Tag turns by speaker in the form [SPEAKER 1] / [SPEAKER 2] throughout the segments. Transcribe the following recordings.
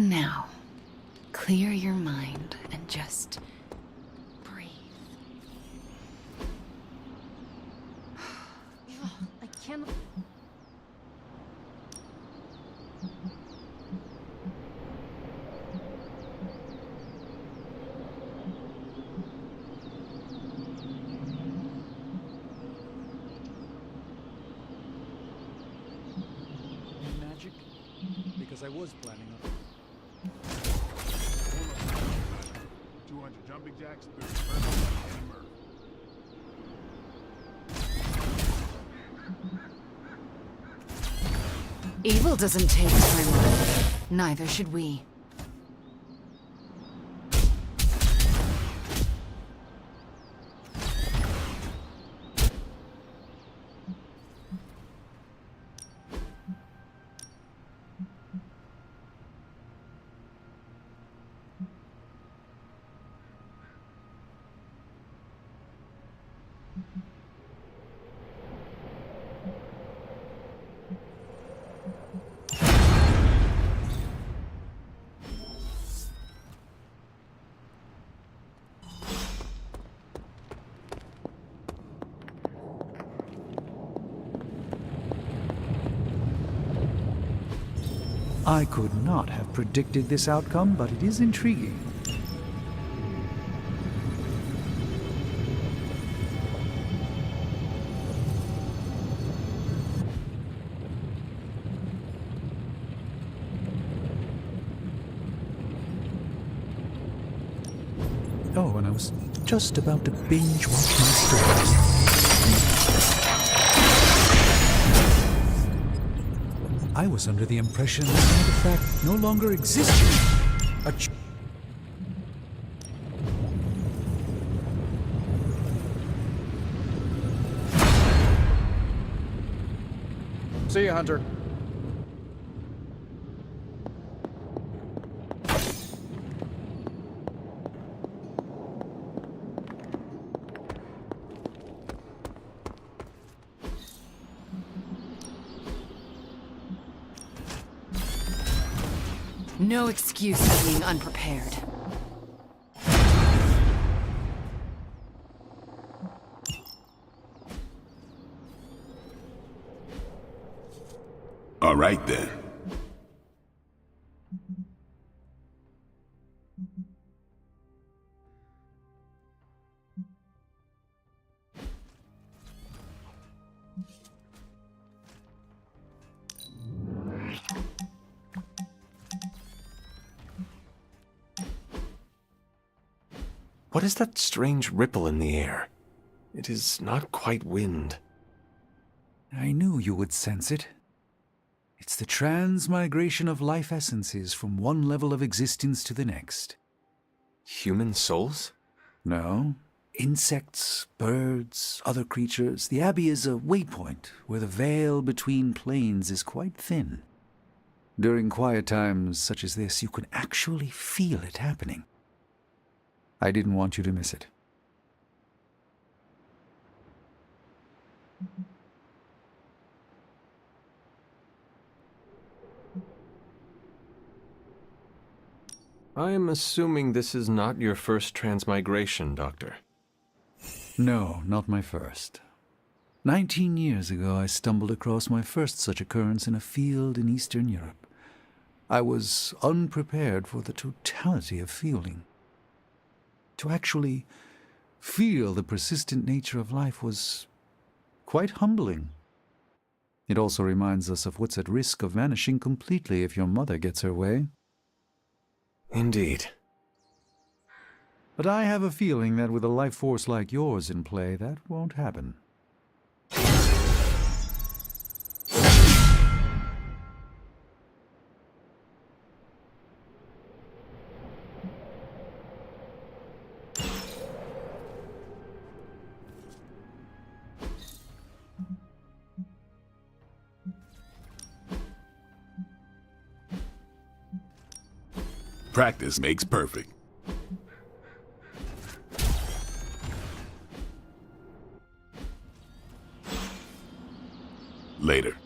[SPEAKER 1] Now, clear your mind and just breathe.
[SPEAKER 2] I can't...
[SPEAKER 3] Magic? Because I was planning on...
[SPEAKER 4] 200 jumping jacks, 30 purple, and murder.
[SPEAKER 1] Evil doesn't take time. Neither should we.
[SPEAKER 3] I could not have predicted this outcome, but it is intriguing. Oh, and I was just about to binge watch my stories. I was under the impression that the fact no longer existed.
[SPEAKER 5] See you, Hunter.
[SPEAKER 1] No excuse for being unprepared.
[SPEAKER 4] All right, then.
[SPEAKER 6] What is that strange ripple in the air? It is not quite wind.
[SPEAKER 3] I knew you would sense it. It's the transmigration of life essences from one level of existence to the next.
[SPEAKER 6] Human souls?
[SPEAKER 3] No. Insects, birds, other creatures. The Abbey is a waypoint where the veil between planes is quite thin. During quiet times such as this, you can actually feel it happening. I didn't want you to miss it.
[SPEAKER 6] I am assuming this is not your first transmigration, Doctor.
[SPEAKER 3] No, not my first. 19 years ago, I stumbled across my first such occurrence in a field in Eastern Europe. I was unprepared for the totality of feeling. To actually feel the persistent nature of life was quite humbling. It also reminds us of what's at risk of vanishing completely if your mother gets her way.
[SPEAKER 6] Indeed.
[SPEAKER 3] But I have a feeling that with a life force like yours in play, that won't happen.
[SPEAKER 4] Practice makes perfect. Later.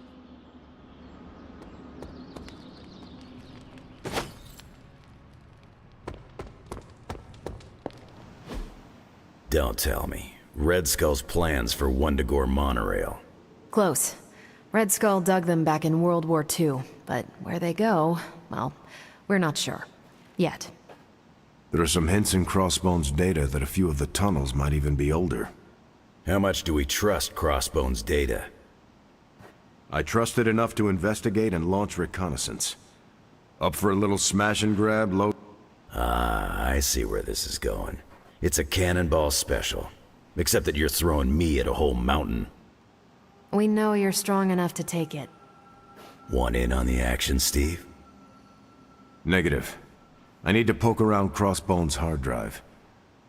[SPEAKER 2] Don't tell me. Red Skull's plans for Wundagore monorail.
[SPEAKER 1] Close. Red Skull dug them back in World War II, but where they go, well, we're not sure. Yet.
[SPEAKER 5] There are some hints in Crossbones' data that a few of the tunnels might even be older.
[SPEAKER 2] How much do we trust Crossbones' data?
[SPEAKER 5] I trust it enough to investigate and launch reconnaissance. Up for a little smash and grab, low...
[SPEAKER 2] Ah, I see where this is going. It's a cannonball special. Except that you're throwing me at a whole mountain.
[SPEAKER 1] We know you're strong enough to take it.
[SPEAKER 2] Want in on the action, Steve?
[SPEAKER 5] Negative. I need to poke around Crossbones' hard drive.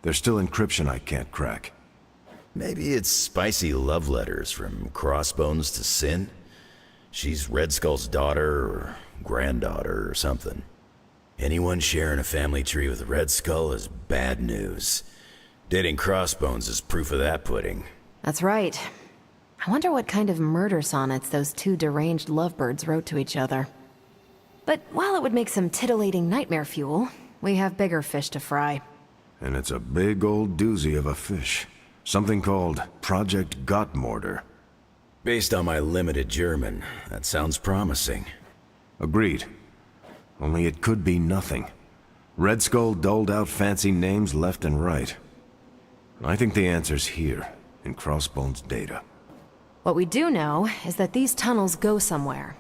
[SPEAKER 5] There's still encryption I can't crack.
[SPEAKER 2] Maybe it's spicy love letters from Crossbones to Sin? She's Red Skull's daughter or granddaughter or something. Anyone sharing a family tree with Red Skull is bad news. Dating Crossbones is proof of that pudding.
[SPEAKER 1] That's right. I wonder what kind of murder sonnets those two deranged lovebirds wrote to each other. But while it would make some titillating nightmare fuel, we have bigger fish to fry.
[SPEAKER 5] And it's a big old doozy of a fish. Something called Project Gottmorder.
[SPEAKER 2] Based on my limited German, that sounds promising.
[SPEAKER 5] Agreed. Only it could be nothing. Red Skull doled out fancy names left and right. I think the answer's here, in Crossbones' data.
[SPEAKER 1] What we do know is that these tunnels go somewhere.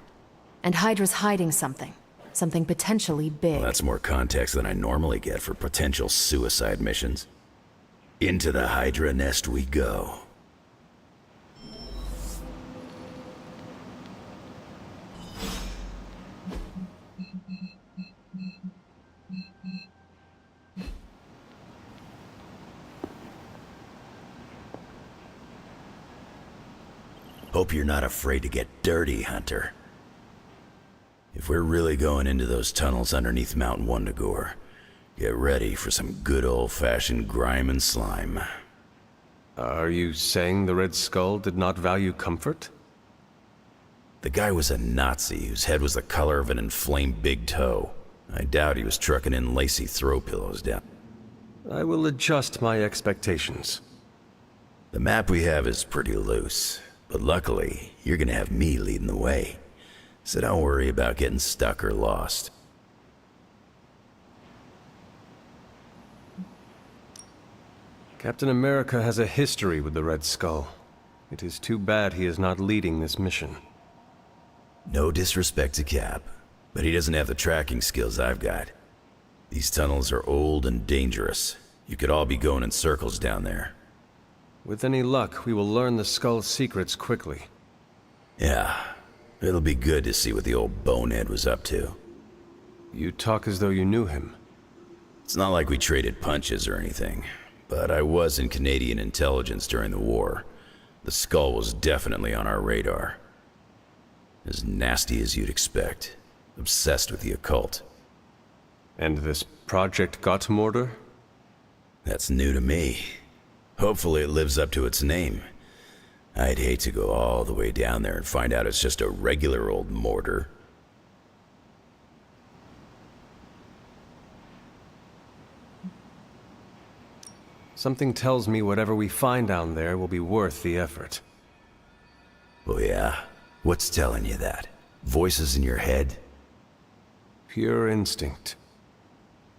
[SPEAKER 1] And Hydra's hiding something. Something potentially big.
[SPEAKER 2] Well, that's more context than I normally get for potential suicide missions. Into the Hydra nest we go. Hope you're not afraid to get dirty, Hunter. If we're really going into those tunnels underneath Mount Wundagore, get ready for some good old-fashioned grime and slime.
[SPEAKER 6] Are you saying the Red Skull did not value comfort?
[SPEAKER 2] The guy was a Nazi whose head was the color of an inflamed big toe. I doubt he was trucking in lacy throw pillows down.
[SPEAKER 6] I will adjust my expectations.
[SPEAKER 2] The map we have is pretty loose, but luckily, you're gonna have me leading the way. So don't worry about getting stuck or lost.
[SPEAKER 6] Captain America has a history with the Red Skull. It is too bad he is not leading this mission.
[SPEAKER 2] No disrespect to Cap, but he doesn't have the tracking skills I've got. These tunnels are old and dangerous. You could all be going in circles down there.
[SPEAKER 6] With any luck, we will learn the Skull's secrets quickly.
[SPEAKER 2] Yeah, it'll be good to see what the old bonehead was up to.
[SPEAKER 6] You talk as though you knew him.
[SPEAKER 2] It's not like we traded punches or anything, but I was in Canadian intelligence during the war. The Skull was definitely on our radar. As nasty as you'd expect. Obsessed with the occult.
[SPEAKER 6] And this Project Gottmorder?
[SPEAKER 2] That's new to me. Hopefully it lives up to its name. I'd hate to go all the way down there and find out it's just a regular old mortar.
[SPEAKER 6] Something tells me whatever we find down there will be worth the effort.
[SPEAKER 2] Oh yeah? What's telling you that? Voices in your head?
[SPEAKER 6] Pure instinct.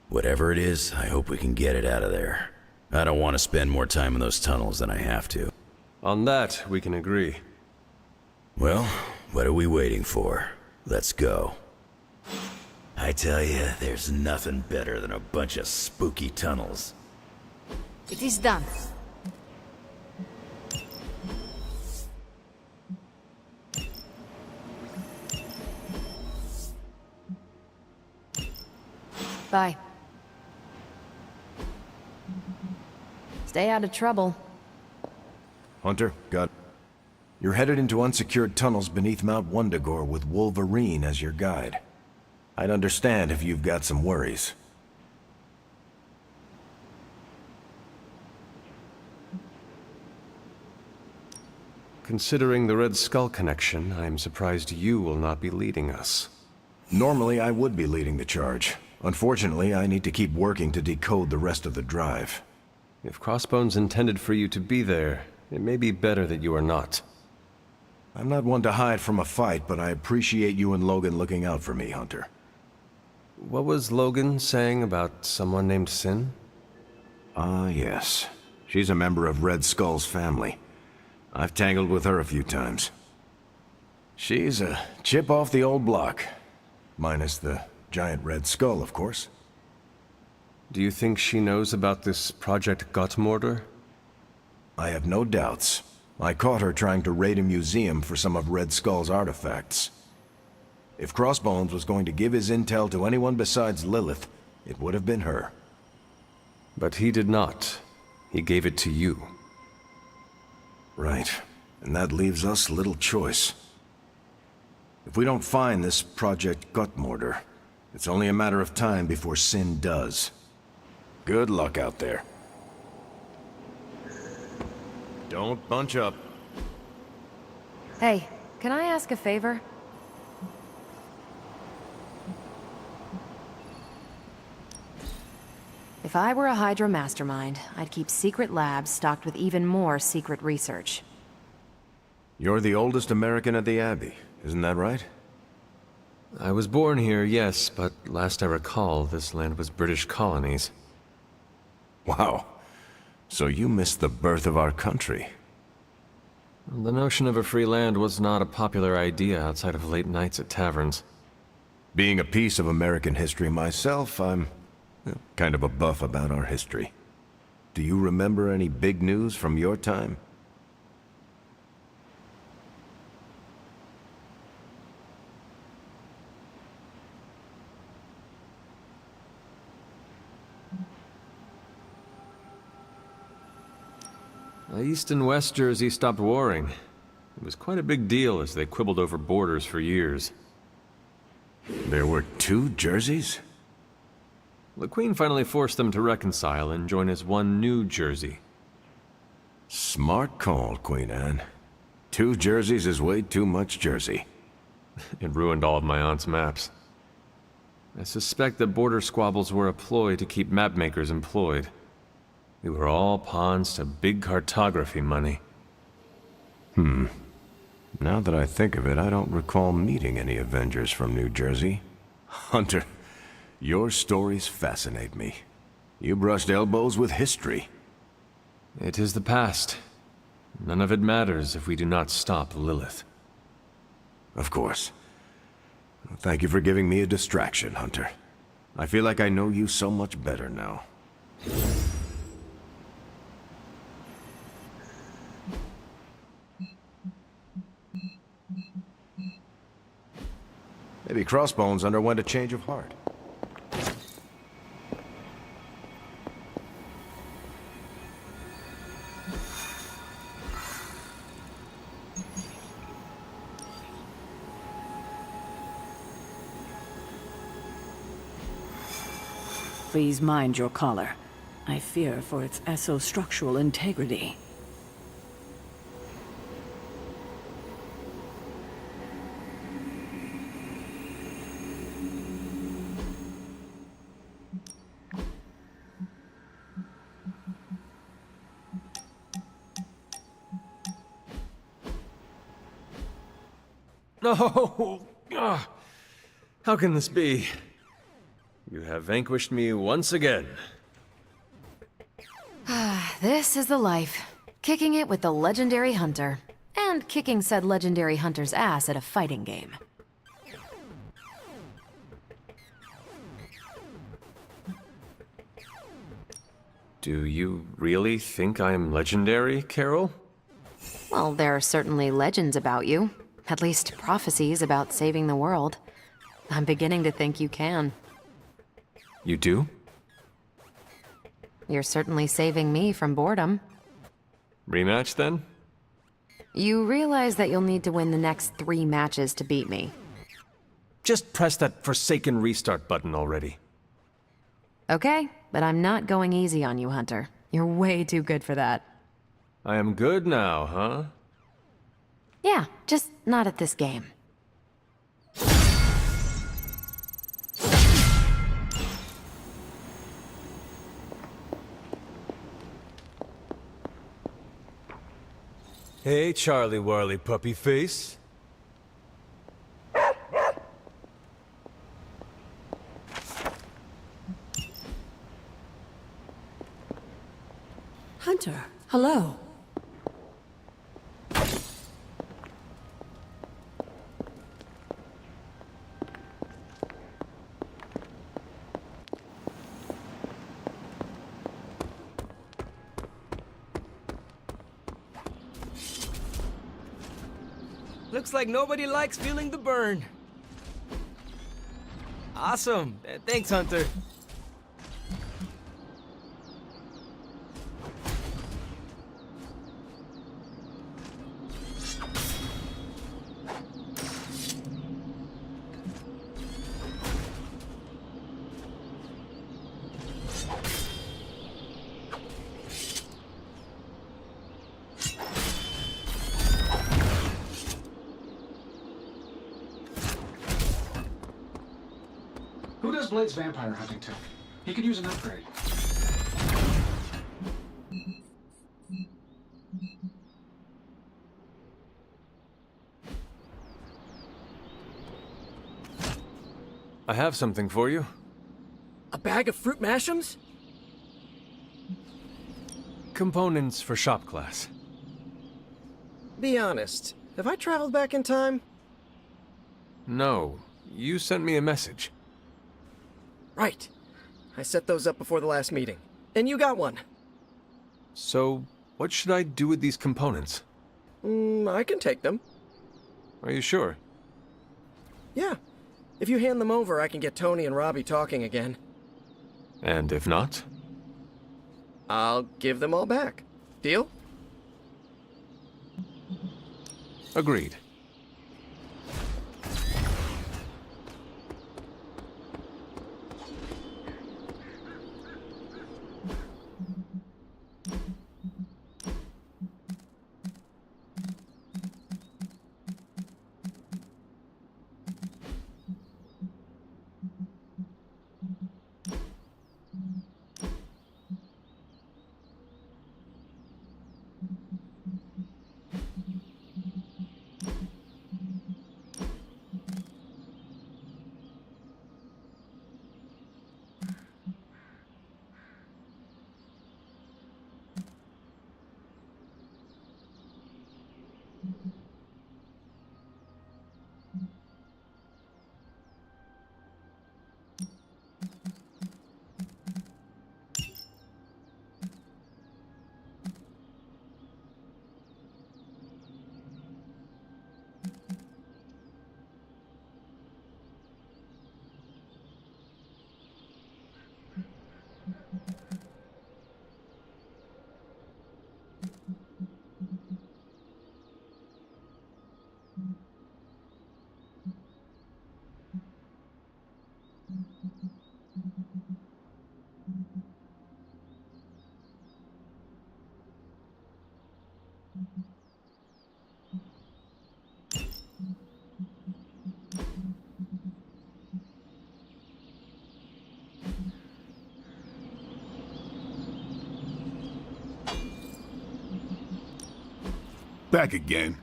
[SPEAKER 2] Whatever it is, I hope we can get it out of there. I don't want to spend more time in those tunnels than I have to.
[SPEAKER 6] On that, we can agree.
[SPEAKER 2] Well, what are we waiting for? Let's go. I tell you, there's nothing better than a bunch of spooky tunnels.
[SPEAKER 1] It is done. Bye. Stay out of trouble.
[SPEAKER 5] Hunter, got... You're headed into unsecured tunnels beneath Mount Wundagore with Wolverine as your guide. I'd understand if you've got some worries.
[SPEAKER 6] Considering the Red Skull connection, I am surprised you will not be leading us.
[SPEAKER 5] Normally, I would be leading the charge. Unfortunately, I need to keep working to decode the rest of the drive.
[SPEAKER 6] If Crossbones intended for you to be there, it may be better that you are not.
[SPEAKER 5] I'm not one to hide from a fight, but I appreciate you and Logan looking out for me, Hunter.
[SPEAKER 6] What was Logan saying about someone named Sin?
[SPEAKER 5] Ah, yes. She's a member of Red Skull's family. I've tangled with her a few times. She's a chip off the old block. Minus the giant Red Skull, of course.
[SPEAKER 6] Do you think she knows about this Project Gottmorder?
[SPEAKER 5] I have no doubts. I caught her trying to raid a museum for some of Red Skull's artifacts. If Crossbones was going to give his intel to anyone besides Lilith, it would have been her.
[SPEAKER 6] But he did not. He gave it to you.
[SPEAKER 5] Right. And that leaves us little choice. If we don't find this Project Gottmorder, it's only a matter of time before Sin does. Good luck out there. Don't bunch up.
[SPEAKER 1] Hey, can I ask a favor? If I were a Hydra mastermind, I'd keep secret labs stocked with even more secret research.
[SPEAKER 5] You're the oldest American at the Abbey, isn't that right?
[SPEAKER 6] I was born here, yes, but last I recall, this land was British colonies.
[SPEAKER 5] Wow. So you missed the birth of our country.
[SPEAKER 6] The notion of a free land was not a popular idea outside of late nights at taverns.
[SPEAKER 5] Being a piece of American history myself, I'm kind of a buff about our history. Do you remember any big news from your time?
[SPEAKER 6] East and West Jersey stopped warring. It was quite a big deal as they quibbled over borders for years.
[SPEAKER 5] There were two Jerseys?
[SPEAKER 6] The Queen finally forced them to reconcile and join as one new Jersey.
[SPEAKER 5] Smart call, Queen Anne. Two Jerseys is way too much Jersey.
[SPEAKER 6] It ruined all of my aunt's maps. I suspect that border squabbles were a ploy to keep mapmakers employed. We were all pawns to big cartography money.
[SPEAKER 5] Now that I think of it, I don't recall meeting any Avengers from New Jersey. Hunter, your stories fascinate me. You brushed elbows with history.
[SPEAKER 6] It is the past. None of it matters if we do not stop Lilith.
[SPEAKER 5] Of course. Thank you for giving me a distraction, Hunter. I feel like I know you so much better now. Maybe Crossbones underwent a change of heart.
[SPEAKER 7] Please mind your collar. I fear for its esostructural integrity.
[SPEAKER 6] No! Ah, how can this be? You have vanquished me once again.
[SPEAKER 1] This is the life. Kicking it with the legendary hunter. And kicking said legendary hunter's ass at a fighting game.
[SPEAKER 6] Do you really think I'm legendary, Carol?
[SPEAKER 1] Well, there are certainly legends about you. At least prophecies about saving the world. I'm beginning to think you can.
[SPEAKER 6] You do?
[SPEAKER 1] You're certainly saving me from boredom.
[SPEAKER 6] Rematch, then?
[SPEAKER 1] You realize that you'll need to win the next 3 matches to beat me.
[SPEAKER 6] Just press that forsaken restart button already.
[SPEAKER 1] Okay, but I'm not going easy on you, Hunter. You're way too good for that.
[SPEAKER 6] I am good now, huh?
[SPEAKER 1] Yeah, just not at this game.
[SPEAKER 6] Hey, Charlie Warley puppy face.
[SPEAKER 7] Hunter, hello.
[SPEAKER 8] Looks like nobody likes feeling the burn. Awesome. Thanks, Hunter.
[SPEAKER 9] Who does Blade's vampire hunting tech? He could use an upgrade.
[SPEAKER 6] I have something for you.
[SPEAKER 8] A bag of fruit mashems?
[SPEAKER 6] Components for shop class.
[SPEAKER 8] Be honest. Have I traveled back in time?
[SPEAKER 6] No, you sent me a message.
[SPEAKER 8] Right. I set those up before the last meeting. And you got one.
[SPEAKER 6] So, what should I do with these components?
[SPEAKER 8] I can take them.
[SPEAKER 6] Are you sure?
[SPEAKER 8] Yeah. If you hand them over, I can get Tony and Robbie talking again.
[SPEAKER 6] And if not?
[SPEAKER 8] I'll give them all back. Deal?
[SPEAKER 6] Agreed.
[SPEAKER 4] Back again.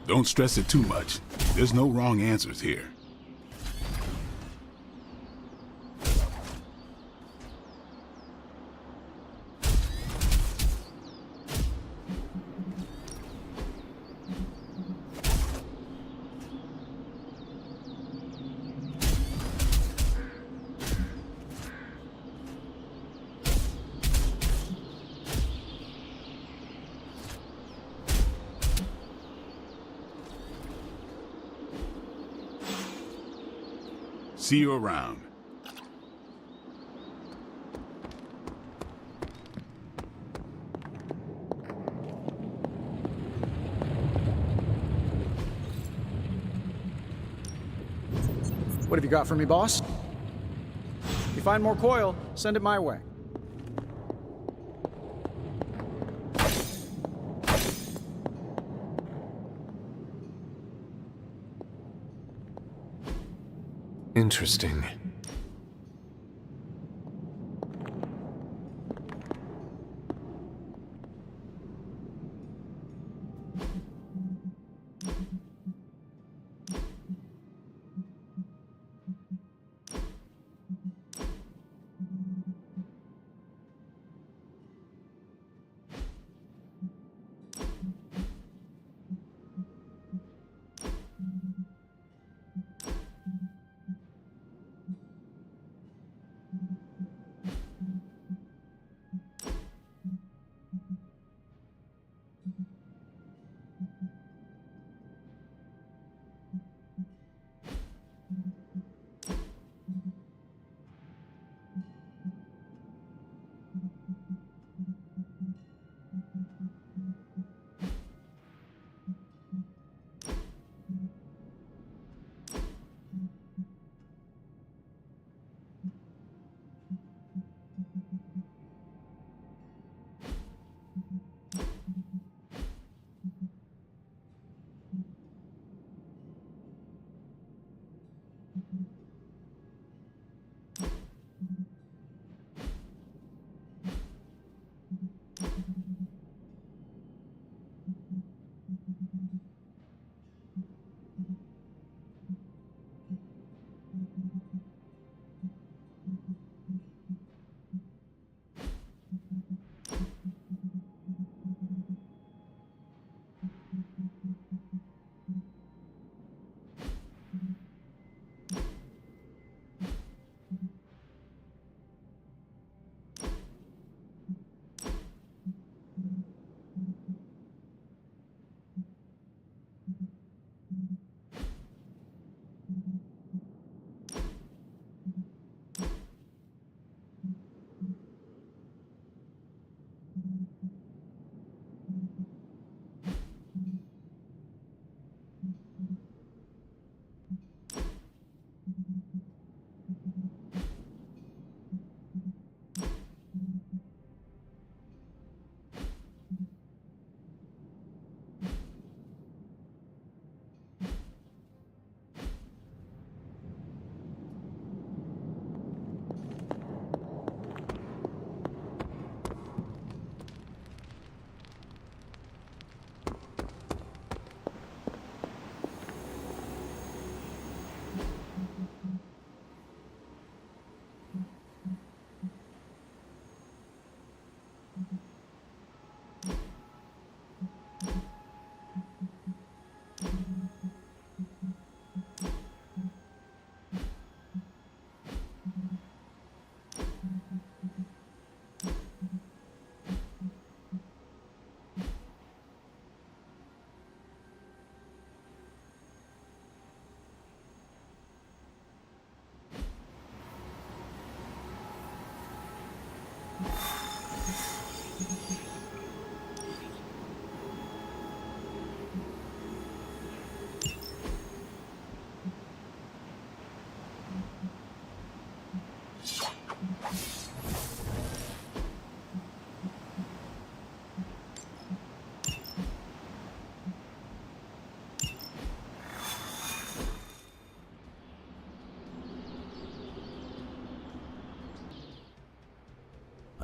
[SPEAKER 4] Don't stress it too much. There's no wrong answers here. See you around.
[SPEAKER 9] What have you got for me, boss? If you find more coil, send it my way.
[SPEAKER 6] Interesting.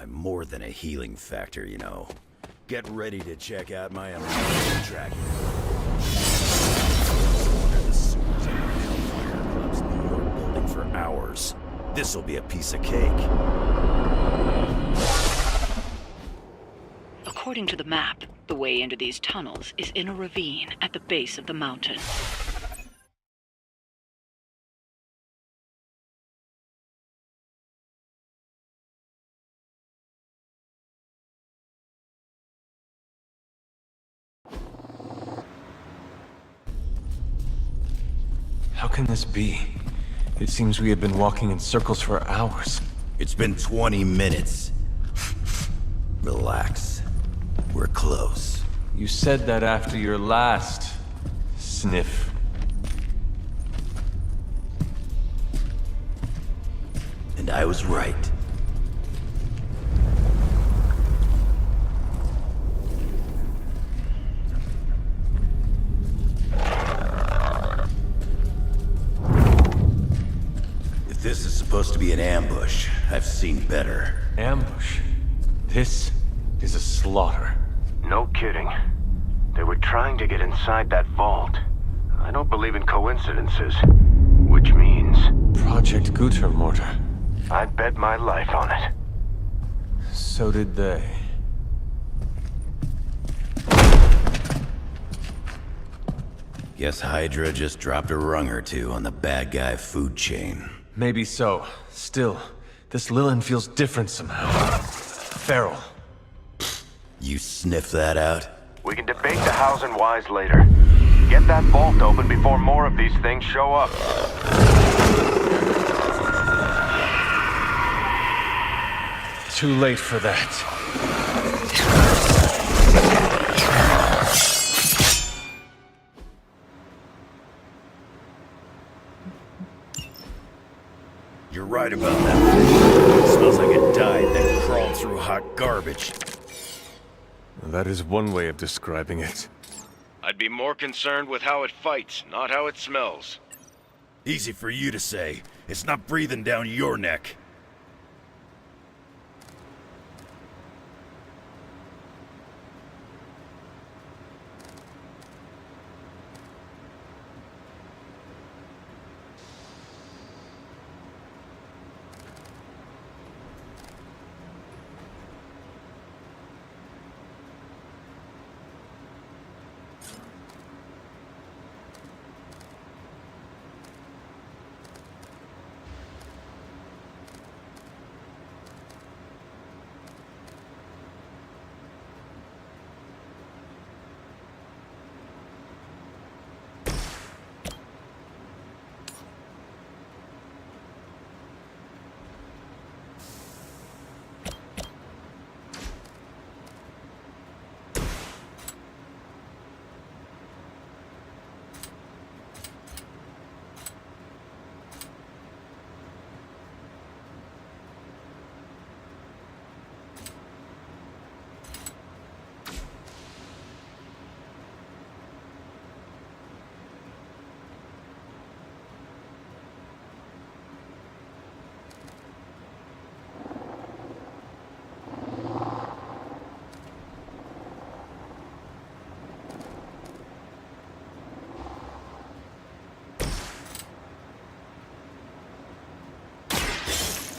[SPEAKER 2] I'm more than a healing factor, you know. Get ready to check out my amazing track. Under the sewers of our Hellfire Club's New York building for hours. This'll be a piece of cake.
[SPEAKER 7] According to the map, the way into these tunnels is in a ravine at the base of the mountain.
[SPEAKER 6] How can this be? It seems we have been walking in circles for hours.
[SPEAKER 2] It's been 20 minutes. Relax. We're close.
[SPEAKER 6] You said that after your last sniff.
[SPEAKER 2] And I was right. If this is supposed to be an ambush, I've seen better.
[SPEAKER 6] Ambush. This is a slaughter.
[SPEAKER 5] No kidding. They were trying to get inside that vault. I don't believe in coincidences. Which means
[SPEAKER 6] Project Gutermortar.
[SPEAKER 5] I'd bet my life on it.
[SPEAKER 6] So did they.
[SPEAKER 2] Guess Hydra just dropped a rung or two on the bad guy food chain.
[SPEAKER 6] Maybe so. Still, this Lilin feels different somehow. Feral.
[SPEAKER 2] You sniff that out?
[SPEAKER 5] We can debate the hows and whys later. Get that vault open before more of these things show up.
[SPEAKER 6] Too late for that.
[SPEAKER 2] You're right about that. It smells like it died, then crawled through hot garbage.
[SPEAKER 6] That is one way of describing it.
[SPEAKER 5] I'd be more concerned with how it fights, not how it smells.
[SPEAKER 2] Easy for you to say. It's not breathing down your neck.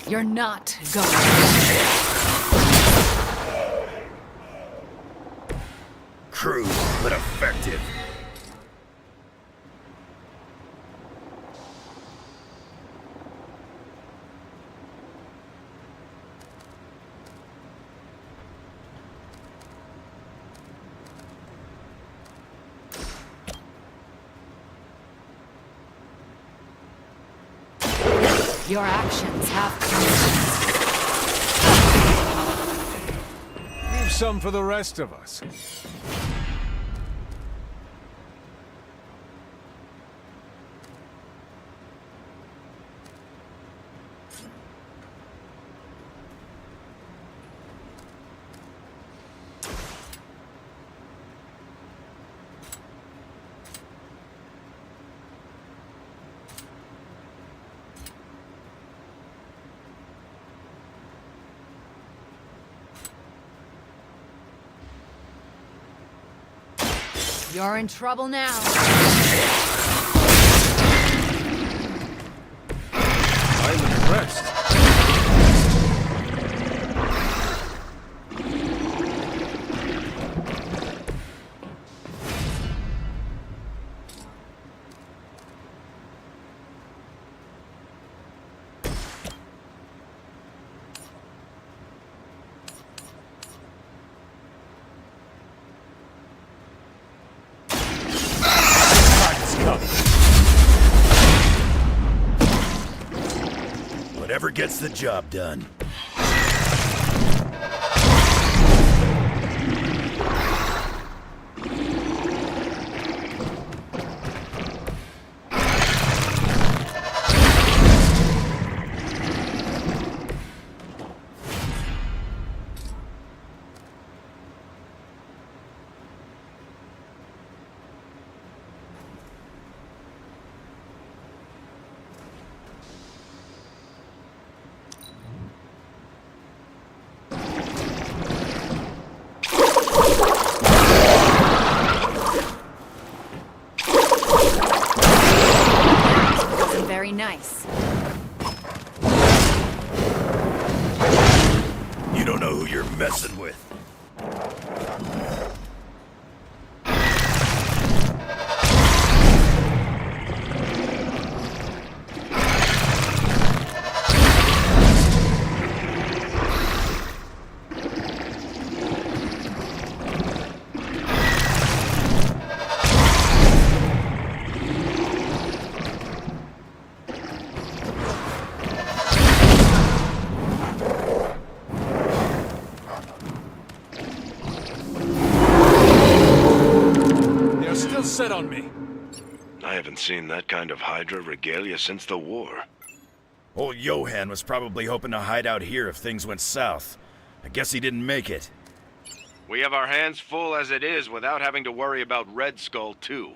[SPEAKER 7] You're not going.
[SPEAKER 2] Crude, but effective.
[SPEAKER 1] Your actions have consequences.
[SPEAKER 6] Leave some for the rest of us.
[SPEAKER 1] You're in trouble now.
[SPEAKER 6] I'm impressed.
[SPEAKER 2] Whatever gets the job done.
[SPEAKER 1] Very nice.
[SPEAKER 2] You don't know who you're messing with.
[SPEAKER 9] Set on me.
[SPEAKER 5] I haven't seen that kind of Hydra regalia since the war.
[SPEAKER 2] Old Johan was probably hoping to hide out here if things went south. I guess he didn't make it.
[SPEAKER 5] We have our hands full as it is without having to worry about Red Skull, too.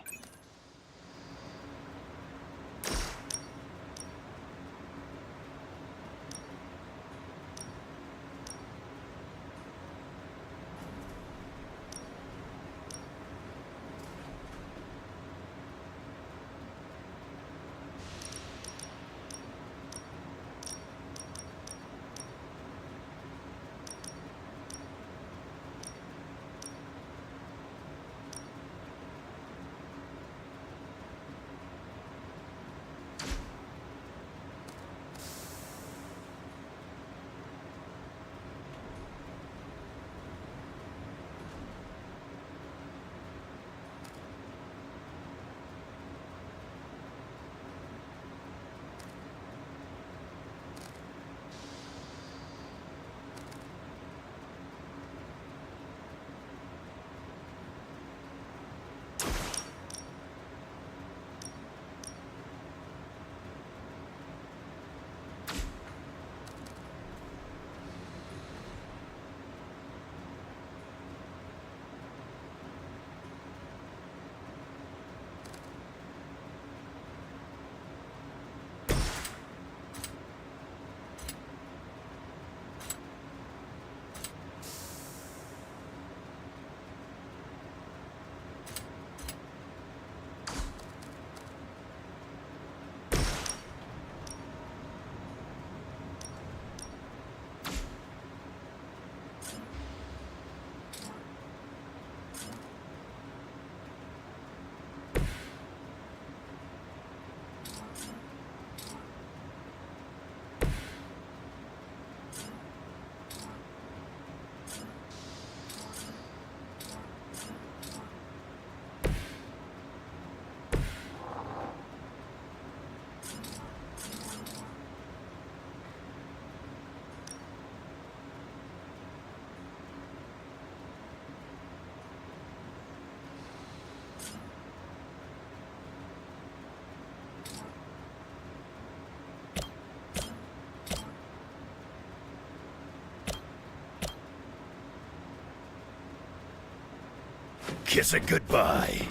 [SPEAKER 2] Kiss it goodbye.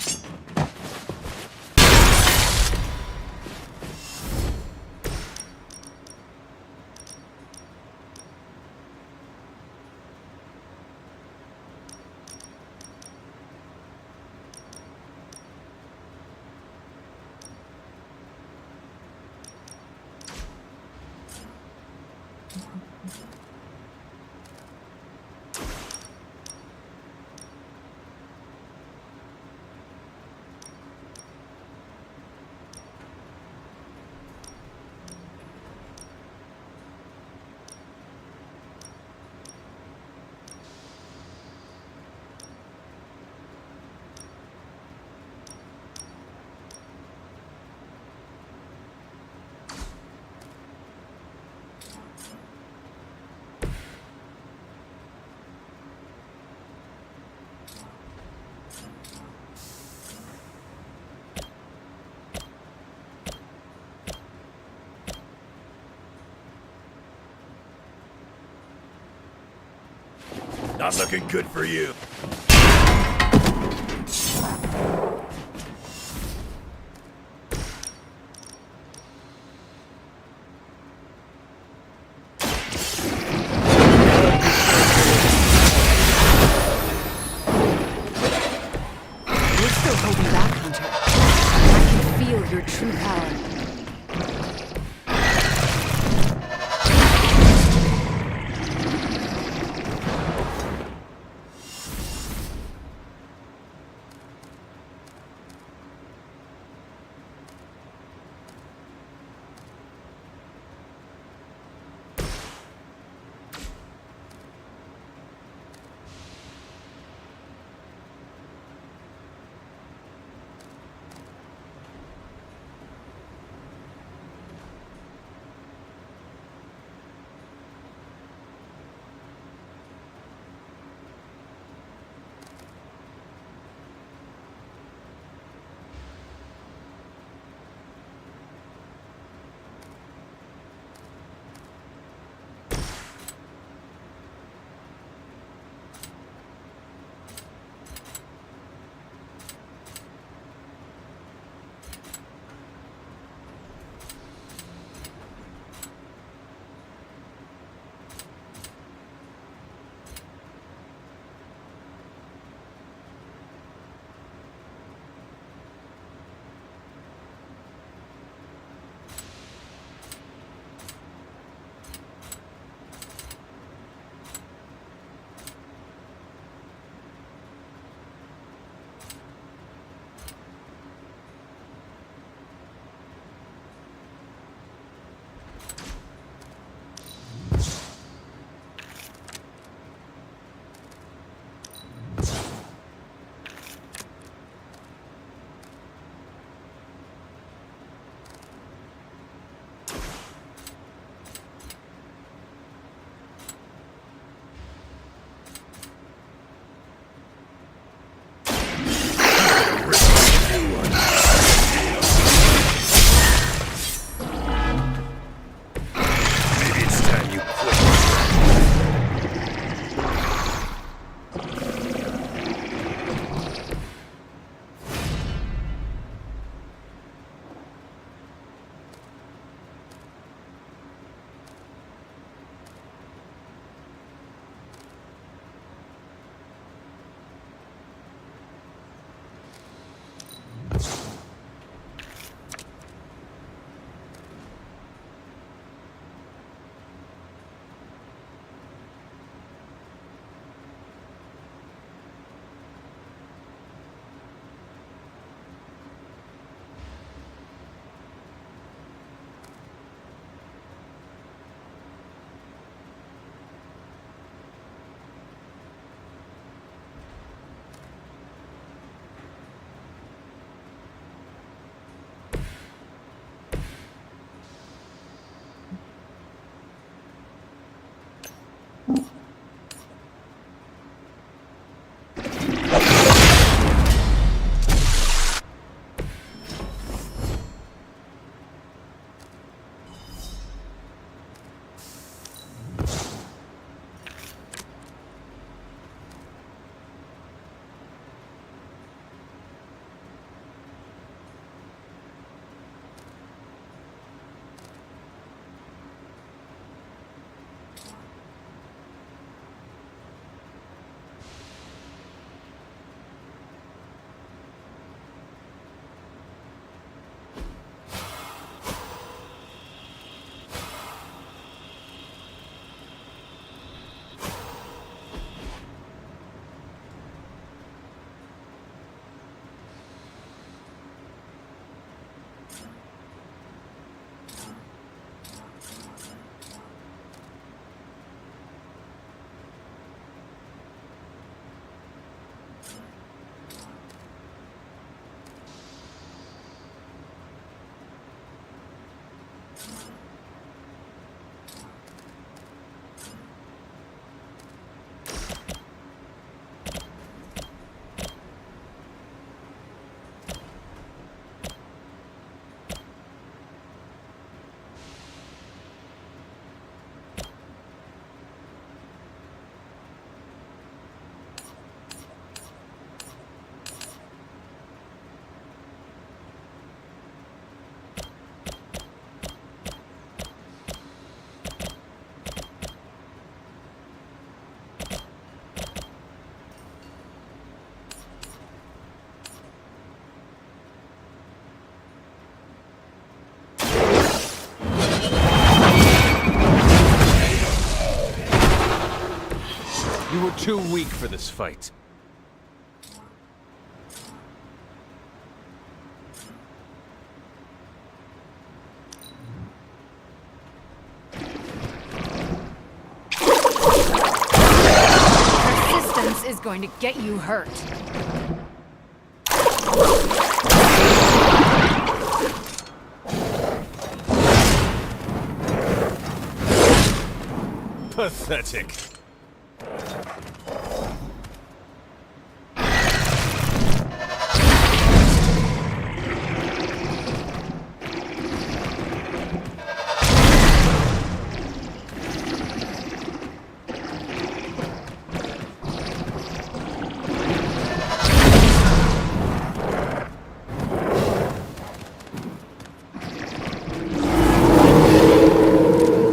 [SPEAKER 2] Not looking good for you.
[SPEAKER 1] You're still holding back, Hunter. I can feel your true power.
[SPEAKER 6] too weak for this fight.
[SPEAKER 1] Persistence is going to get you hurt.
[SPEAKER 6] Pathetic.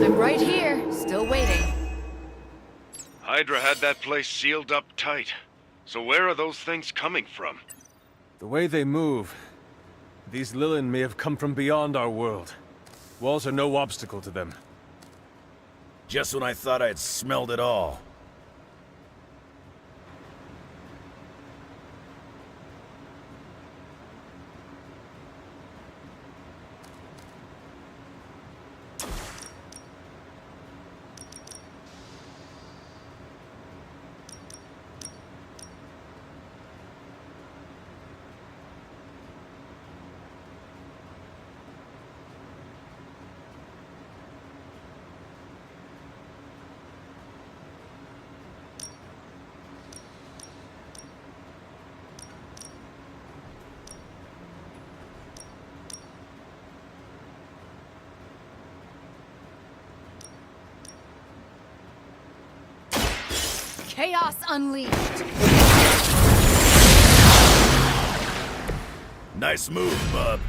[SPEAKER 1] I'm right here, still waiting.
[SPEAKER 5] Hydra had that place sealed up tight. So where are those things coming from?
[SPEAKER 6] The way they move, these Lilin may have come from beyond our world. Walls are no obstacle to them.
[SPEAKER 2] Just when I thought I had smelled it all.
[SPEAKER 1] Chaos unleashed.
[SPEAKER 2] Nice move, bub.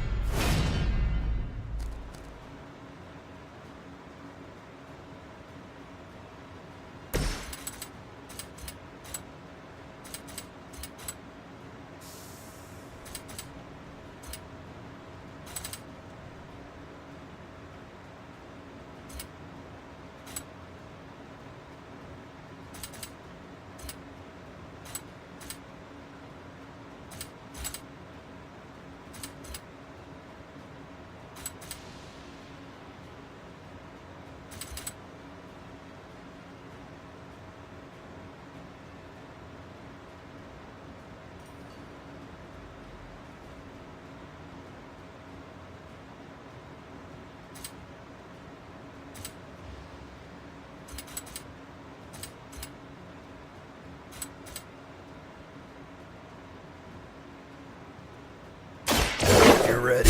[SPEAKER 2] You're ready.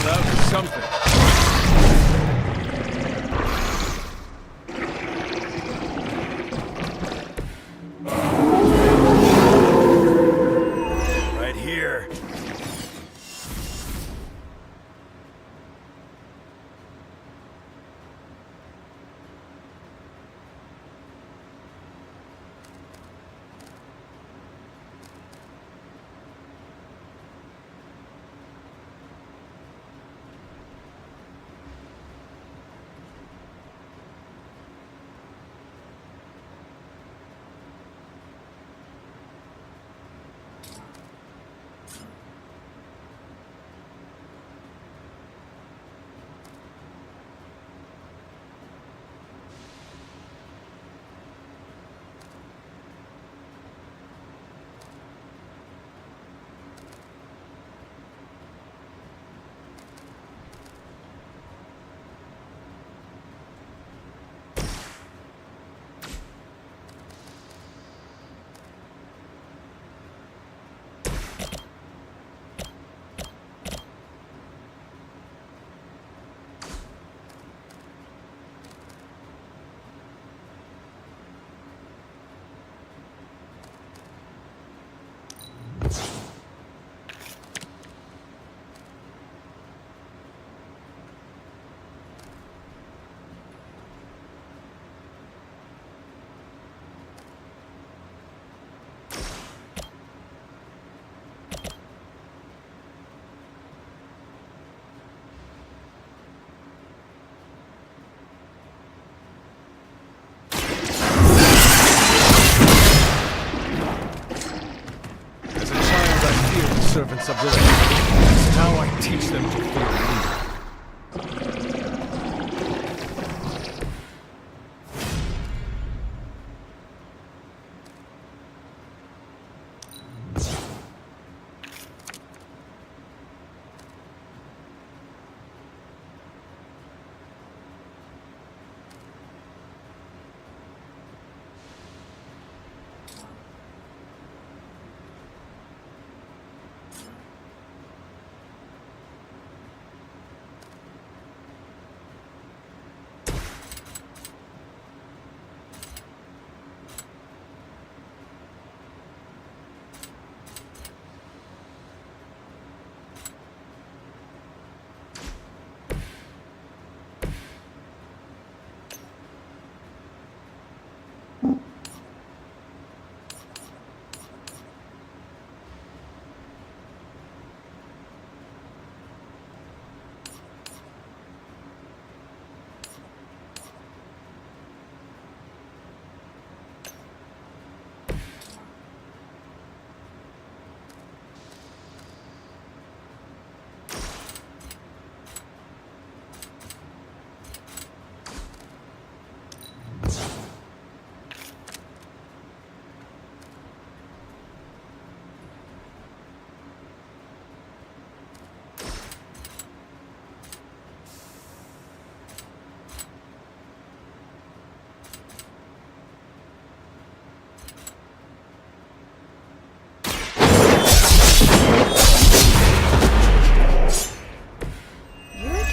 [SPEAKER 6] That was something.
[SPEAKER 2] Right here.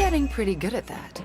[SPEAKER 1] getting pretty good at that.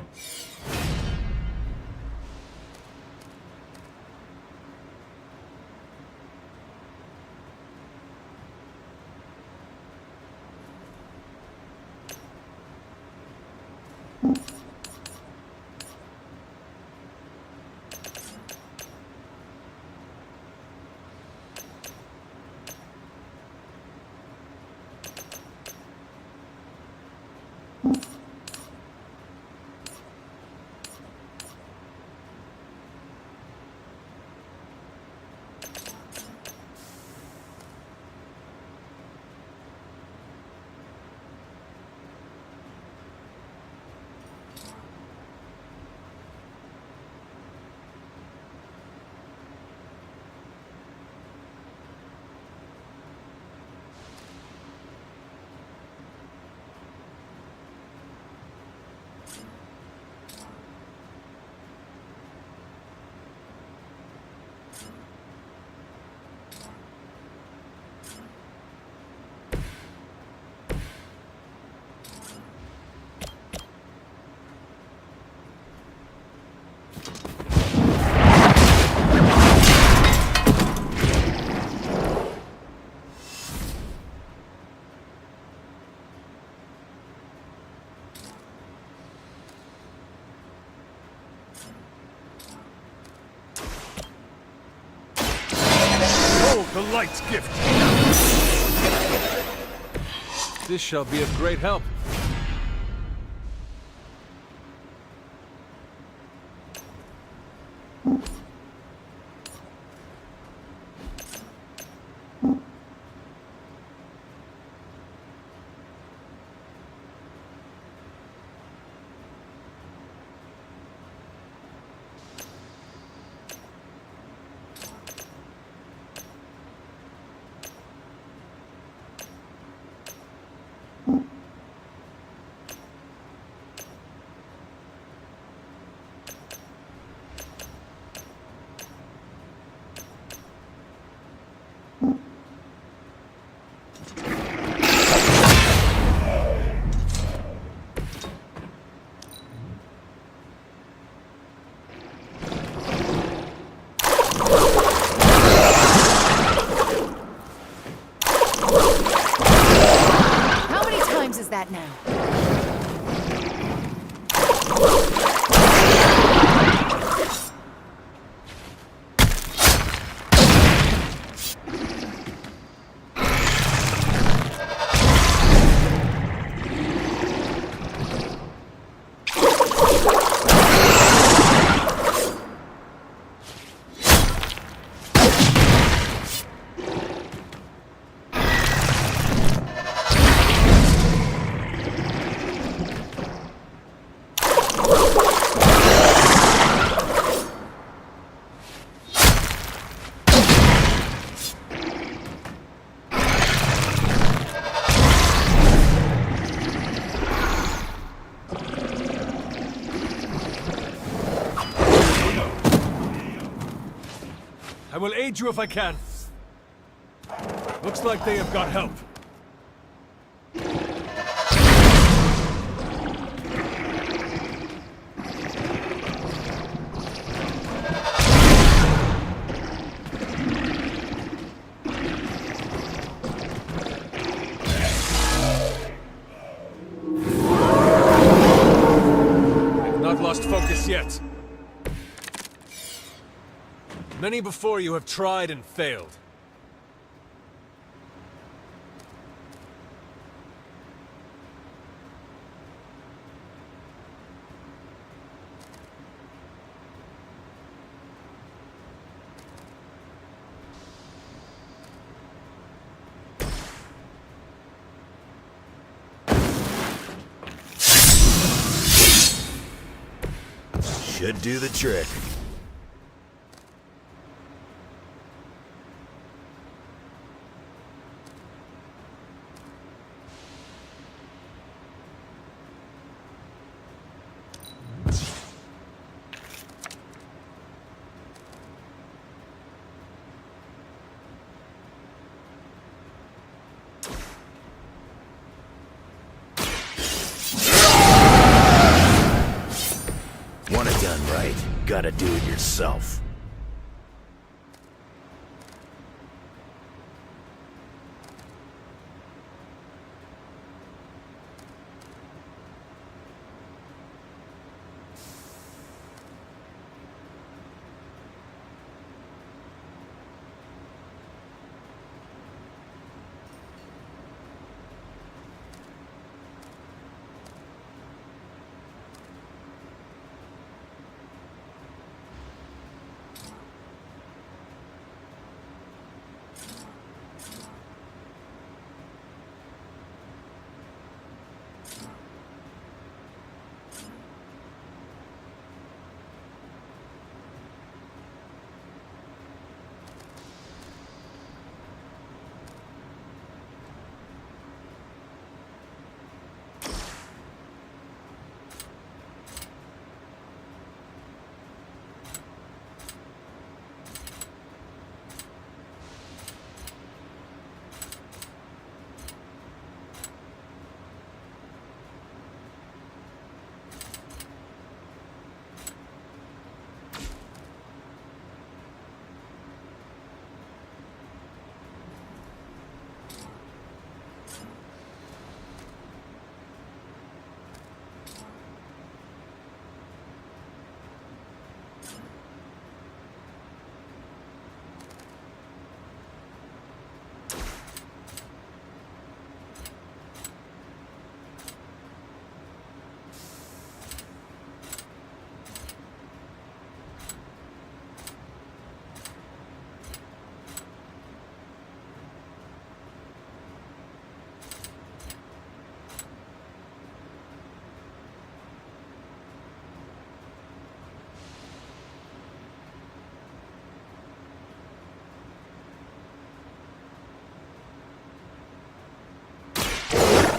[SPEAKER 6] The light's gift. This shall be of great help.
[SPEAKER 1] That now.
[SPEAKER 6] I will aid you if I can. Looks like they have got help. I've not lost focus yet. Many before you have tried and failed.
[SPEAKER 2] Should do the trick. gotta do it yourself.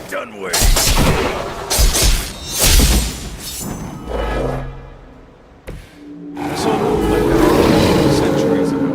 [SPEAKER 2] Done with.
[SPEAKER 6] This all looked like that centuries ago.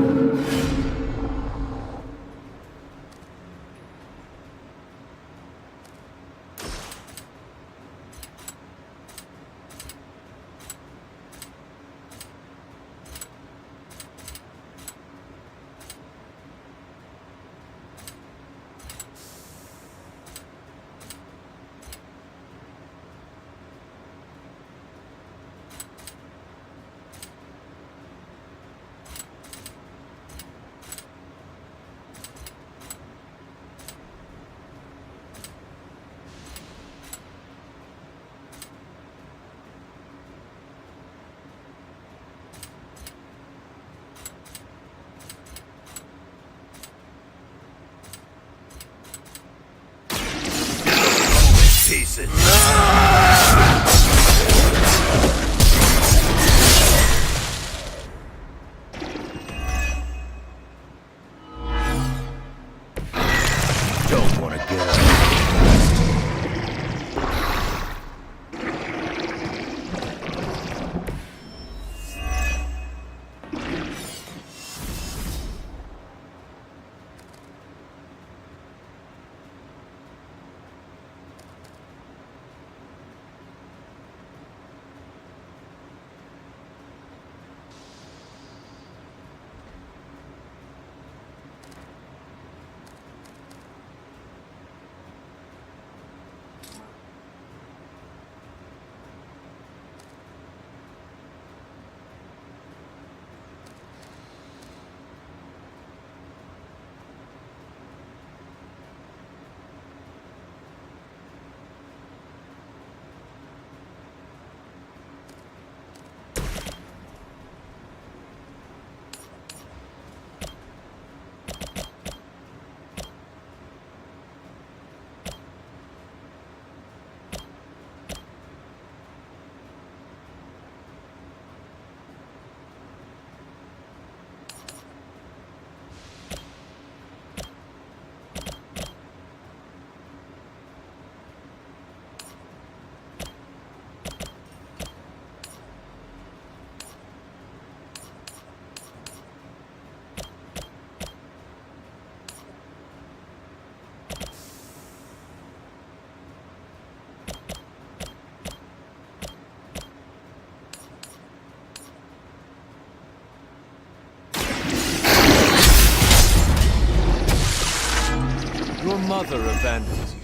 [SPEAKER 6] mother abandons you.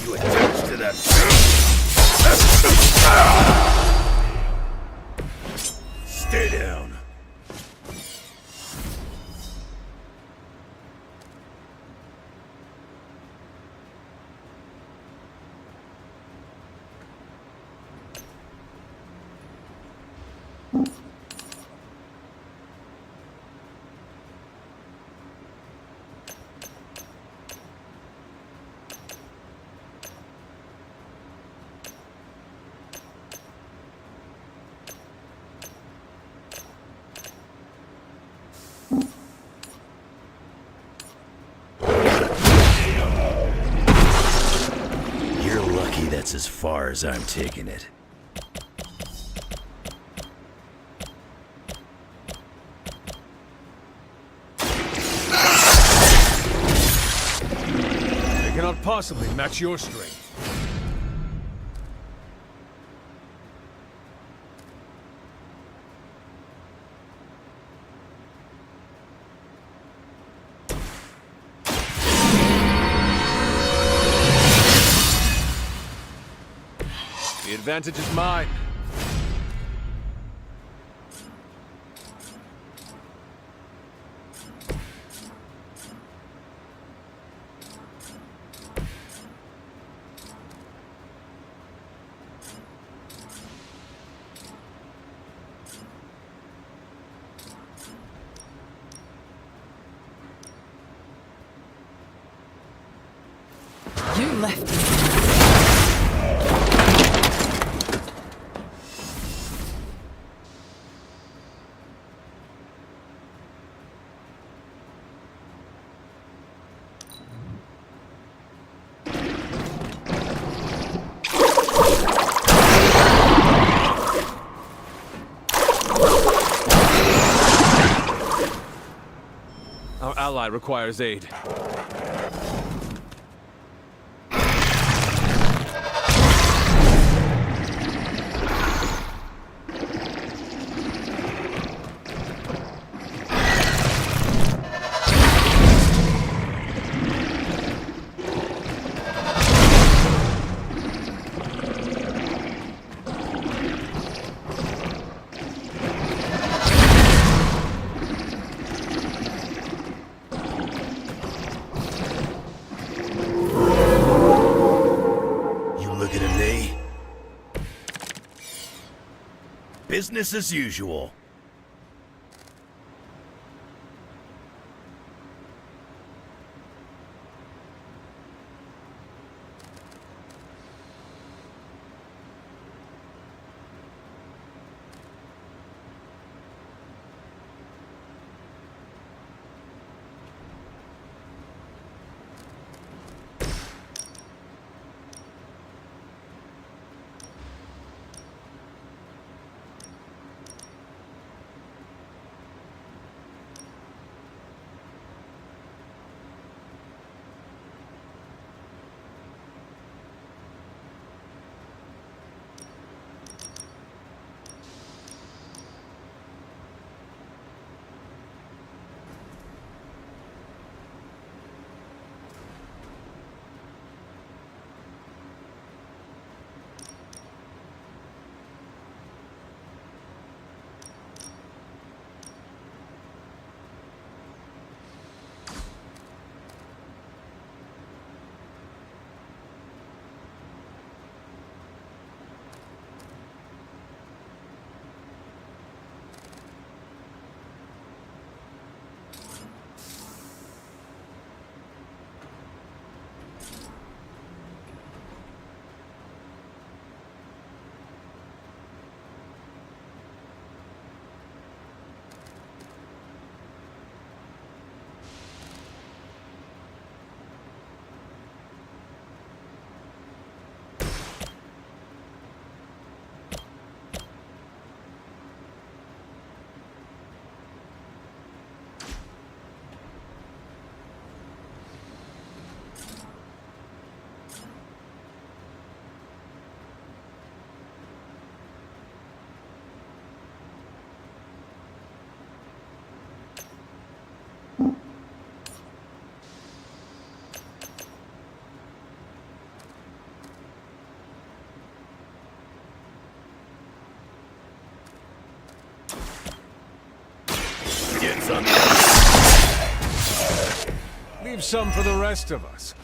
[SPEAKER 2] You attached to that. Stay down. You're lucky that's as far as I'm taking it.
[SPEAKER 6] They cannot possibly match your strength. The advantage is mine.
[SPEAKER 7] You left me.
[SPEAKER 6] Our ally requires aid.
[SPEAKER 2] Business as usual. get some.
[SPEAKER 6] Leave some for the rest of us.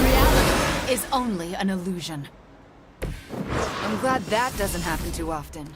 [SPEAKER 10] Reality is only an illusion. I'm glad that doesn't happen too often.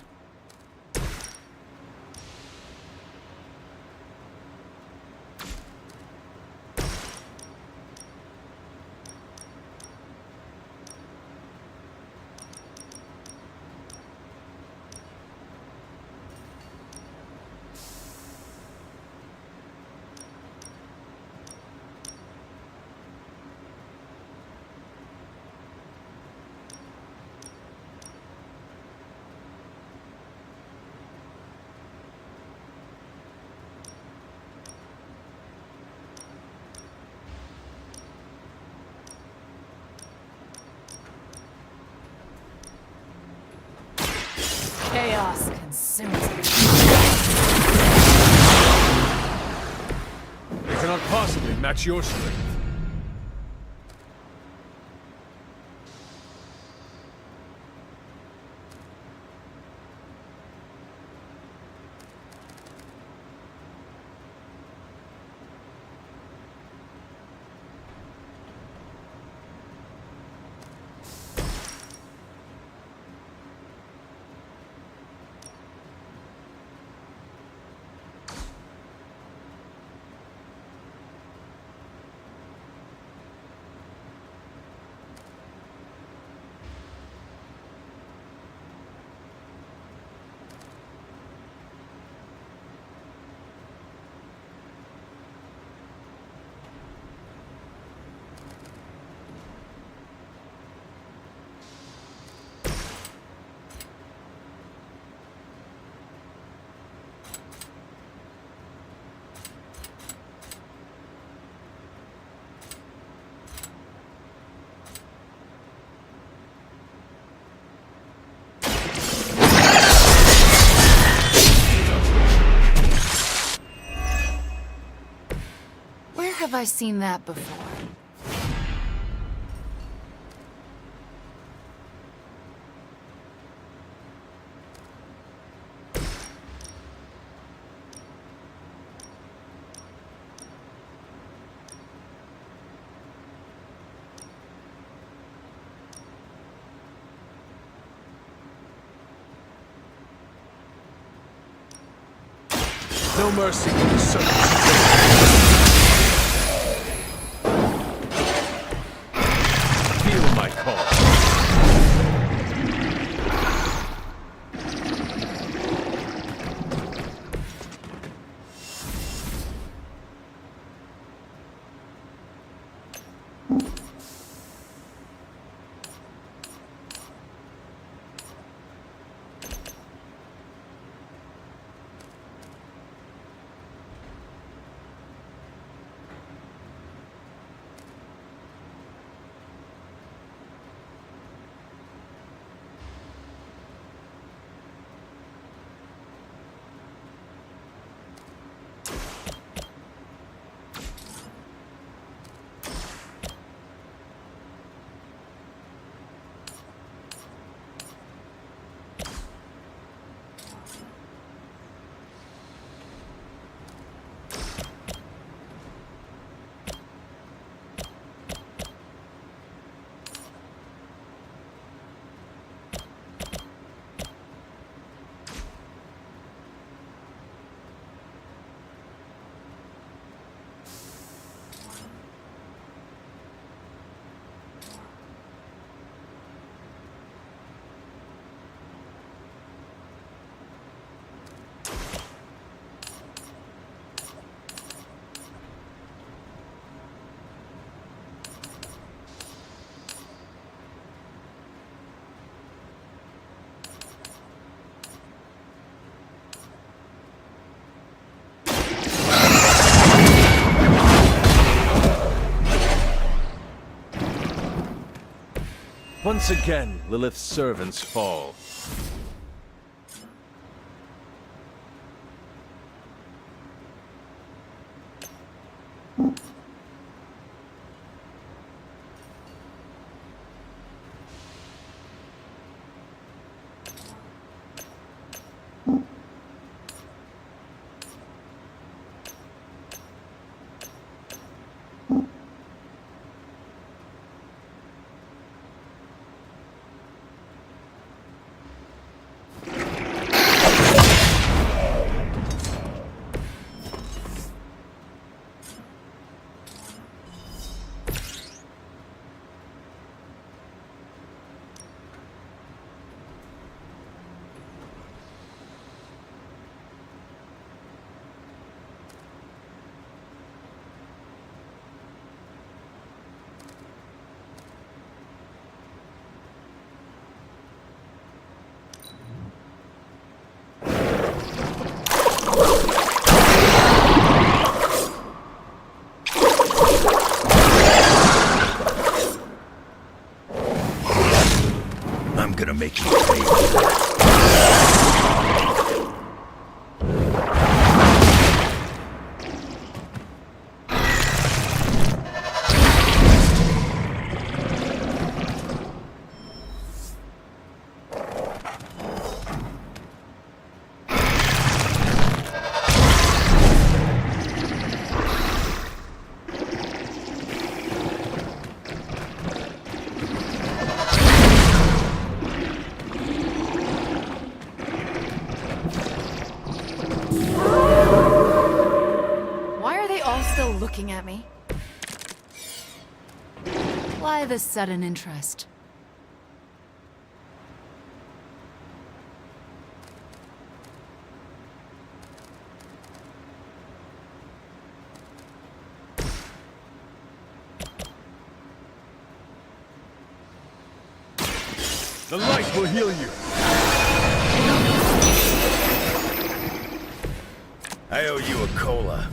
[SPEAKER 10] Chaos consumes me.
[SPEAKER 6] They cannot possibly match your strength.
[SPEAKER 10] Where have I seen that before?
[SPEAKER 6] No mercy for the servants. Feel my call. Once again, Lilith's servants fall.
[SPEAKER 10] still looking at me? Why the sudden interest?
[SPEAKER 6] The light will heal you.
[SPEAKER 2] I owe you a cola.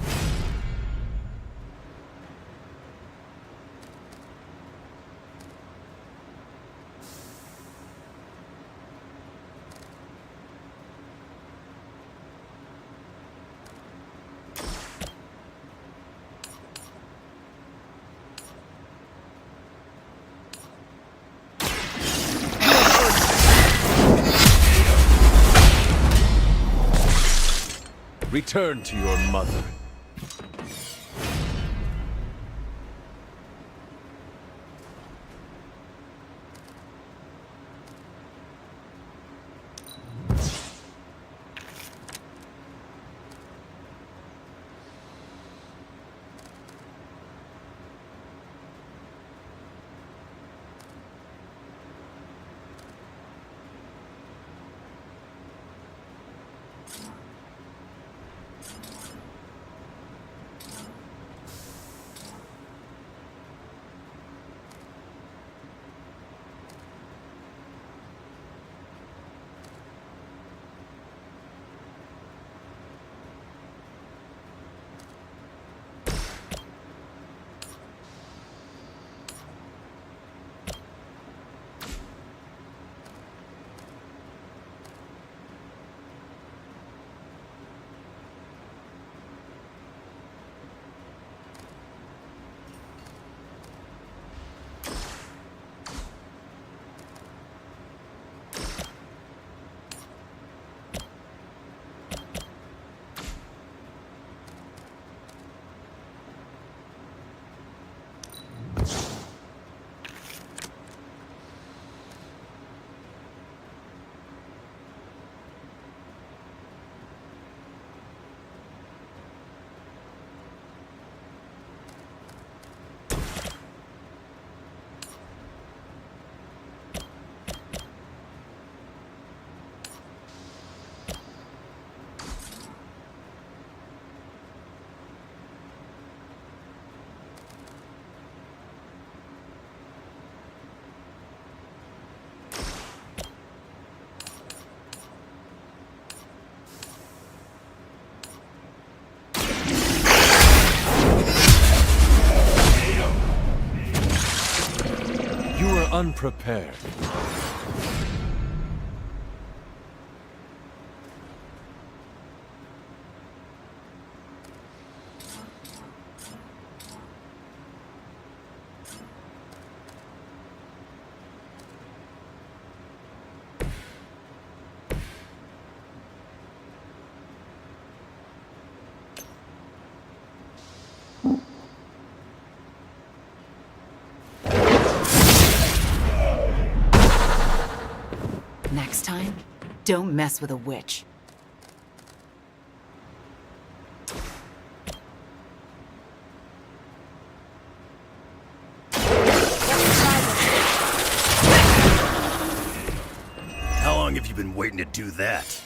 [SPEAKER 6] Return to your mother. Unprepared.
[SPEAKER 10] Next time, don't mess with a witch.
[SPEAKER 2] How long have you been waiting to do that?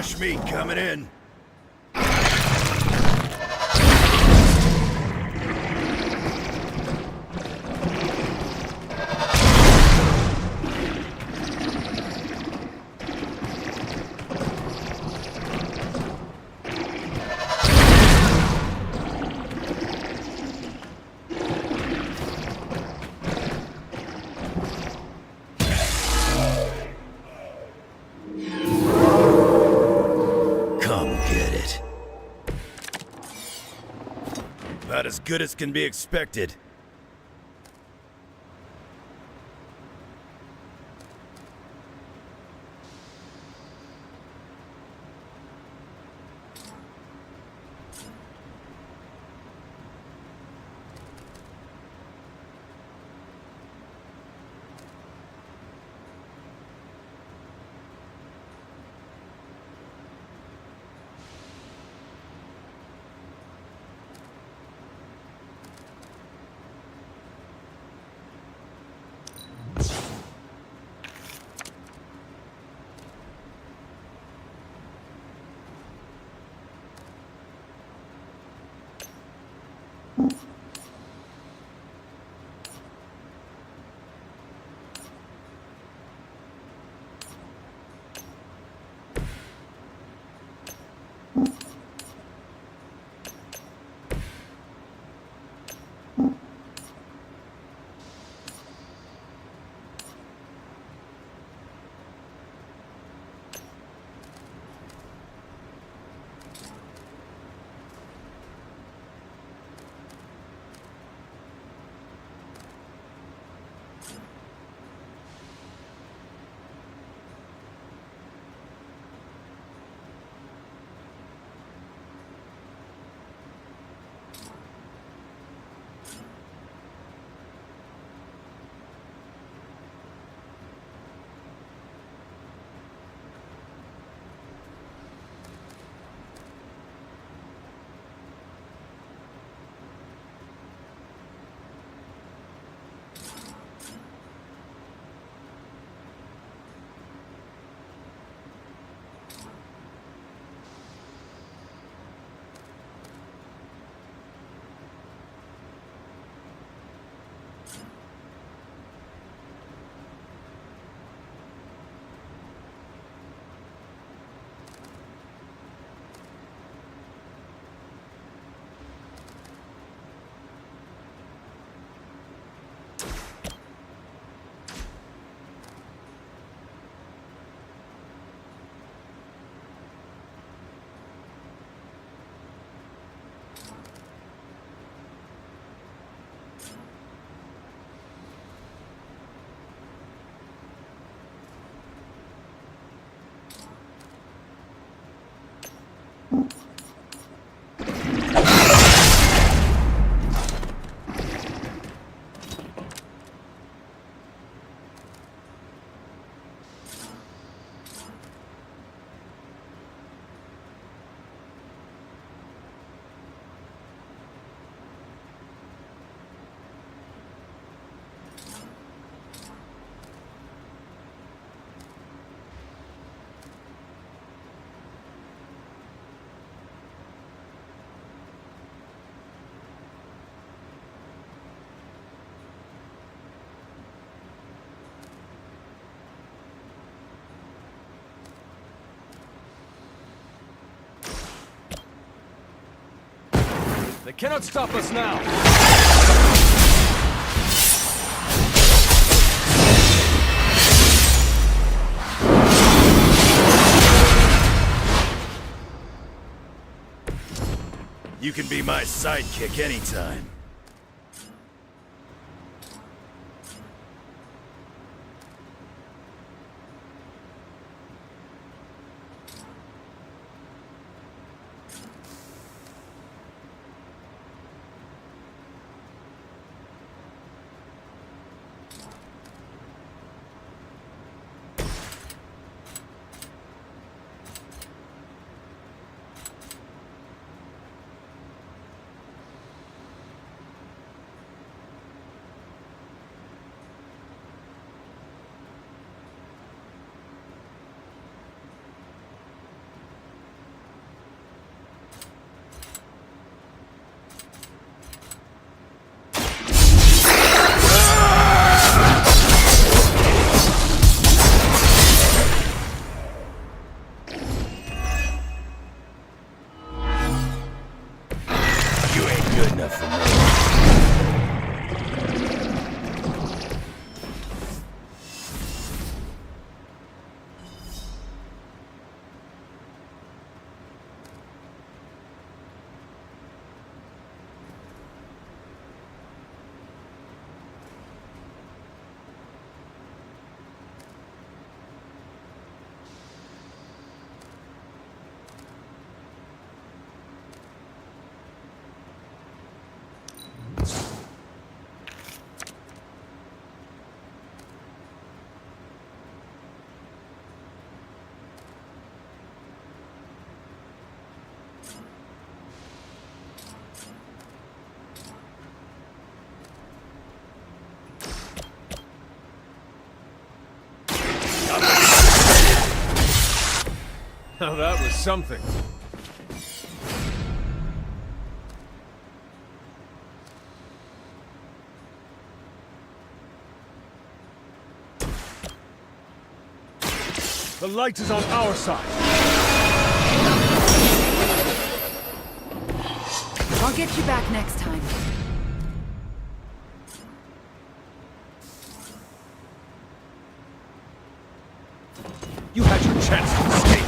[SPEAKER 2] Fresh meat coming in. About as good as can be expected.
[SPEAKER 6] They cannot stop us now!
[SPEAKER 2] You can be my sidekick anytime.
[SPEAKER 6] Now that was something.
[SPEAKER 4] The light is on our side.
[SPEAKER 10] I'll get you back next time.
[SPEAKER 4] You had your chance to escape.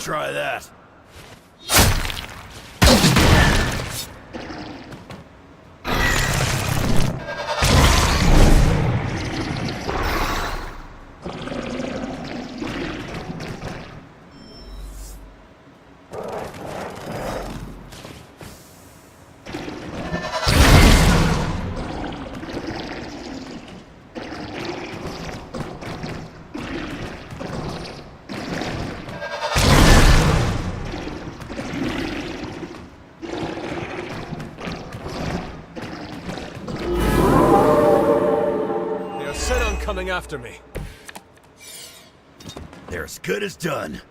[SPEAKER 2] Try that.
[SPEAKER 6] They are set on coming after me.
[SPEAKER 2] They're as good as done.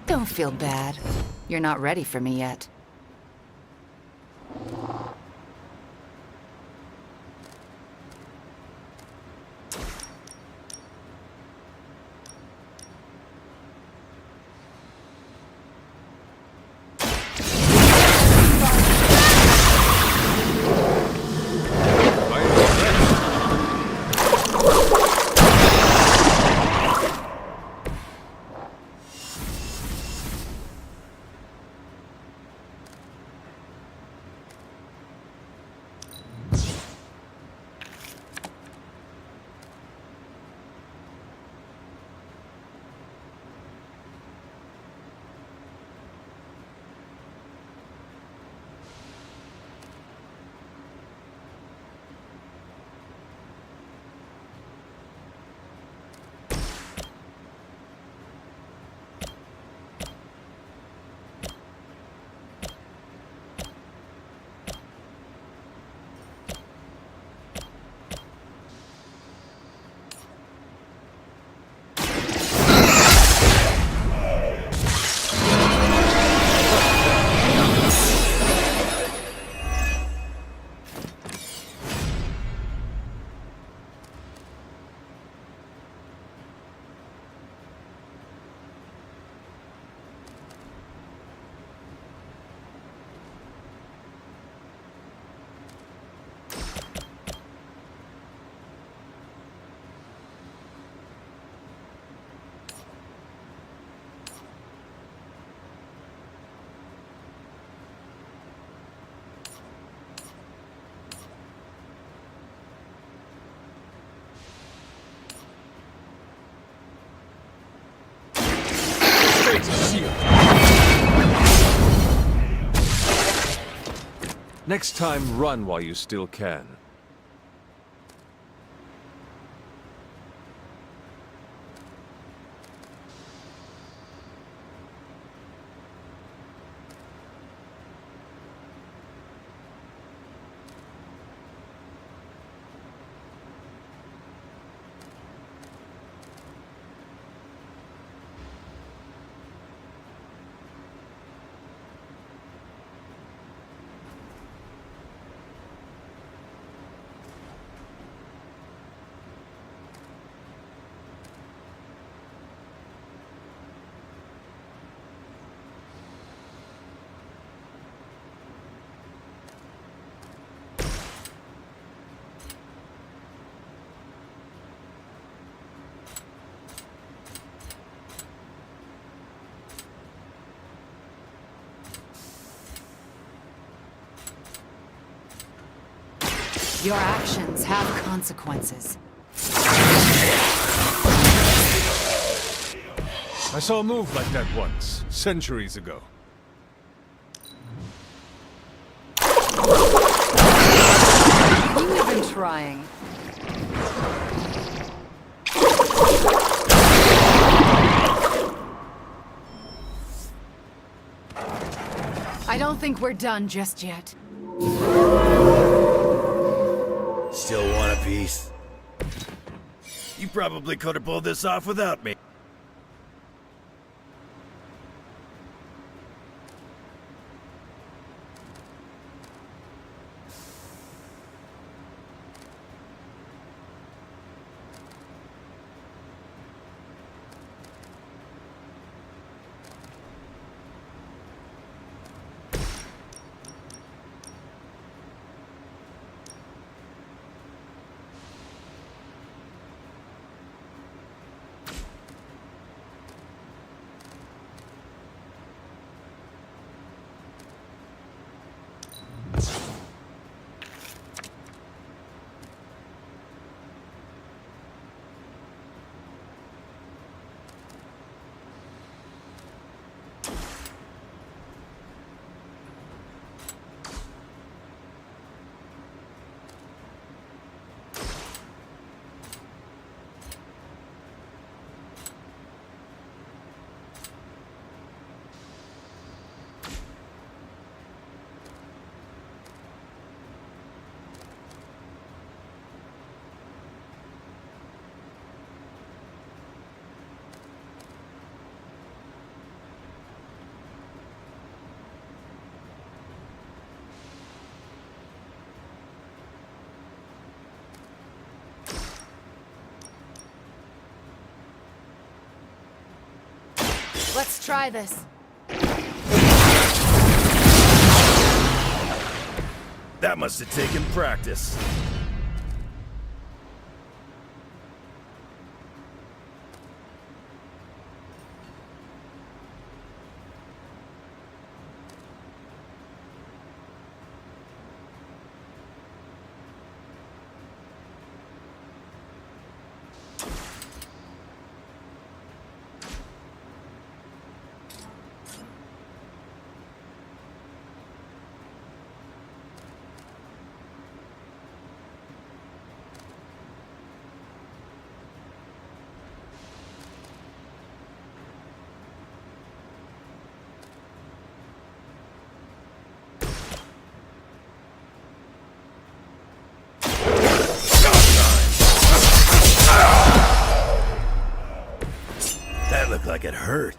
[SPEAKER 10] Don't feel bad. You're not ready for me yet.
[SPEAKER 6] Next time, run while you still can.
[SPEAKER 10] Your actions have consequences.
[SPEAKER 6] I saw a move like that once, centuries ago.
[SPEAKER 10] You've been trying. I don't think we're done just yet.
[SPEAKER 2] Still want a piece? You probably could have pulled this off without me.
[SPEAKER 10] Let's try this.
[SPEAKER 2] That must have taken practice. That looked like it hurt.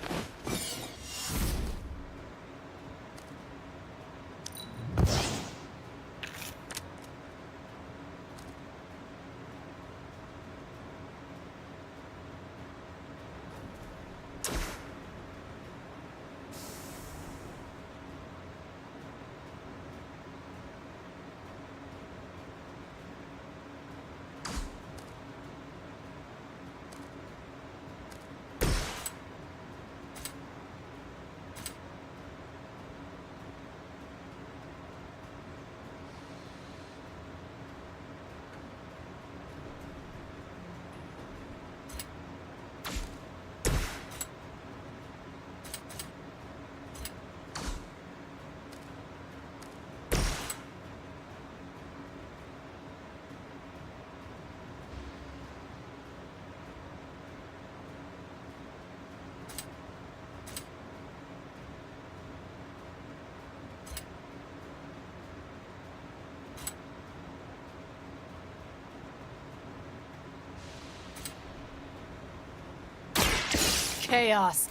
[SPEAKER 10] chaos.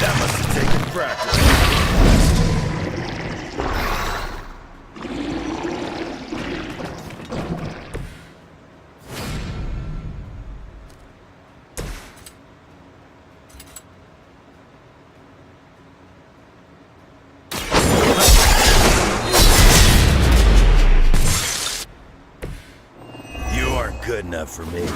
[SPEAKER 2] That must have taken practice. You aren't good enough for me.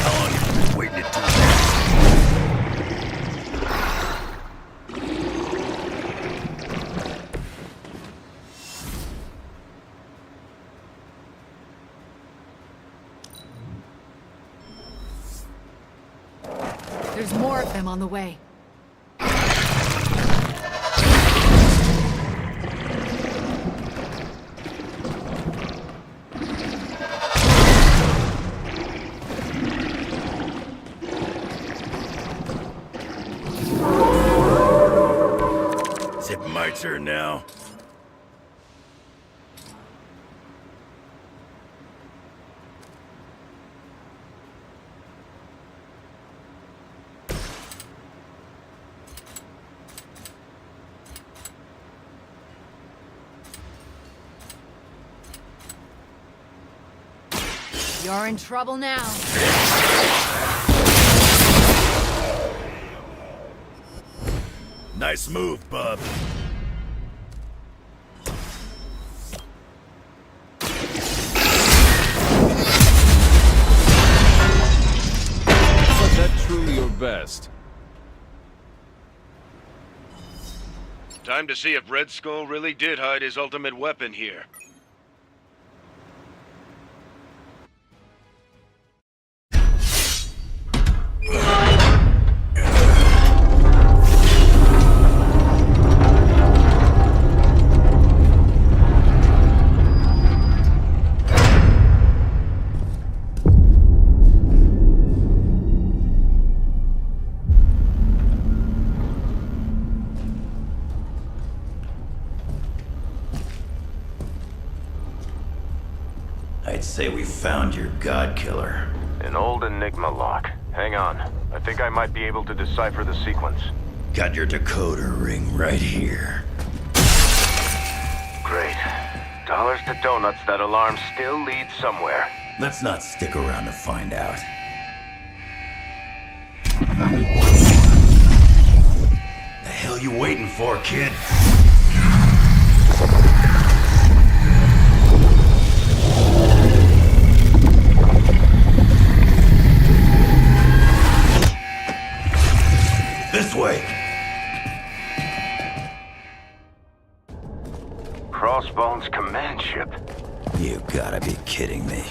[SPEAKER 2] How long have you been waiting to do that?
[SPEAKER 10] There's more of them on the way.
[SPEAKER 2] Is it my turn now?
[SPEAKER 10] You're in trouble now.
[SPEAKER 2] Nice move, bub.
[SPEAKER 6] Was that truly your best?
[SPEAKER 5] Time to see if Red Skull really did hide his ultimate weapon here.
[SPEAKER 2] I'd say we found your god killer.
[SPEAKER 5] An old Enigma lock. Hang on. I think I might be able to decipher the sequence.
[SPEAKER 2] Got your decoder ring right here.
[SPEAKER 5] Great. Dollars to donuts, that alarm still leads somewhere.
[SPEAKER 2] Let's not stick around to find out. The hell you waiting for, kid? This way.
[SPEAKER 5] Crossbones command ship.
[SPEAKER 2] You gotta be kidding me.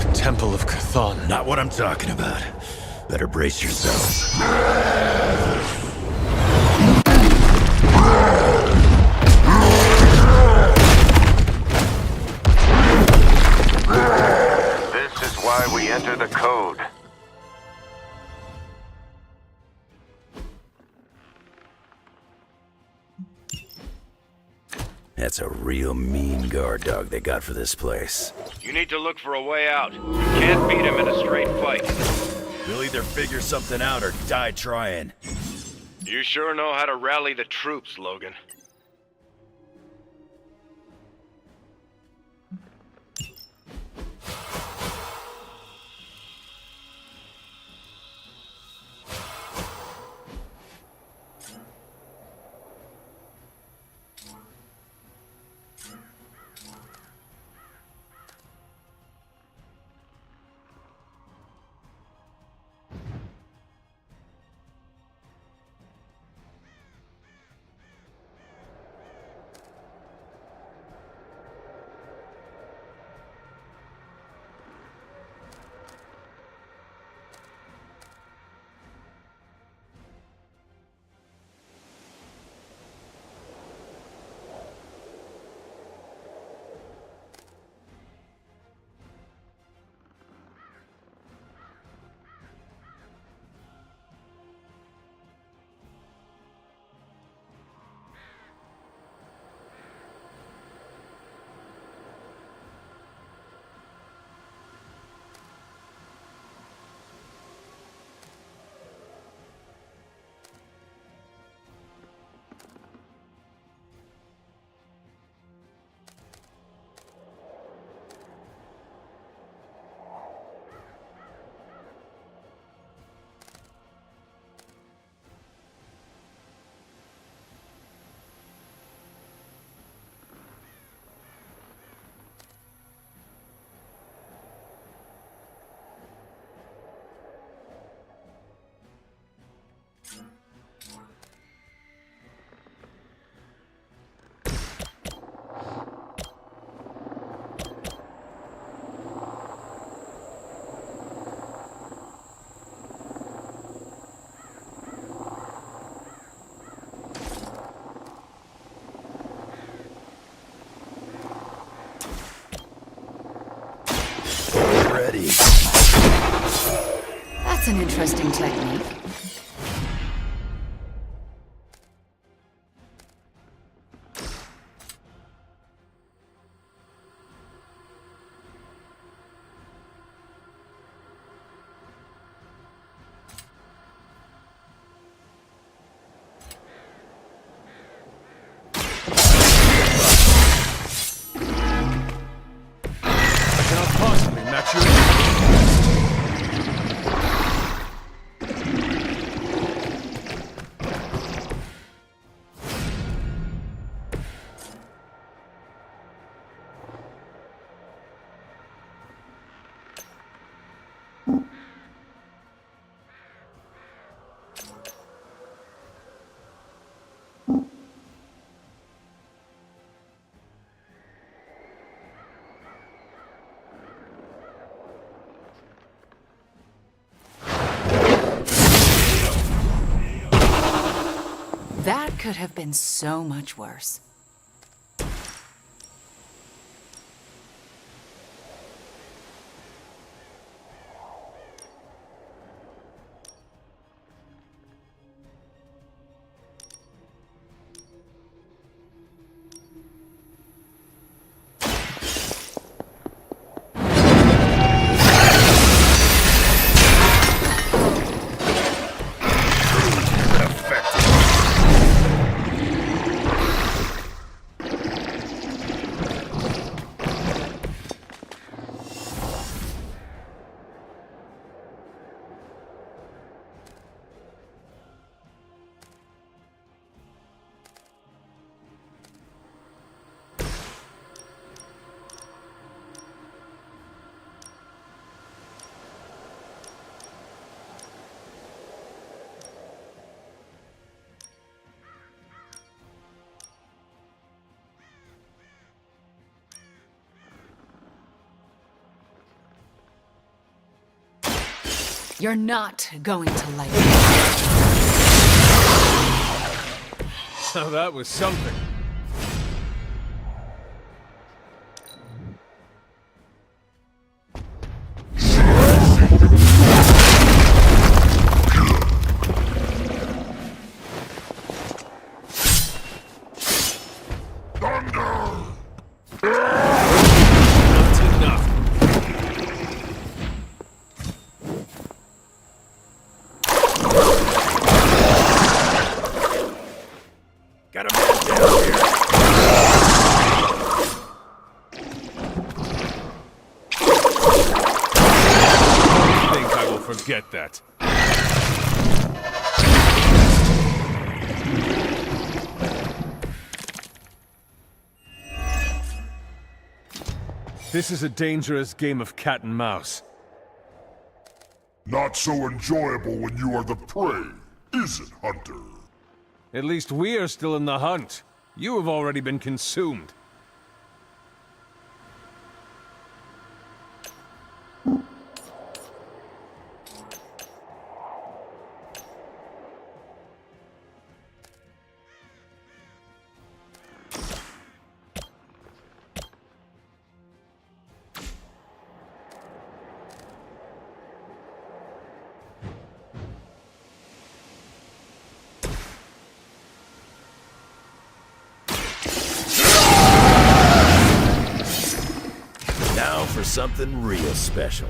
[SPEAKER 6] The Temple of Chthon.
[SPEAKER 2] Not what I'm talking about. Better brace yourself.
[SPEAKER 5] This is why we enter the code.
[SPEAKER 2] That's a real mean guard dog they got for this place.
[SPEAKER 5] You need to look for a way out. You can't beat him in a straight fight.
[SPEAKER 2] We'll either figure something out or die trying.
[SPEAKER 5] You sure know how to rally the troops, Logan.
[SPEAKER 10] That's an interesting technique.
[SPEAKER 6] Cannot possibly match your...
[SPEAKER 10] That could have been so much worse. You're not going to like it.
[SPEAKER 6] Now that was something. Not enough.
[SPEAKER 2] Got a man down here.
[SPEAKER 6] I think I will forget that. This is a dangerous game of cat and mouse.
[SPEAKER 4] Not so enjoyable when you are the prey, is it, Hunter?
[SPEAKER 6] At least we are still in the hunt. You have already been consumed.
[SPEAKER 2] Now for something real special.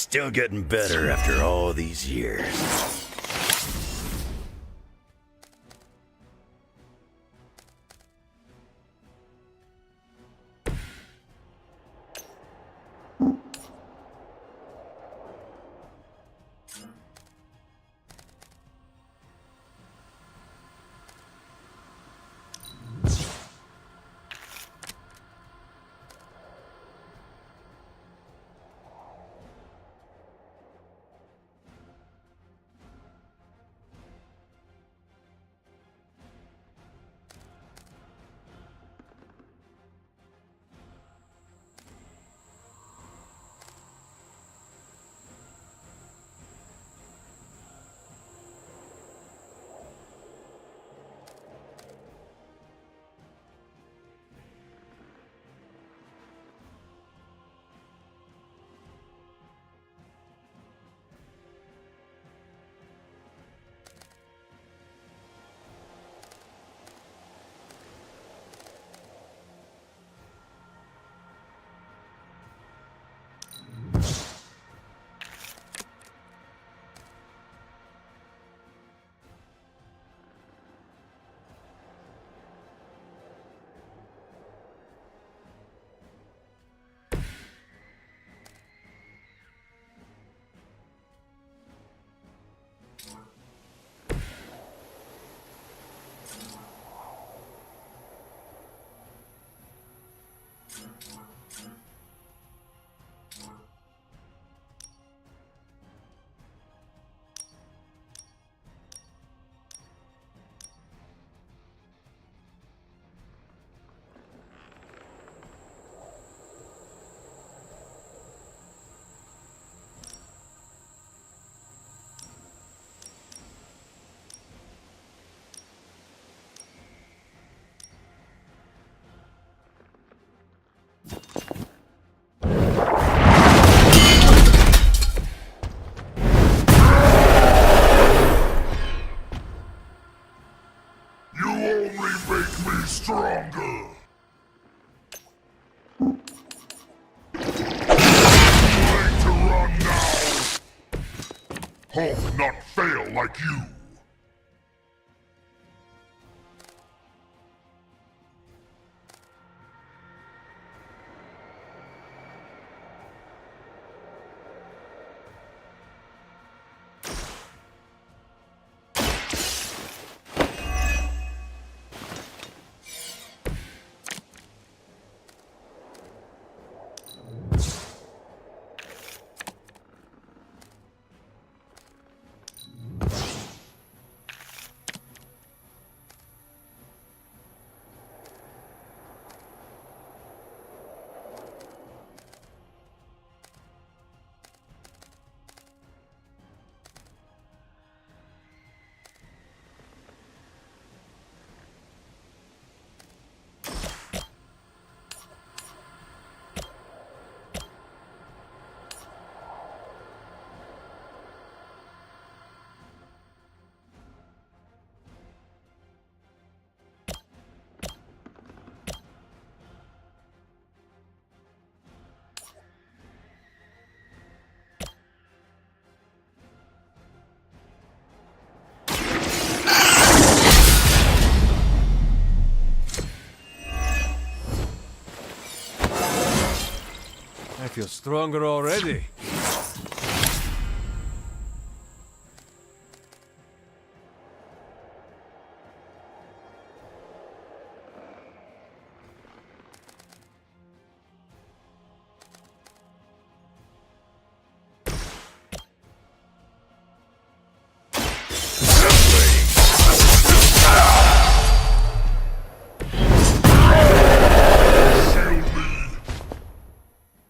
[SPEAKER 2] Still getting better after all these years.
[SPEAKER 4] Stronger! To run now! Hope not fail like you!
[SPEAKER 6] I feel stronger already.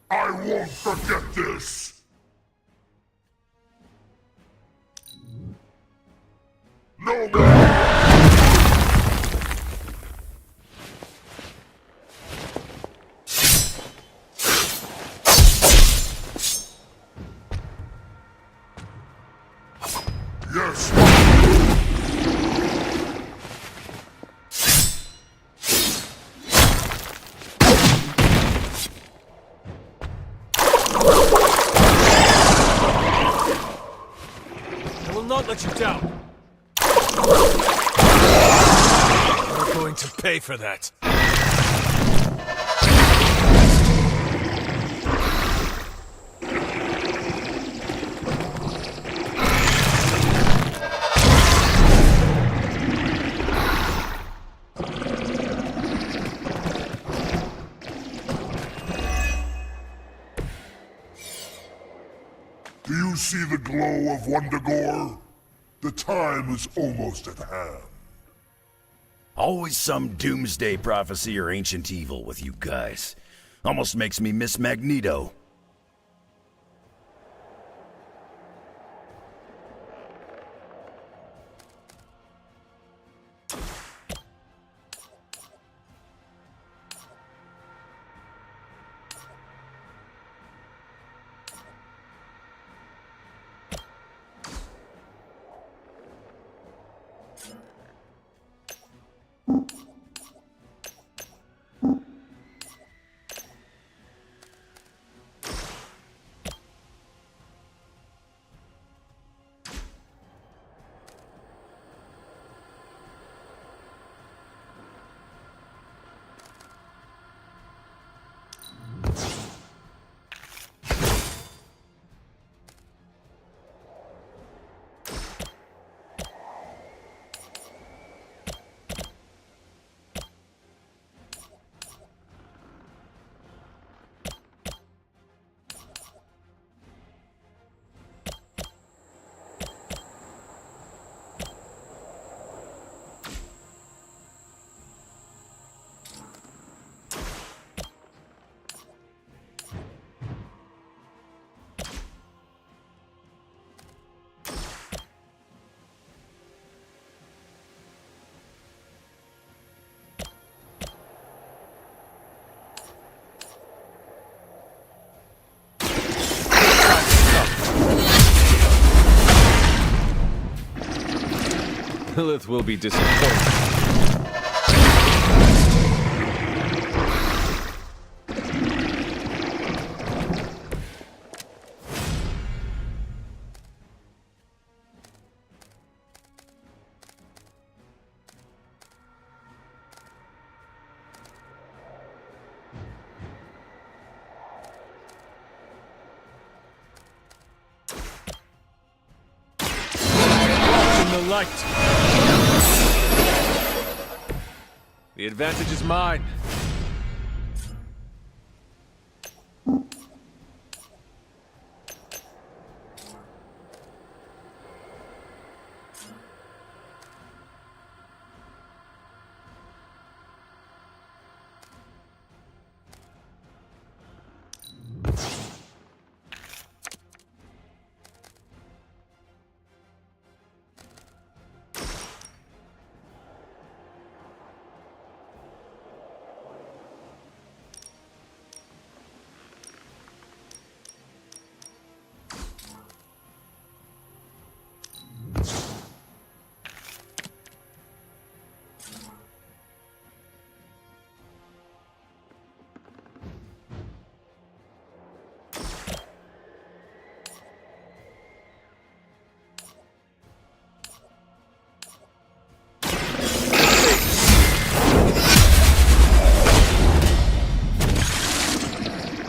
[SPEAKER 4] I won't forget this! No more! Yes!
[SPEAKER 6] can't let you down. You're going to pay for that.
[SPEAKER 4] Do you see the glow of Wundagore? The time is almost at hand.
[SPEAKER 2] Always some doomsday prophecy or ancient evil with you guys. Almost makes me miss Magneto.
[SPEAKER 6] Lilith will be disappointed. In the light. The advantage is mine.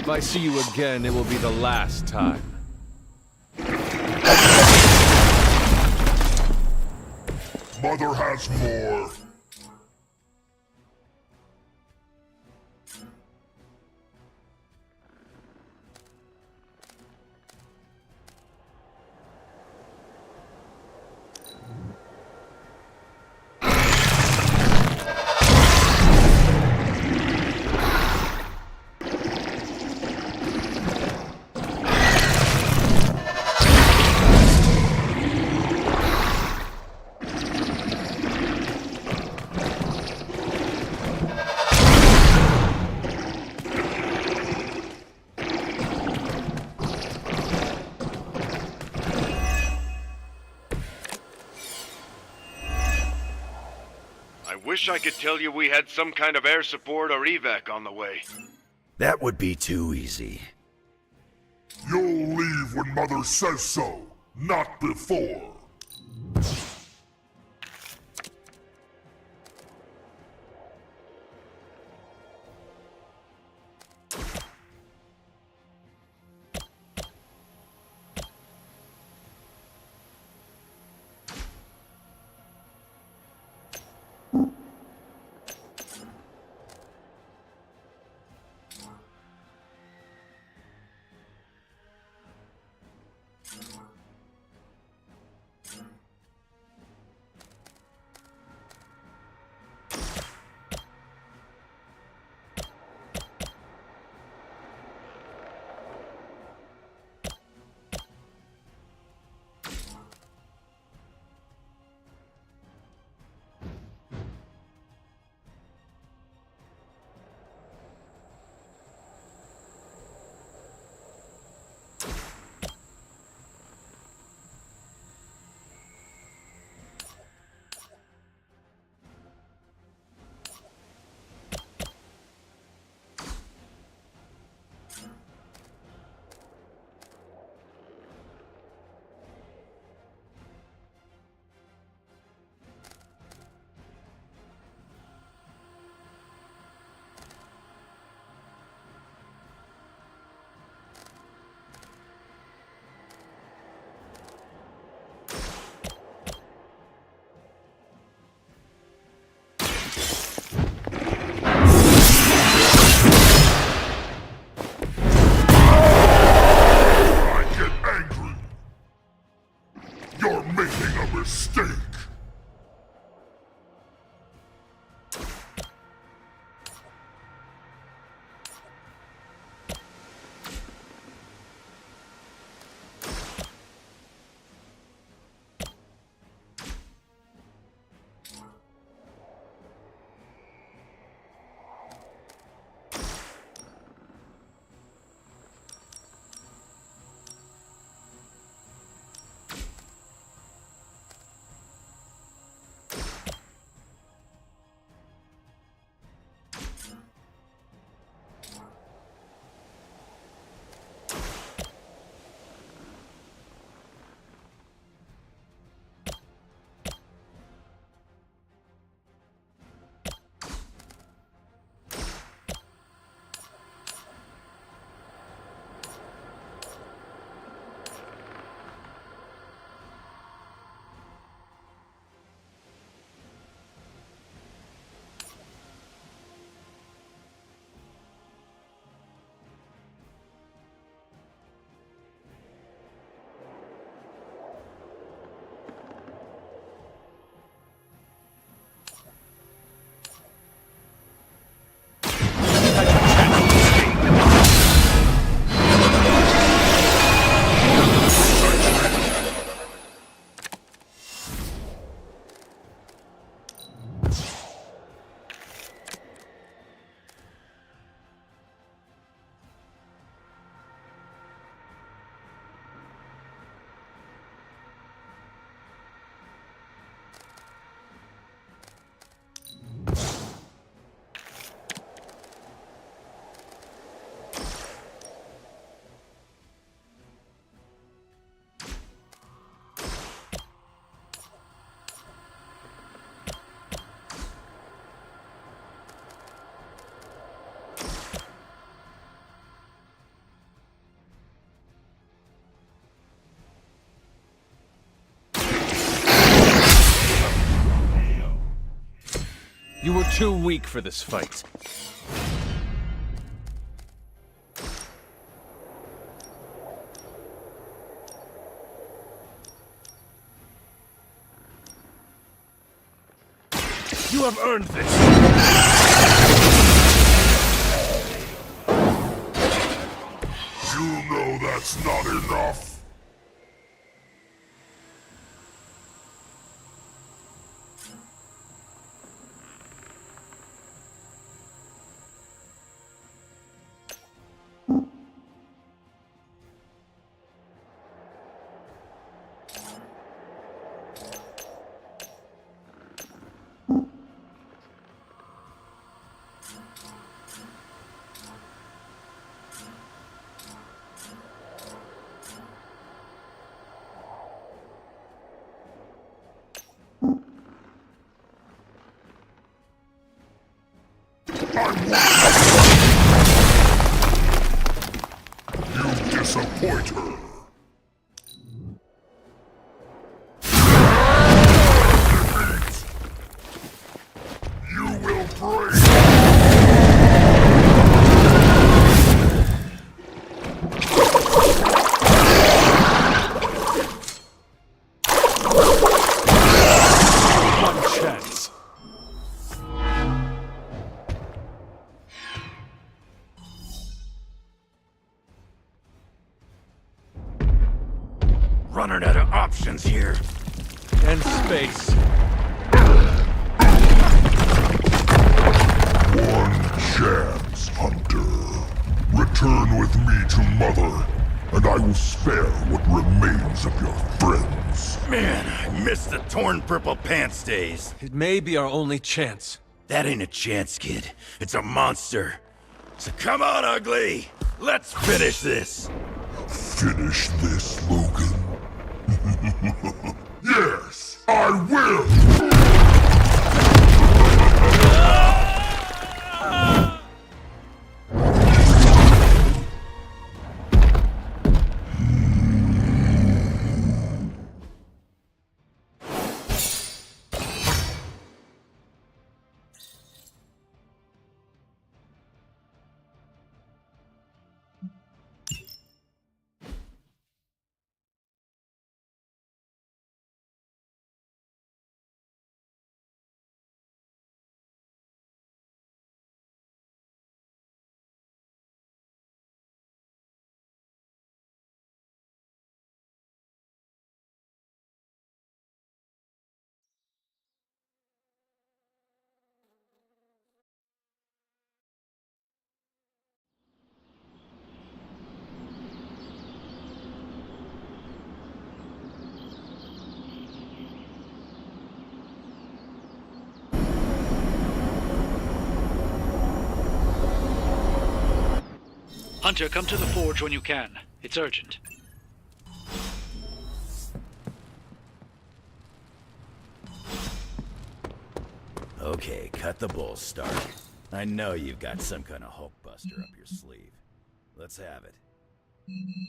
[SPEAKER 6] If I see you again, it will be the last time.
[SPEAKER 4] Mother has more.
[SPEAKER 5] Wish I could tell you we had some kind of air support or evac on the way.
[SPEAKER 2] That would be too easy.
[SPEAKER 4] You'll leave when Mother says so, not before. I get angry. You're making a mistake.
[SPEAKER 6] You were too weak for this fight. You have earned this!
[SPEAKER 4] You know that's not enough. You disappoint her. You will break.
[SPEAKER 3] One chance.
[SPEAKER 5] Running out of options here.
[SPEAKER 6] And space.
[SPEAKER 4] One chance, Hunter. Return with me to Mother, and I will spare what remains of your friends.
[SPEAKER 5] Man, I miss the torn purple pants days.
[SPEAKER 6] It may be our only chance.
[SPEAKER 5] That ain't a chance, kid. It's a monster. So come on, ugly. Let's finish this.
[SPEAKER 4] Finish this, Logan. Yes, I will!
[SPEAKER 11] Hunter, come to the forge when you can. It's urgent.
[SPEAKER 2] Okay, cut the bull, Stark. I know you've got some kind of Hulkbuster up your sleeve. Let's have it.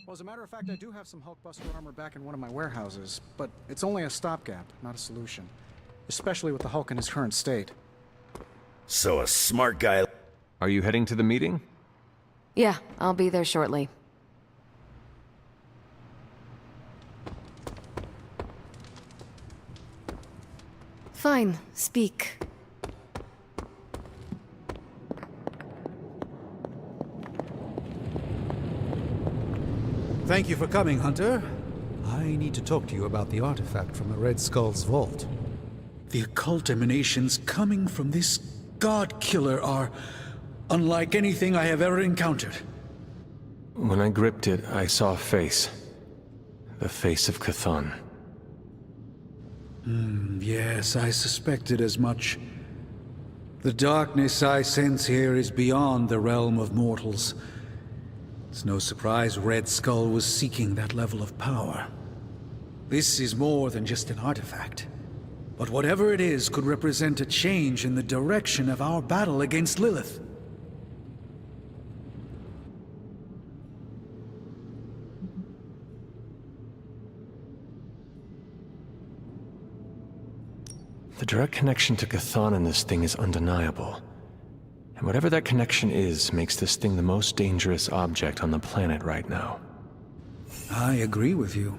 [SPEAKER 9] Well, as a matter of fact, I do have some Hulkbuster armor back in one of my warehouses, but it's only a stopgap, not a solution. Especially with the Hulk in his current state.
[SPEAKER 2] So a smart guy...
[SPEAKER 6] Are you heading to the meeting?
[SPEAKER 1] Yeah, I'll be there shortly. Fine, speak.
[SPEAKER 3] Thank you for coming, Hunter. I need to talk to you about the artifact from the Red Skull's vault. The occult emanations coming from this god killer are unlike anything I have ever encountered.
[SPEAKER 6] When I gripped it, I saw a face. The face of Chthon.
[SPEAKER 3] Yes, I suspected as much. The darkness I sense here is beyond the realm of mortals. It's no surprise Red Skull was seeking that level of power. This is more than just an artifact. But whatever it is could represent a change in the direction of our battle against Lilith.
[SPEAKER 6] The direct connection to Chthon in this thing is undeniable. And whatever that connection is, makes this thing the most dangerous object on the planet right now.
[SPEAKER 3] I agree with you.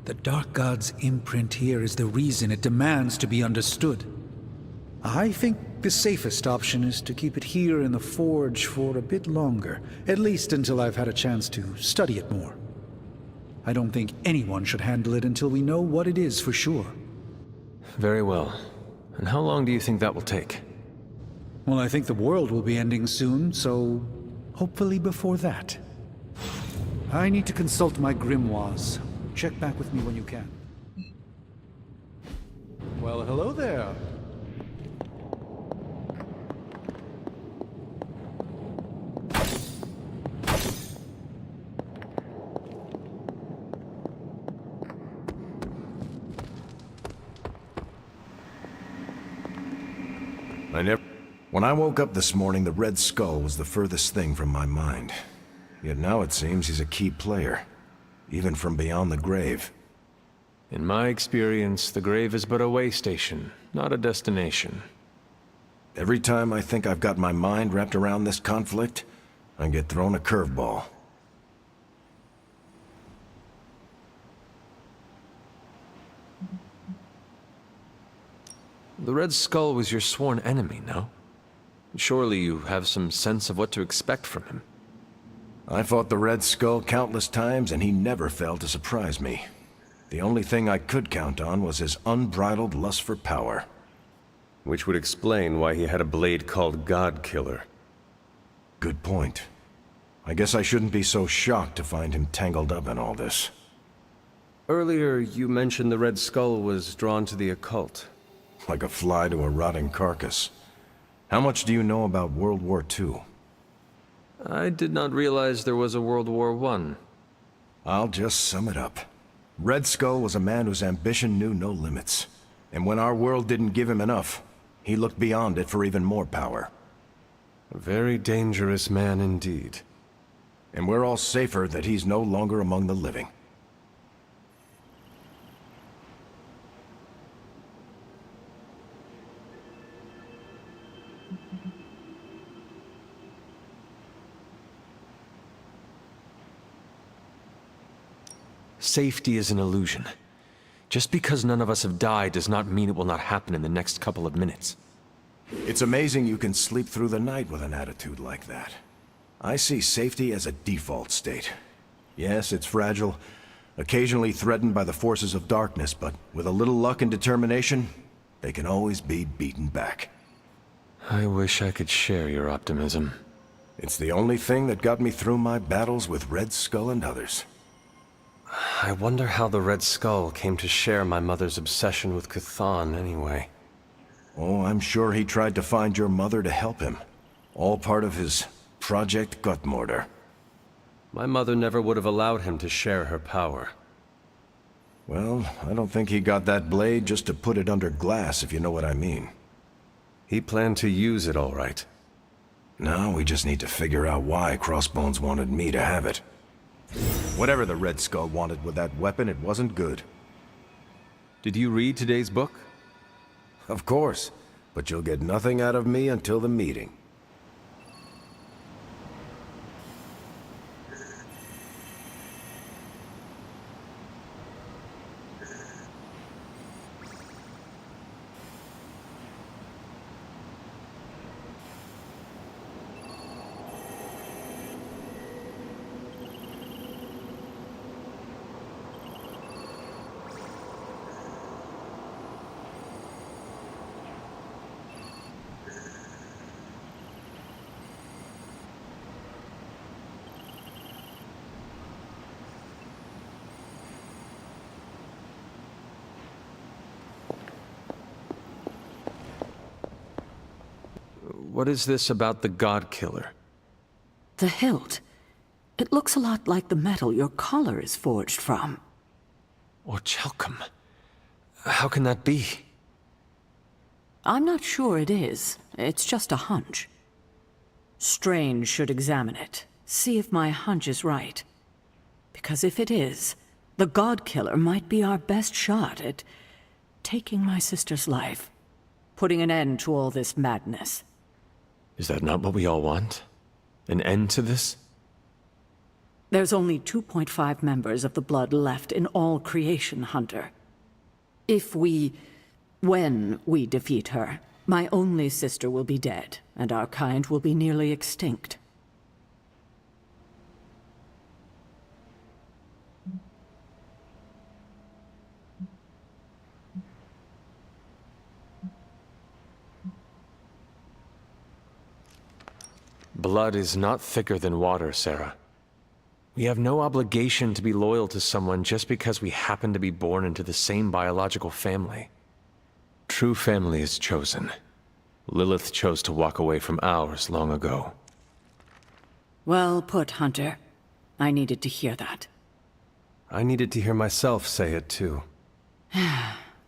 [SPEAKER 3] The Dark God's imprint here is the reason it demands to be understood. I think the safest option is to keep it here in the Forge for a bit longer, at least until I've had a chance to study it more. I don't think anyone should handle it until we know what it is for sure.
[SPEAKER 6] Very well. And how long do you think that will take?
[SPEAKER 3] Well, I think the world will be ending soon, so hopefully before that. I need to consult my grimoires. Check back with me when you can. Well, hello there.
[SPEAKER 6] I never...
[SPEAKER 5] When I woke up this morning, the Red Skull was the furthest thing from my mind. Yet now it seems he's a key player, even from beyond the grave.
[SPEAKER 6] In my experience, the grave is but a way station, not a destination.
[SPEAKER 5] Every time I think I've got my mind wrapped around this conflict, I get thrown a curveball.
[SPEAKER 6] The Red Skull was your sworn enemy, no? Surely you have some sense of what to expect from him.
[SPEAKER 5] I fought the Red Skull countless times, and he never failed to surprise me. The only thing I could count on was his unbridled lust for power.
[SPEAKER 6] Which would explain why he had a blade called God Killer.
[SPEAKER 5] Good point. I guess I shouldn't be so shocked to find him tangled up in all this.
[SPEAKER 6] Earlier, you mentioned the Red Skull was drawn to the occult.
[SPEAKER 5] Like a fly to a rotting carcass. How much do you know about World War II?
[SPEAKER 6] I did not realize there was a World War I.
[SPEAKER 5] I'll just sum it up. Red Skull was a man whose ambition knew no limits. And when our world didn't give him enough, he looked beyond it for even more power.
[SPEAKER 6] A very dangerous man indeed.
[SPEAKER 5] And we're all safer that he's no longer among the living.
[SPEAKER 6] Safety is an illusion. Just because none of us have died does not mean it will not happen in the next couple of minutes.
[SPEAKER 5] It's amazing you can sleep through the night with an attitude like that. I see safety as a default state. Yes, it's fragile, occasionally threatened by the forces of darkness, but with a little luck and determination, they can always be beaten back.
[SPEAKER 6] I wish I could share your optimism.
[SPEAKER 5] It's the only thing that got me through my battles with Red Skull and others.
[SPEAKER 6] I wonder how the Red Skull came to share my mother's obsession with Chthon anyway.
[SPEAKER 5] Oh, I'm sure he tried to find your mother to help him. All part of his Project Gutmortar.
[SPEAKER 6] My mother never would have allowed him to share her power.
[SPEAKER 5] Well, I don't think he got that blade just to put it under glass, if you know what I mean.
[SPEAKER 6] He planned to use it all right.
[SPEAKER 5] Now we just need to figure out why Crossbones wanted me to have it. Whatever the Red Skull wanted with that weapon, it wasn't good.
[SPEAKER 6] Did you read today's book?
[SPEAKER 5] Of course, but you'll get nothing out of me until the meeting.
[SPEAKER 6] What is this about the God Killer?
[SPEAKER 7] The hilt. It looks a lot like the metal your collar is forged from.
[SPEAKER 6] Orichalcum. How can that be?
[SPEAKER 7] I'm not sure it is. It's just a hunch. Strange should examine it. See if my hunch is right. Because if it is, the God Killer might be our best shot at taking my sister's life. Putting an end to all this madness.
[SPEAKER 6] Is that not what we all want? An end to this?
[SPEAKER 7] There's only 2.5 members of the Blood left in all creation, Hunter. When we defeat her, my only sister will be dead, and our kind will be nearly extinct.
[SPEAKER 6] Blood is not thicker than water, Sarah. We have no obligation to be loyal to someone just because we happen to be born into the same biological family. True family is chosen. Lilith chose to walk away from ours long ago.
[SPEAKER 7] Well put, Hunter. I needed to hear that.
[SPEAKER 6] I needed to hear myself say it too.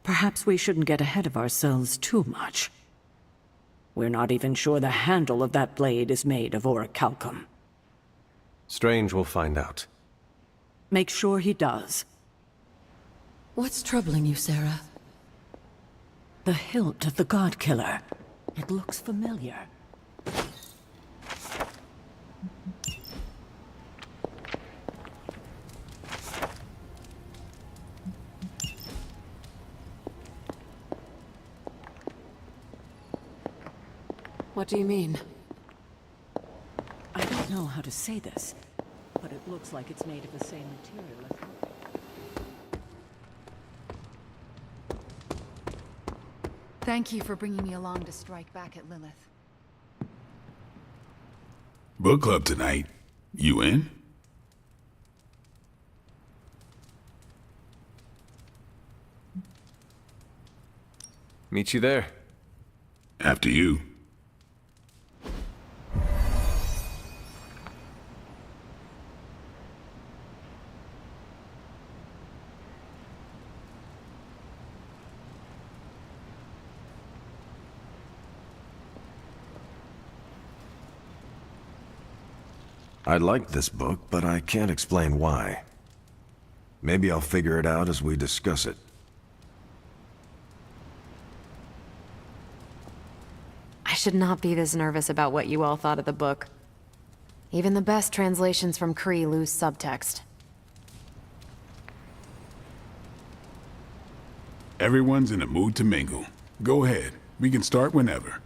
[SPEAKER 7] Perhaps we shouldn't get ahead of ourselves too much. We're not even sure the handle of that blade is made of orichalcum.
[SPEAKER 6] Strange will find out.
[SPEAKER 7] Make sure he does.
[SPEAKER 12] What's troubling you, Sarah?
[SPEAKER 7] The hilt of the God Killer. It looks familiar.
[SPEAKER 12] What do you mean?
[SPEAKER 7] I don't know how to say this, but it looks like it's made of the same material as...
[SPEAKER 10] Thank you for bringing me along to strike back at Lilith.
[SPEAKER 13] Book club tonight. You in?
[SPEAKER 6] Meet you there.
[SPEAKER 13] After you.
[SPEAKER 5] I like this book, but I can't explain why. Maybe I'll figure it out as we discuss it.
[SPEAKER 1] I should not be this nervous about what you all thought of the book. Even the best translations from Kree lose subtext.
[SPEAKER 13] Everyone's in a mood to mingle. Go ahead. We can start whenever.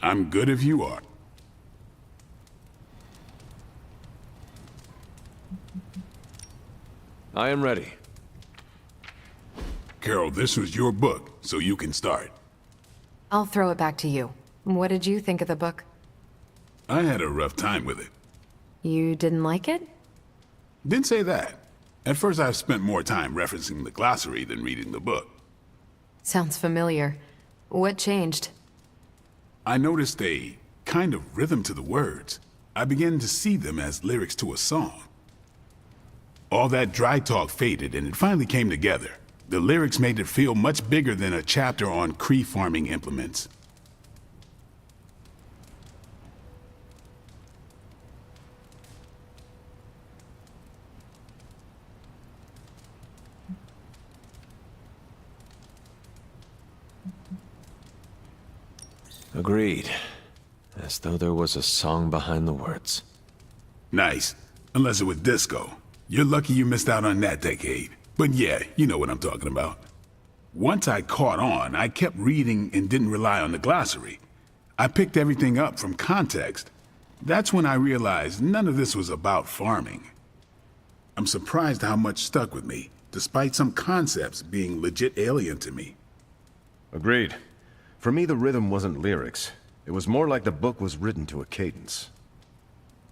[SPEAKER 13] I'm good if you are.
[SPEAKER 6] I am ready.
[SPEAKER 13] Carol, this was your book, so you can start.
[SPEAKER 1] I'll throw it back to you. What did you think of the book?
[SPEAKER 13] I had a rough time with it.
[SPEAKER 1] You didn't like it?
[SPEAKER 13] Didn't say that. At first, I spent more time referencing the glossary than reading the book.
[SPEAKER 1] Sounds familiar. What changed?
[SPEAKER 13] I noticed a kind of rhythm to the words. I began to see them as lyrics to a song. All that dry talk faded and it finally came together. The lyrics made it feel much bigger than a chapter on Kree farming implements.
[SPEAKER 6] Agreed. As though there was a song behind the words.
[SPEAKER 13] Nice. Unless it was disco. You're lucky you missed out on that decade. But yeah, you know what I'm talking about. Once I caught on, I kept reading and didn't rely on the glossary. I picked everything up from context. That's when I realized none of this was about farming. I'm surprised how much stuck with me, despite some concepts being legit alien to me.
[SPEAKER 5] Agreed. For me, the rhythm wasn't lyrics. It was more like the book was written to a cadence.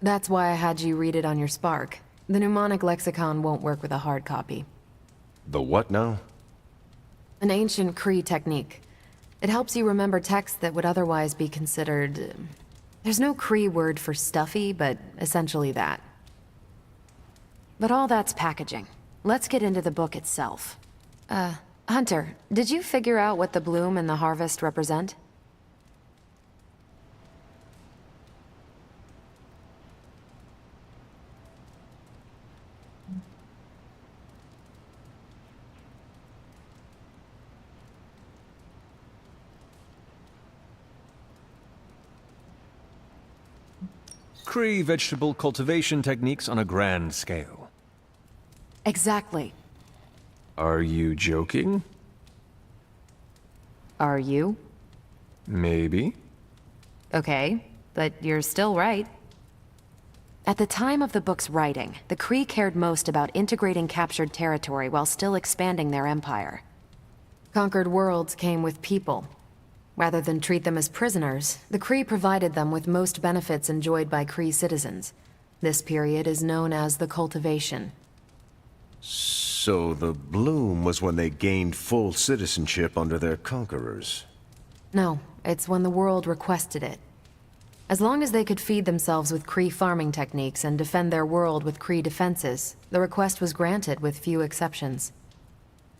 [SPEAKER 1] That's why I had you read it on your Spark. The mnemonic lexicon won't work with a hard copy.
[SPEAKER 5] The what now?
[SPEAKER 1] An ancient Kree technique. It helps you remember texts that would otherwise be considered... There's no Kree word for stuffy, but essentially that. But all that's packaging. Let's get into the book itself. Hunter, did you figure out what the bloom and the harvest represent?
[SPEAKER 6] Kree vegetable cultivation techniques on a grand scale.
[SPEAKER 1] Exactly.
[SPEAKER 6] Are you joking?
[SPEAKER 1] Are you?
[SPEAKER 6] Maybe.
[SPEAKER 1] Okay, but you're still right. At the time of the book's writing, the Kree cared most about integrating captured territory while still expanding their empire. Conquered worlds came with people. Rather than treat them as prisoners, the Kree provided them with most benefits enjoyed by Kree citizens. This period is known as the Cultivation.
[SPEAKER 5] So the bloom was when they gained full citizenship under their conquerors.
[SPEAKER 1] No, it's when the world requested it. As long as they could feed themselves with Kree farming techniques and defend their world with Kree defenses, the request was granted with few exceptions.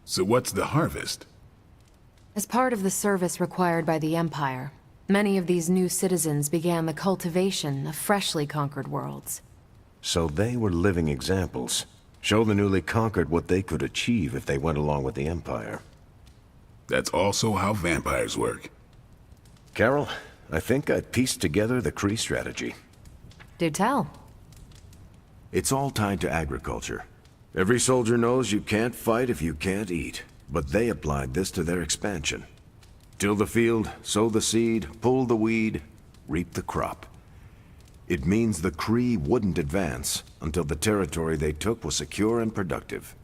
[SPEAKER 13] So what's the harvest?
[SPEAKER 1] As part of the service required by the Empire, many of these new citizens began the cultivation of freshly conquered worlds.
[SPEAKER 5] So they were living examples. Show the newly conquered what they could achieve if they went along with the Empire.
[SPEAKER 13] That's also how vampires work.
[SPEAKER 5] Carol, I think I pieced together the Kree strategy.
[SPEAKER 1] Do tell.
[SPEAKER 5] It's all tied to agriculture. Every soldier knows you can't fight if you can't eat, but they applied this to their expansion. Till the field, sow the seed, pull the weed, reap the crop. It means the Kree wouldn't advance until the territory they took was secure and productive.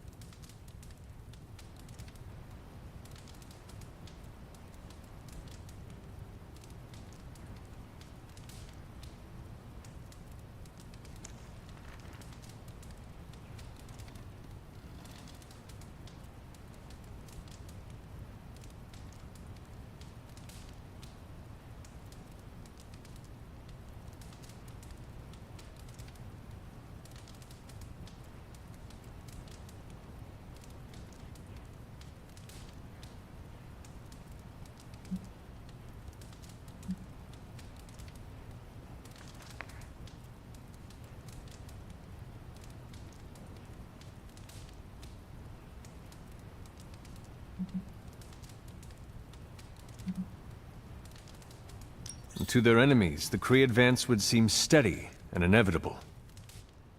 [SPEAKER 6] To their enemies, the Kree advance would seem steady and inevitable.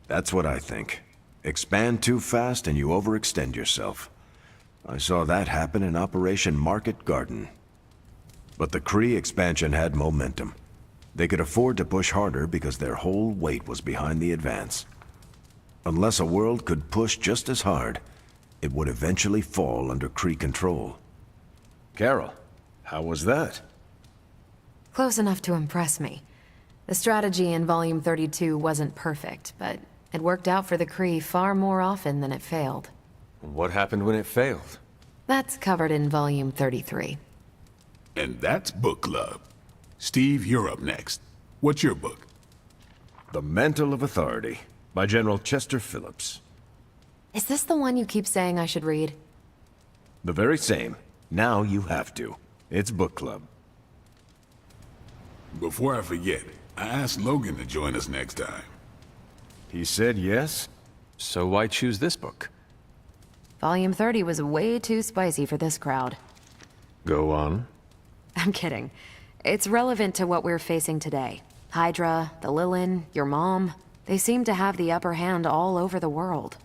[SPEAKER 5] That's what I think. Expand too fast and you overextend yourself. I saw that happen in Operation Market Garden. But the Kree expansion had momentum. They could afford to push harder because their whole weight was behind the advance. Unless a world could push just as hard, it would eventually fall under Kree control. Carol, how was that?
[SPEAKER 1] Close enough to impress me. The strategy in Volume 32 wasn't perfect, but it worked out for the Kree far more often than it failed.
[SPEAKER 6] What happened when it failed?
[SPEAKER 1] That's covered in Volume 33.
[SPEAKER 13] And that's book club. Steve, you're up next. What's your book?
[SPEAKER 5] The Mantle of Authority, by General Chester Phillips.
[SPEAKER 1] Is this the one you keep saying I should read?
[SPEAKER 5] The very same. Now you have to. It's book club.
[SPEAKER 13] Before I forget, I asked Logan to join us next time.
[SPEAKER 5] He said yes?
[SPEAKER 6] So why choose this book?
[SPEAKER 1] Volume 30 was way too spicy for this crowd.
[SPEAKER 6] Go on.
[SPEAKER 1] I'm kidding. It's relevant to what we're facing today. Hydra, the Lilin, your mom, they seem to have the upper hand all over the world.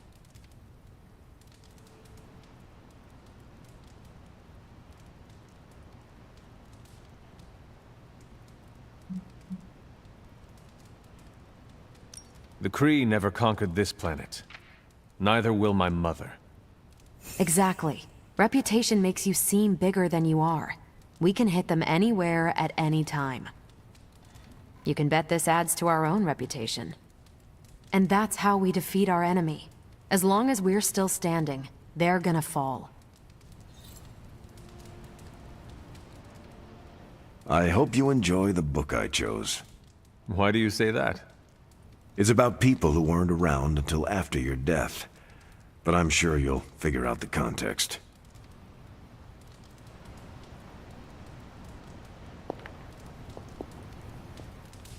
[SPEAKER 6] The Kree never conquered this planet. Neither will my mother.
[SPEAKER 1] Exactly. Reputation makes you seem bigger than you are. We can hit them anywhere at any time. You can bet this adds to our own reputation. And that's how we defeat our enemy. As long as we're still standing, they're gonna fall.
[SPEAKER 5] I hope you enjoy the book I chose.
[SPEAKER 6] Why do you say that?
[SPEAKER 5] It's about people who weren't around until after your death. But I'm sure you'll figure out the context.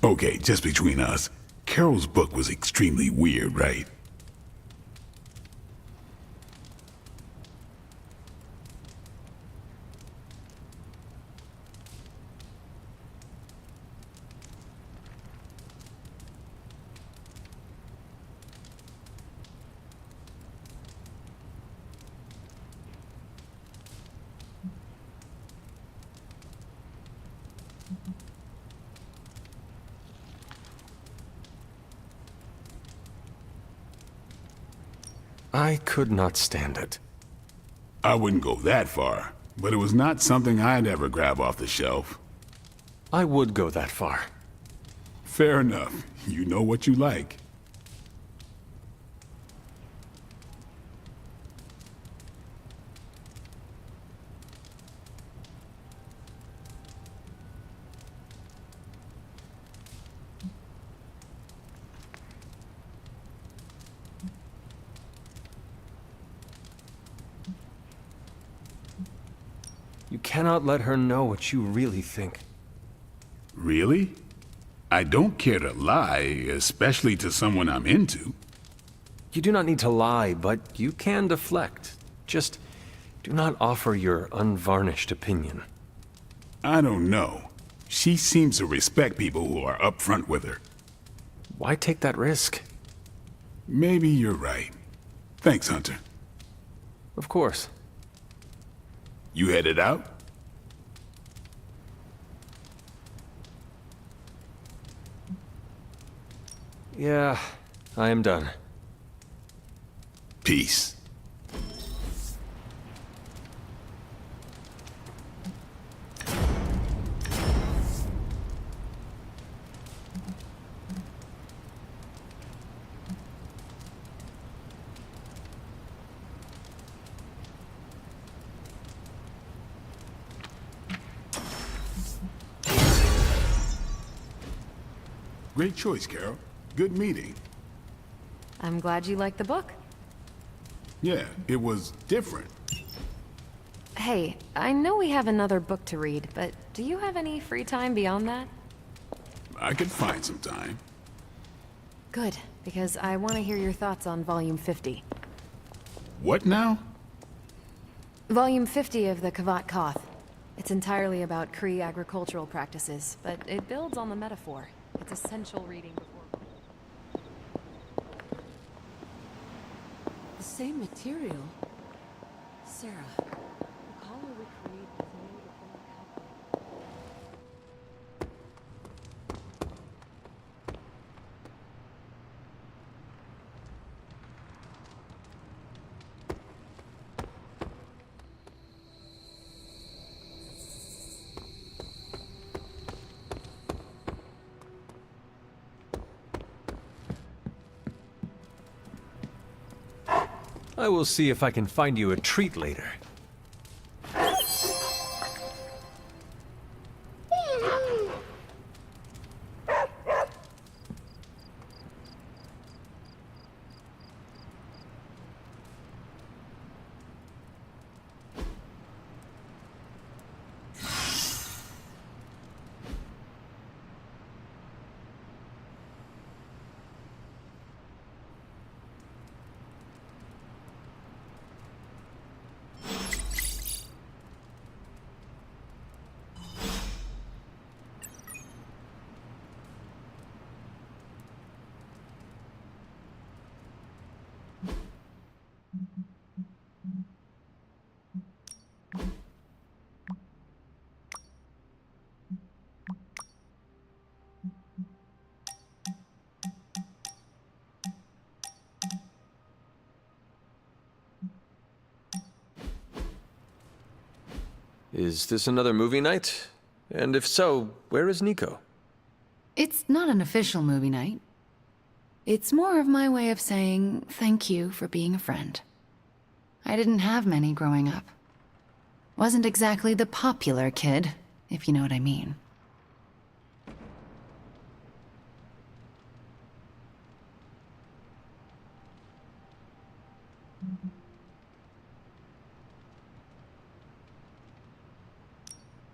[SPEAKER 13] Okay, just between us. Carol's book was extremely weird, right?
[SPEAKER 6] I could not stand it.
[SPEAKER 13] I wouldn't go that far, but it was not something I'd ever grab off the shelf.
[SPEAKER 6] I would go that far.
[SPEAKER 13] Fair enough. You know what you like.
[SPEAKER 6] You cannot let her know what you really think.
[SPEAKER 13] Really? I don't care to lie, especially to someone I'm into.
[SPEAKER 6] You do not need to lie, but you can deflect. Just do not offer your unvarnished opinion.
[SPEAKER 13] I don't know. She seems to respect people who are upfront with her.
[SPEAKER 6] Why take that risk?
[SPEAKER 13] Maybe you're right. Thanks, Hunter.
[SPEAKER 6] Of course.
[SPEAKER 13] You headed out?
[SPEAKER 6] Yeah, I am done.
[SPEAKER 13] Peace. Great choice, Carol. Good meeting.
[SPEAKER 1] I'm glad you liked the book.
[SPEAKER 13] Yeah, it was different.
[SPEAKER 1] Hey, I know we have another book to read, but do you have any free time beyond that?
[SPEAKER 13] I could find some time.
[SPEAKER 1] Good, because I want to hear your thoughts on Volume 50.
[SPEAKER 13] What now?
[SPEAKER 1] Volume 50 of the Kavat Koth. It's entirely about Kree agricultural practices, but it builds on the metaphor. It's essential reading before...
[SPEAKER 12] The same material? Sarah, the collar we create is made of black copper.
[SPEAKER 6] I will see if I can find you a treat later. Is this another movie night? And if so, where is Nico?
[SPEAKER 10] It's not an official movie night. It's more of my way of saying thank you for being a friend. I didn't have many growing up. Wasn't exactly the popular kid, if you know what I mean.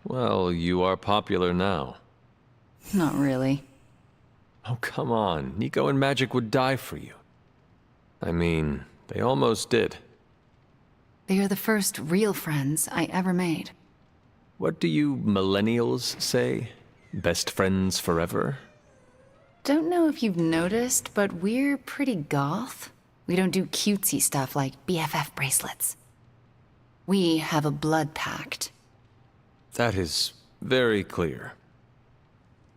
[SPEAKER 6] Well, you are popular now.
[SPEAKER 10] Not really.
[SPEAKER 6] Oh, come on. Nico and Magic would die for you. I mean, they almost did.
[SPEAKER 10] They are the first real friends I ever made.
[SPEAKER 6] What do you millennials say? Best friends forever?
[SPEAKER 10] Don't know if you've noticed, but we're pretty goth. We don't do cutesy stuff like BFF bracelets. We have a blood pact.
[SPEAKER 6] That is very clear.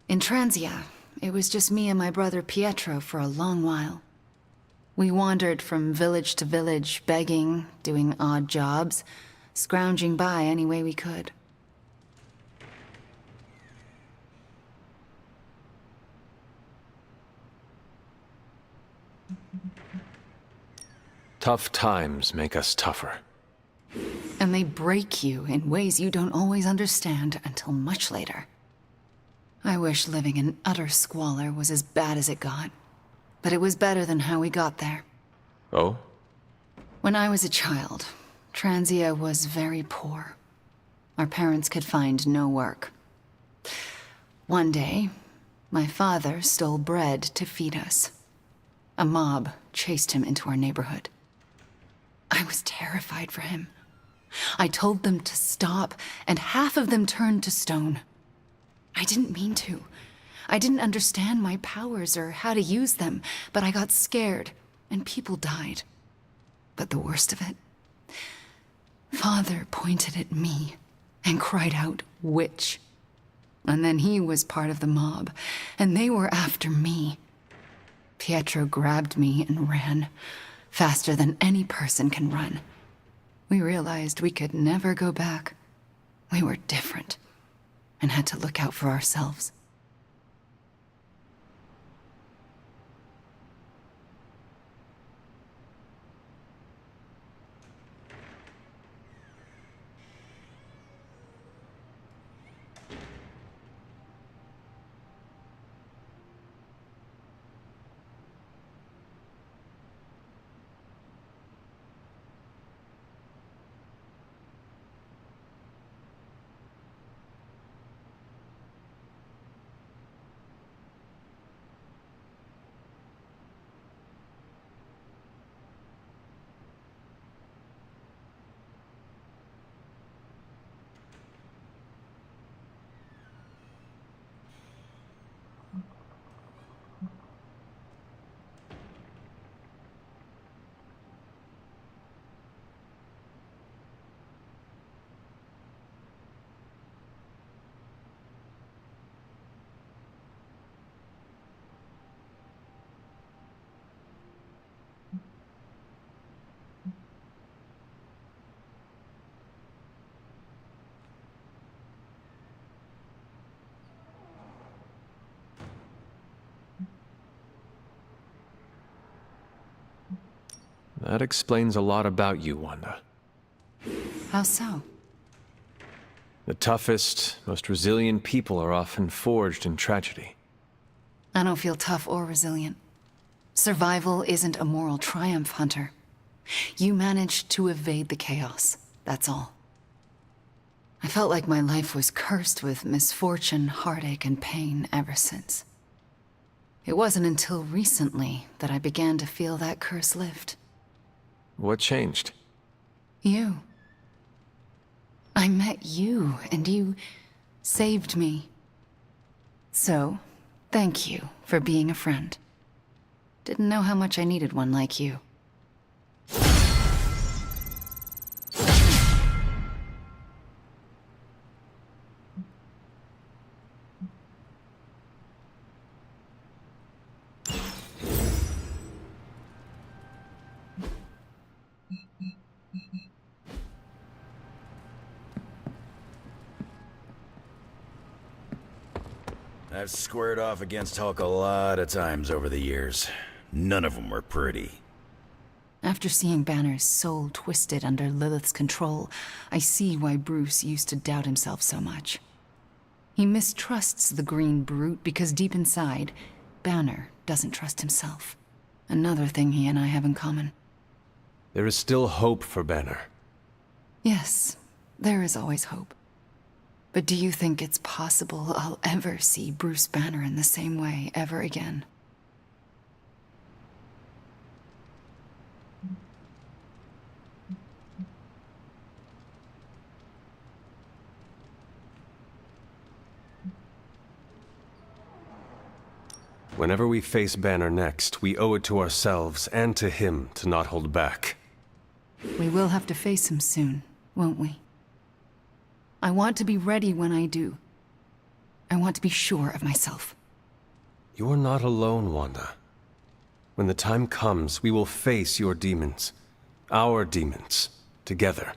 [SPEAKER 10] In Transia, it was just me and my brother Pietro for a long while. We wandered from village to village, begging, doing odd jobs, scrounging by any way we could.
[SPEAKER 6] Tough times make us tougher.
[SPEAKER 10] And they break you in ways you don't always understand until much later. I wish living in utter squalor was as bad as it got. But it was better than how we got there.
[SPEAKER 6] Oh?
[SPEAKER 10] When I was a child, Transia was very poor. Our parents could find no work. One day, my father stole bread to feed us. A mob chased him into our neighborhood. I was terrified for him. I told them to stop, and half of them turned to stone. I didn't mean to. I didn't understand my powers or how to use them, but I got scared, and people died. But the worst of it, Father pointed at me and cried out, "Witch." And then he was part of the mob, and they were after me. Pietro grabbed me and ran, faster than any person can run. We realized we could never go back. We were different, and had to look out for ourselves.
[SPEAKER 6] That explains a lot about you, Wanda.
[SPEAKER 10] How so?
[SPEAKER 6] The toughest, most resilient people are often forged in tragedy.
[SPEAKER 10] I don't feel tough or resilient. Survival isn't a moral triumph, Hunter. You managed to evade the chaos, that's all. I felt like my life was cursed with misfortune, heartache, and pain ever since. It wasn't until recently that I began to feel that curse lift.
[SPEAKER 6] What changed?
[SPEAKER 10] You. I met you, and you saved me. So, thank you for being a friend. Didn't know how much I needed one like you.
[SPEAKER 2] I've squared off against Hulk a lot of times over the years. None of them were pretty.
[SPEAKER 10] After seeing Banner's soul twisted under Lilith's control, I see why Bruce used to doubt himself so much. He mistrusts the green brute because deep inside, Banner doesn't trust himself. Another thing he and I have in common.
[SPEAKER 6] There is still hope for Banner.
[SPEAKER 10] Yes, there is always hope. But do you think it's possible I'll ever see Bruce Banner in the same way ever again?
[SPEAKER 6] Whenever we face Banner next, we owe it to ourselves and to him to not hold back.
[SPEAKER 10] We will have to face him soon, won't we? I want to be ready when I do. I want to be sure of myself.
[SPEAKER 6] You're not alone, Wanda. When the time comes, we will face your demons. Our demons. Together.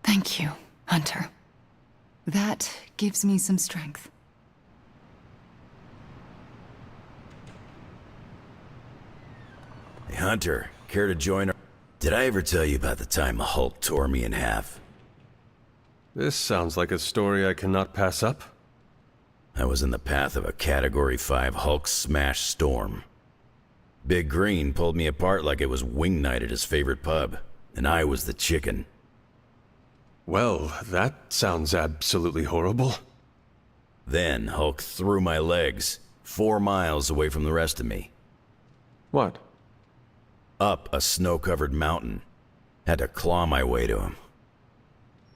[SPEAKER 10] Thank you, Hunter. That gives me some strength.
[SPEAKER 2] Hey, Hunter, care to join our... Did I ever tell you about the time the Hulk tore me in half?
[SPEAKER 6] This sounds like a story I cannot pass up.
[SPEAKER 2] I was in the path of a Category 5 Hulk smash storm. Big Green pulled me apart like it was wing night at his favorite pub, and I was the chicken.
[SPEAKER 6] Well, that sounds absolutely horrible.
[SPEAKER 2] Then Hulk threw my legs 4 miles away from the rest of me.
[SPEAKER 6] What?
[SPEAKER 2] Up a snow-covered mountain. Had to claw my way to him.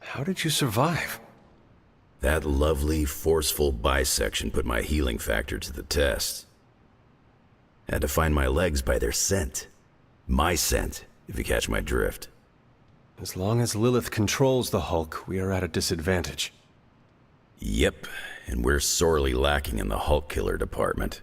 [SPEAKER 6] How did you survive?
[SPEAKER 2] That lovely, forceful bisection put my healing factor to the test. Had to find my legs by their scent. My scent, if you catch my drift.
[SPEAKER 6] As long as Lilith controls the Hulk, we are at a disadvantage.
[SPEAKER 2] Yep, and we're sorely lacking in the Hulk killer department.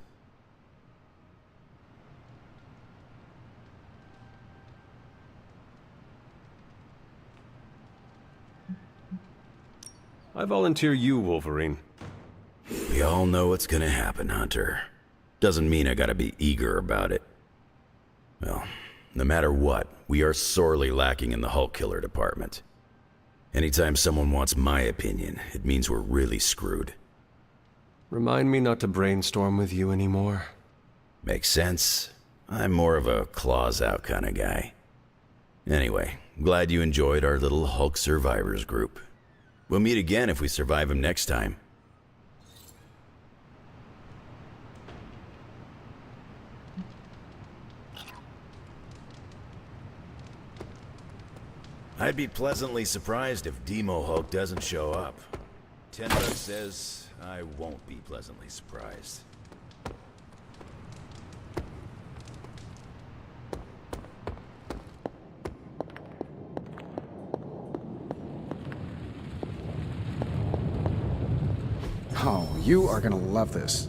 [SPEAKER 6] I volunteer you, Wolverine.
[SPEAKER 2] We all know what's gonna happen, Hunter. Doesn't mean I gotta be eager about it. Well, no matter what, we are sorely lacking in the Hulk killer department. Anytime someone wants my opinion, it means we're really screwed.
[SPEAKER 6] Remind me not to brainstorm with you anymore.
[SPEAKER 2] Makes sense. I'm more of a claws out kind of guy. Anyway, glad you enjoyed our little Hulk survivors group. We'll meet again if we survive him next time. I'd be pleasantly surprised if Demo Hulk doesn't show up. $10 says I won't be pleasantly surprised.
[SPEAKER 9] Oh, you are gonna love this.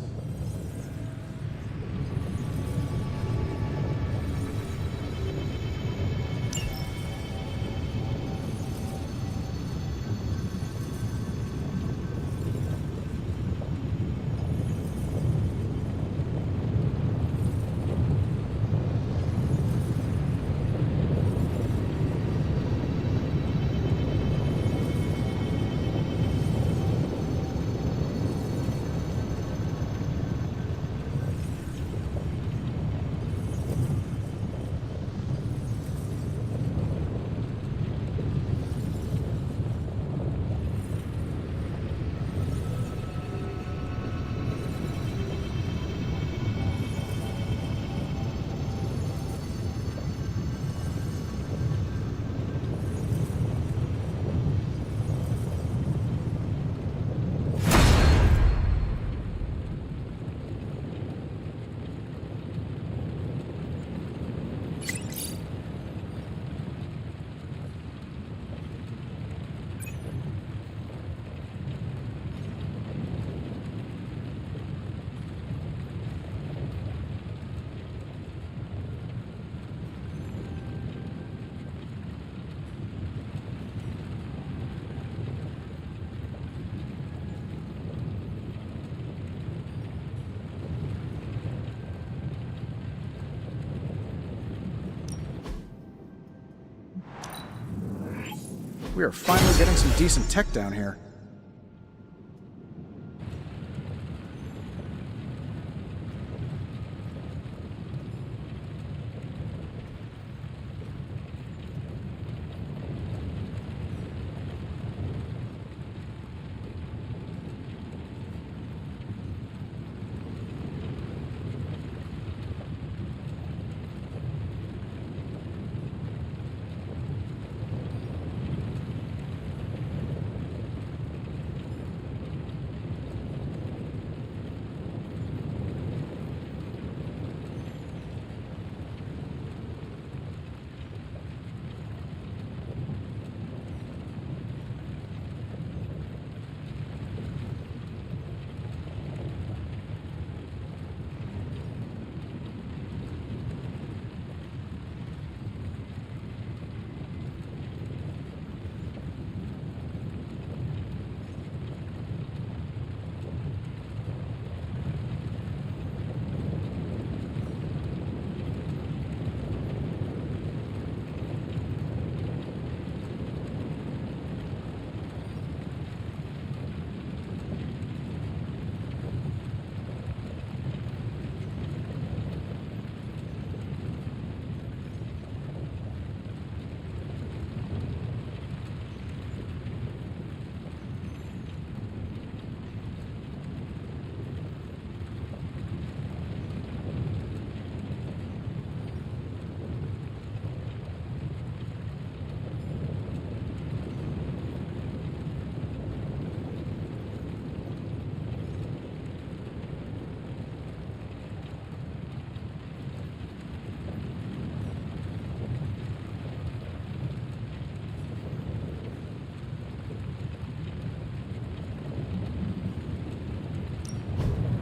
[SPEAKER 9] We are finally getting some decent tech down here.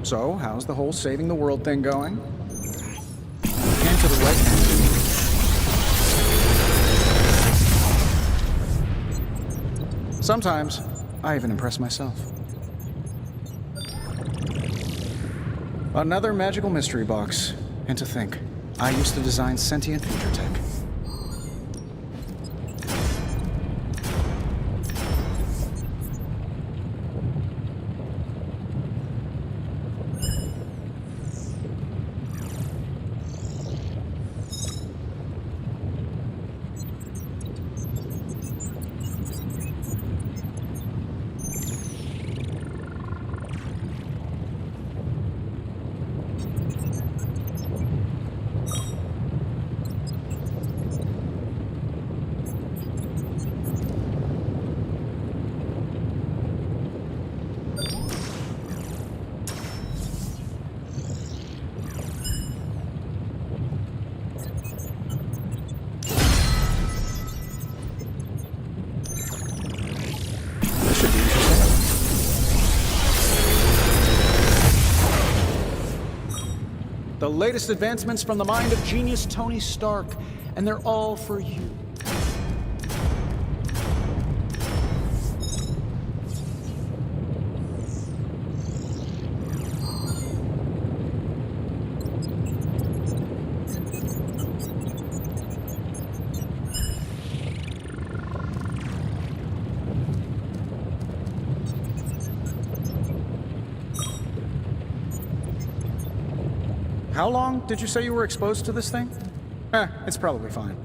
[SPEAKER 9] So, how's the whole saving the world thing going? Hand to the right hand. Sometimes, I even impress myself. Another magical mystery box. And to think, I used to design sentient future tech. The latest advancements from the mind of genius Tony Stark, and they're all for you. How long did you say you were exposed to this thing? It's probably fine.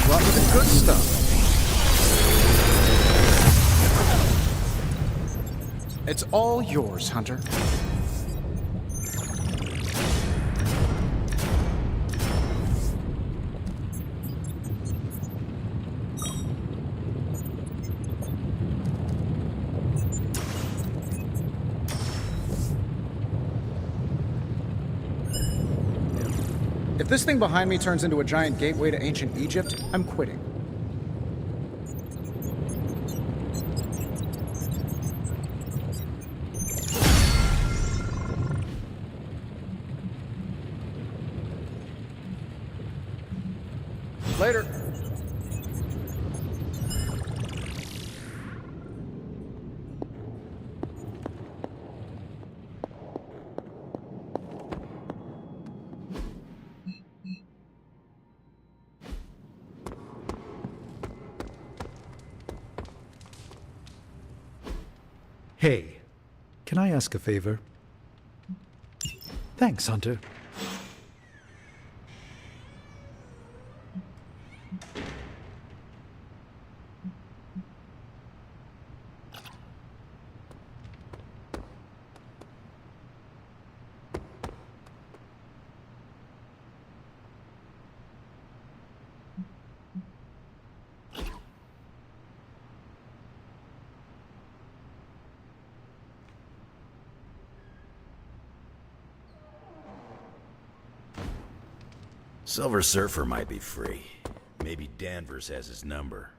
[SPEAKER 9] Brought me the good stuff. It's all yours, Hunter. If this thing behind me turns into a giant gateway to ancient Egypt, I'm quitting. Later.
[SPEAKER 3] Hey, can I ask a favor? Thanks, Hunter.
[SPEAKER 2] Silver Surfer might be free. Maybe Danvers has his number.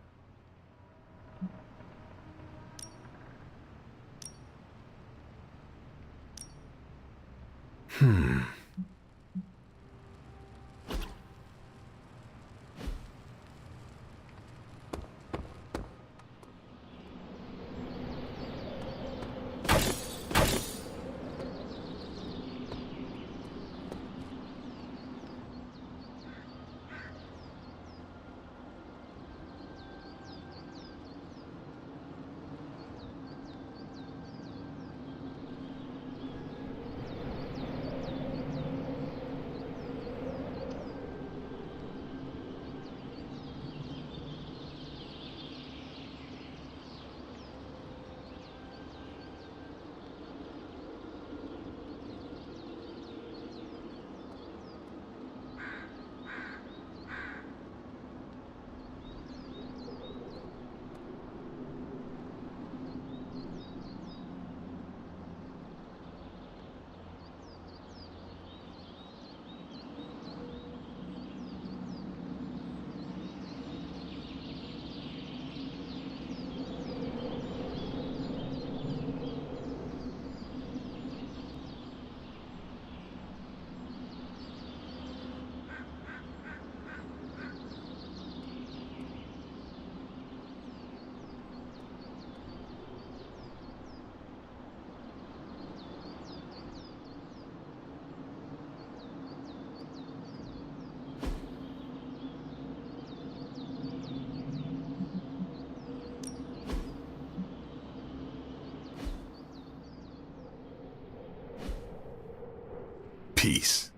[SPEAKER 13] Peace.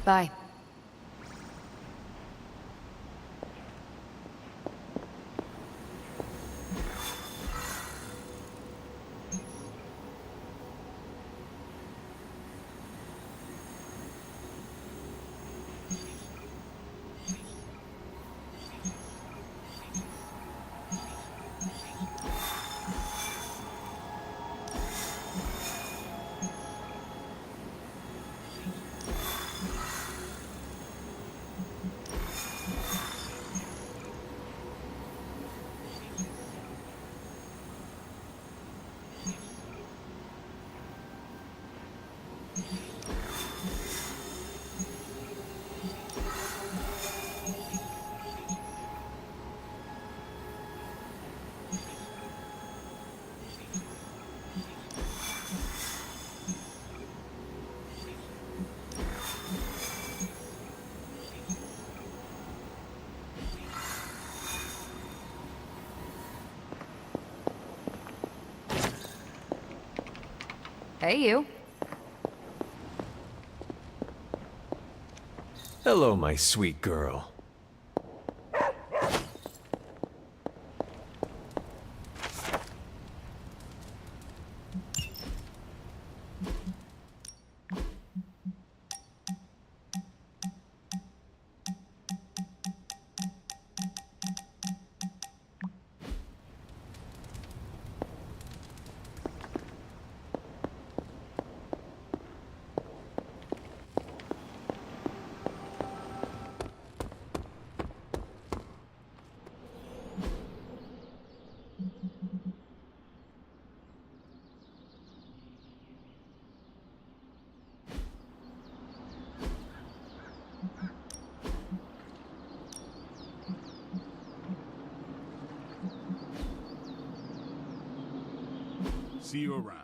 [SPEAKER 1] Bye. Hey, you.
[SPEAKER 6] Hello, my sweet girl.
[SPEAKER 13] See you around.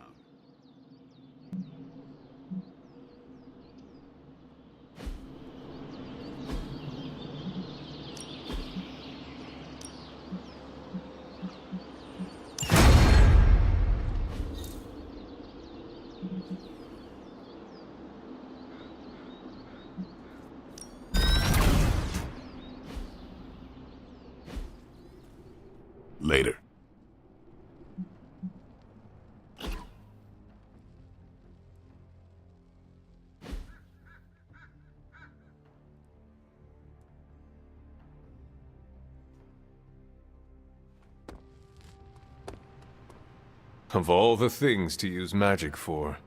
[SPEAKER 13] Later.
[SPEAKER 6] Of all the things to use magic for.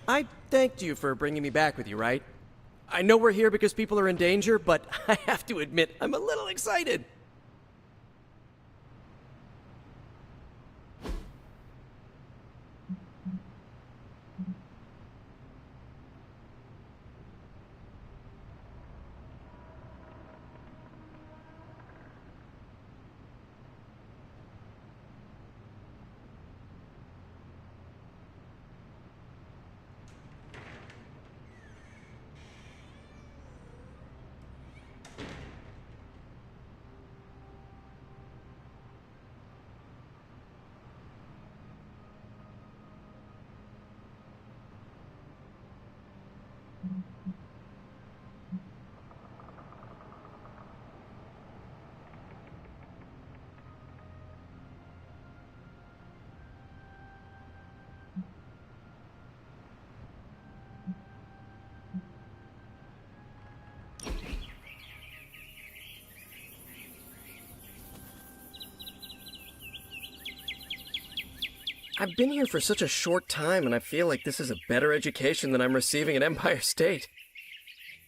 [SPEAKER 8] I thanked you for bringing me back with you, right? I know we're here because people are in danger, but I have to admit, I'm a little excited. I've been here for such a short time, and I feel like this is a better education than I'm receiving at Empire State.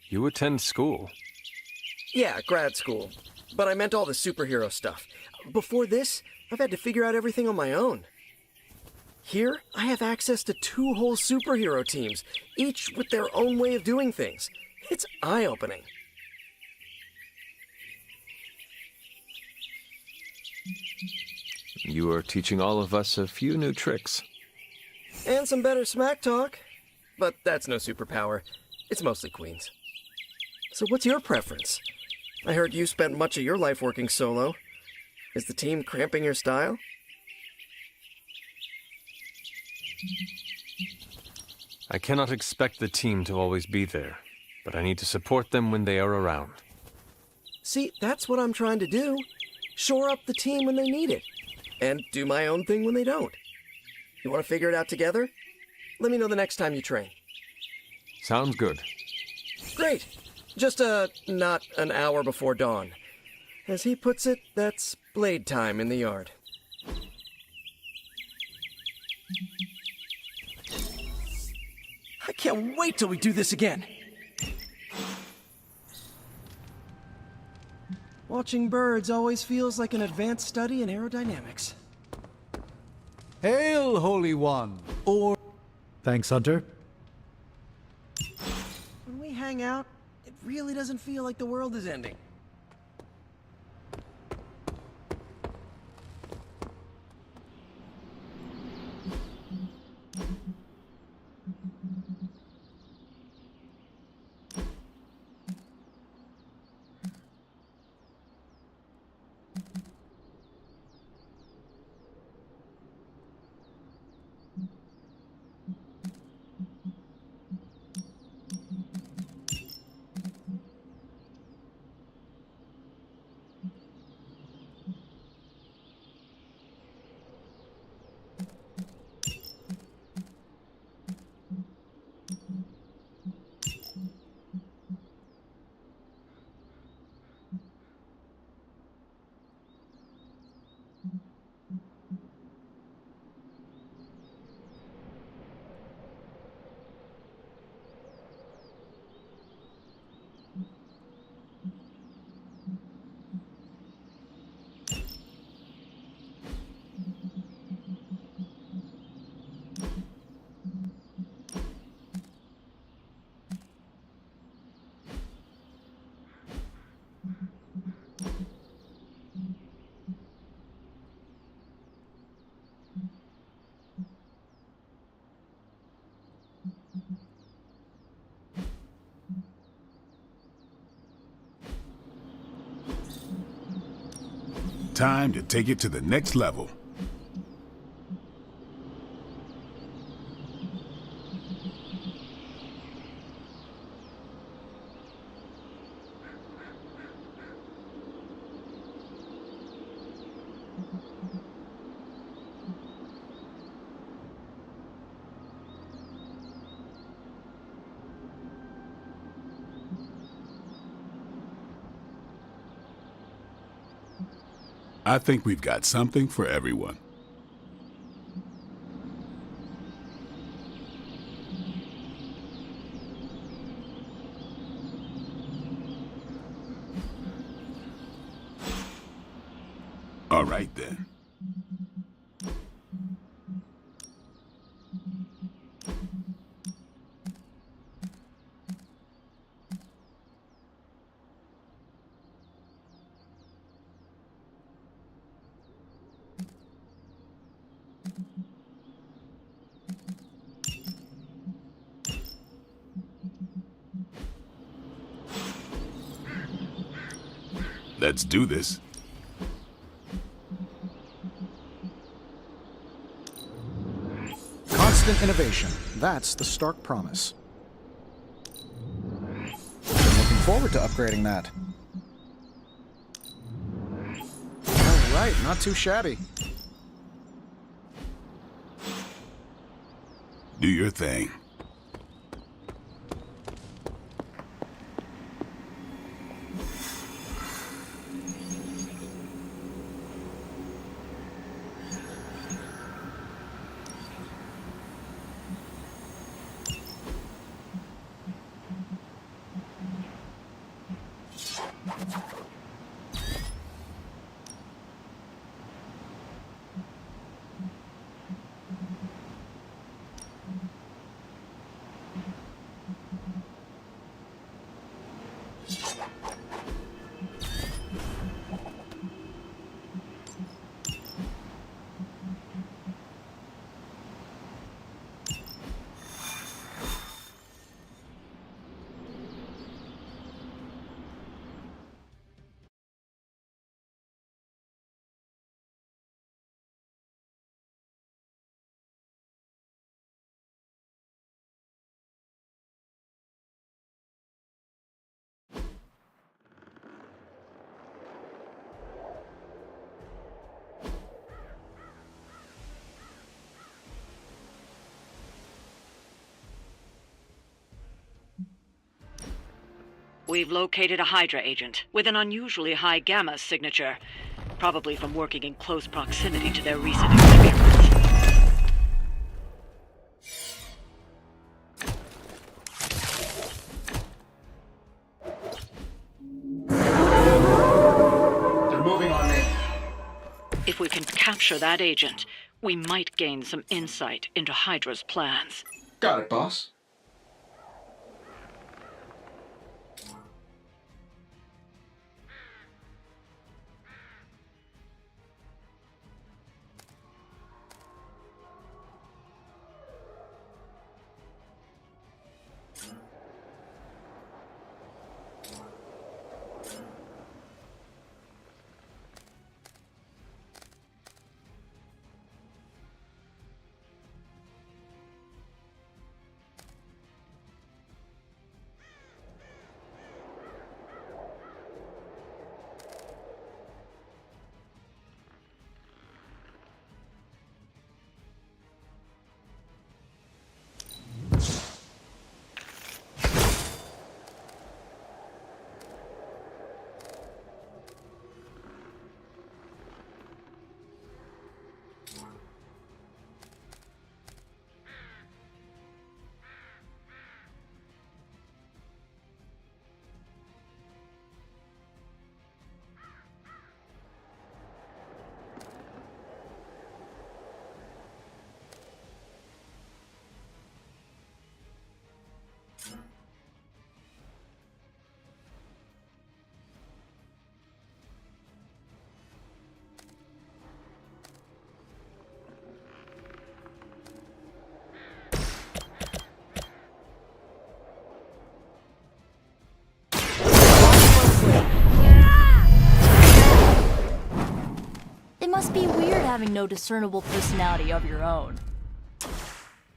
[SPEAKER 6] You attend school?
[SPEAKER 8] Yeah, grad school. But I meant all the superhero stuff. Before this, I've had to figure out everything on my own. Here, I have access to 2 whole superhero teams, each with their own way of doing things. It's eye-opening.
[SPEAKER 6] You are teaching all of us a few new tricks.
[SPEAKER 8] And some better smack talk. But that's no superpower. It's mostly Queen's. So what's your preference? I heard you spent much of your life working solo. Is the team cramping your style?
[SPEAKER 6] I cannot expect the team to always be there, but I need to support them when they are around.
[SPEAKER 8] See, that's what I'm trying to do. Shore up the team when they need it. And do my own thing when they don't. You want to figure it out together? Let me know the next time you train.
[SPEAKER 6] Sounds good.
[SPEAKER 8] Great. Just, not an hour before dawn. As he puts it, that's blade time in the yard. I can't wait till we do this again! Watching birds always feels like an advanced study in aerodynamics.
[SPEAKER 3] Hail, Holy One! Or... Thanks, Hunter.
[SPEAKER 8] When we hang out, it really doesn't feel like the world is ending.
[SPEAKER 13] Time to take it to the next level. I think we've got something for everyone. All right, then. Let's do this.
[SPEAKER 9] Constant innovation. That's the Stark promise. Been looking forward to upgrading that. All right, not too shabby.
[SPEAKER 13] Do your thing.
[SPEAKER 7] We've located a Hydra agent with an unusually high gamma signature, probably from working in close proximity to their recent experiments.
[SPEAKER 9] They're moving on me.
[SPEAKER 7] If we can capture that agent, we might gain some insight into Hydra's plans.
[SPEAKER 9] Got it, boss.
[SPEAKER 14] It must be weird having no discernible personality of your own.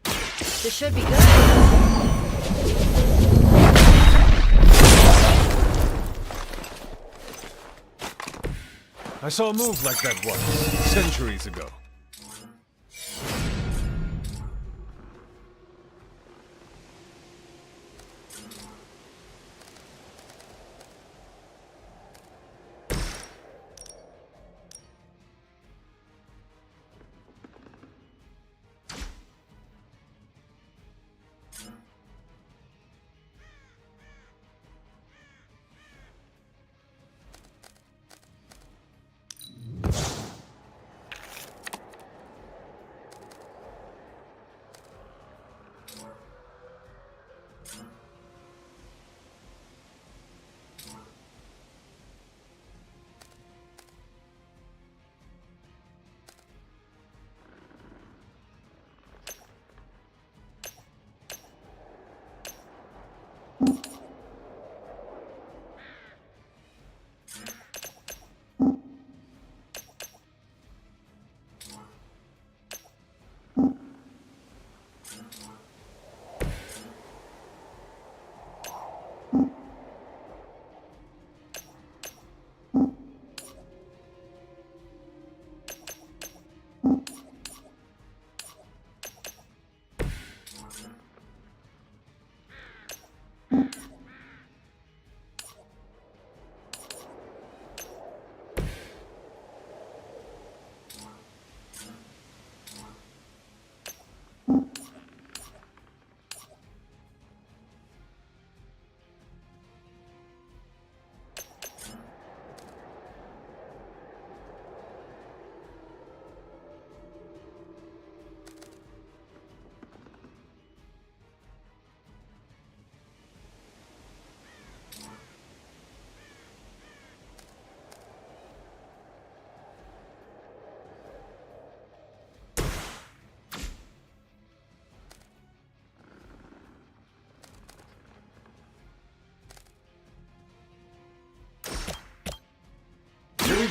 [SPEAKER 14] This should be good.
[SPEAKER 6] I saw a move like that once, centuries ago.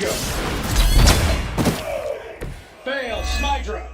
[SPEAKER 9] go. Fail, Smydra.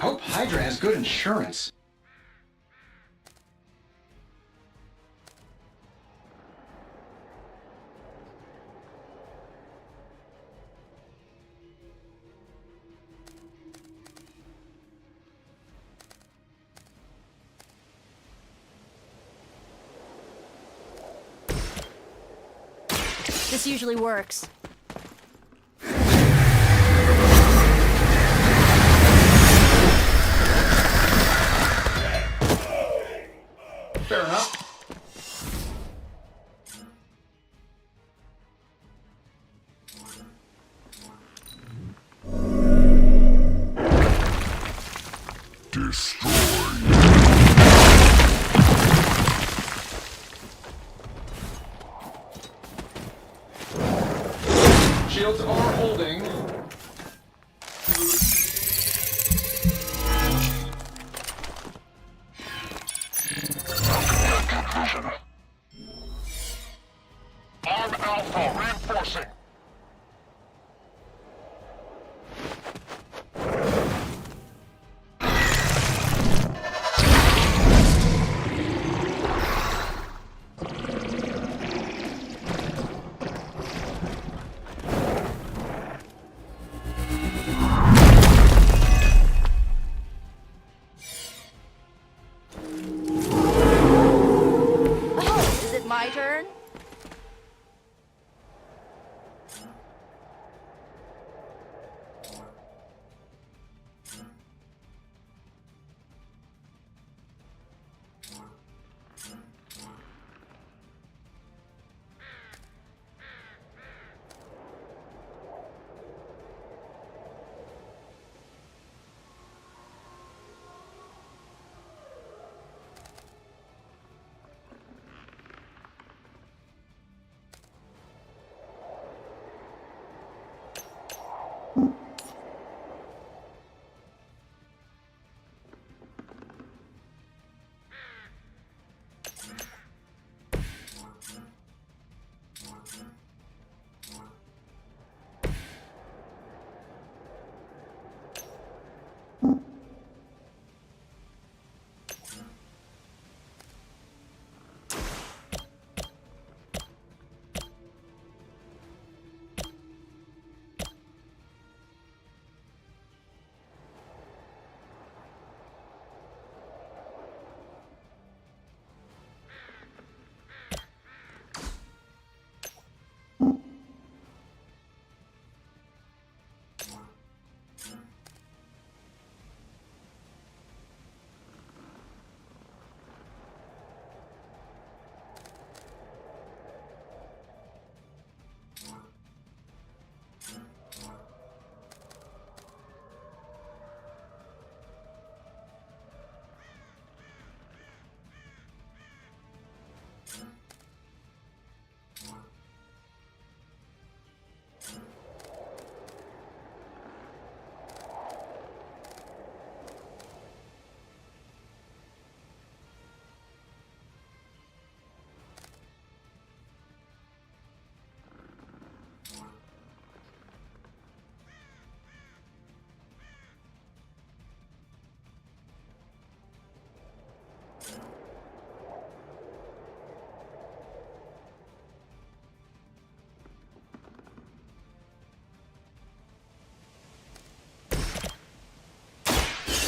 [SPEAKER 9] Hope Hydra has good insurance.
[SPEAKER 14] This usually works.
[SPEAKER 9] Fair enough. Shields are holding.
[SPEAKER 4] Arm Alpha reinforcing.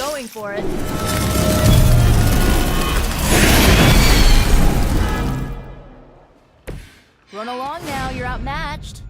[SPEAKER 14] going for it. Run along now, you're outmatched.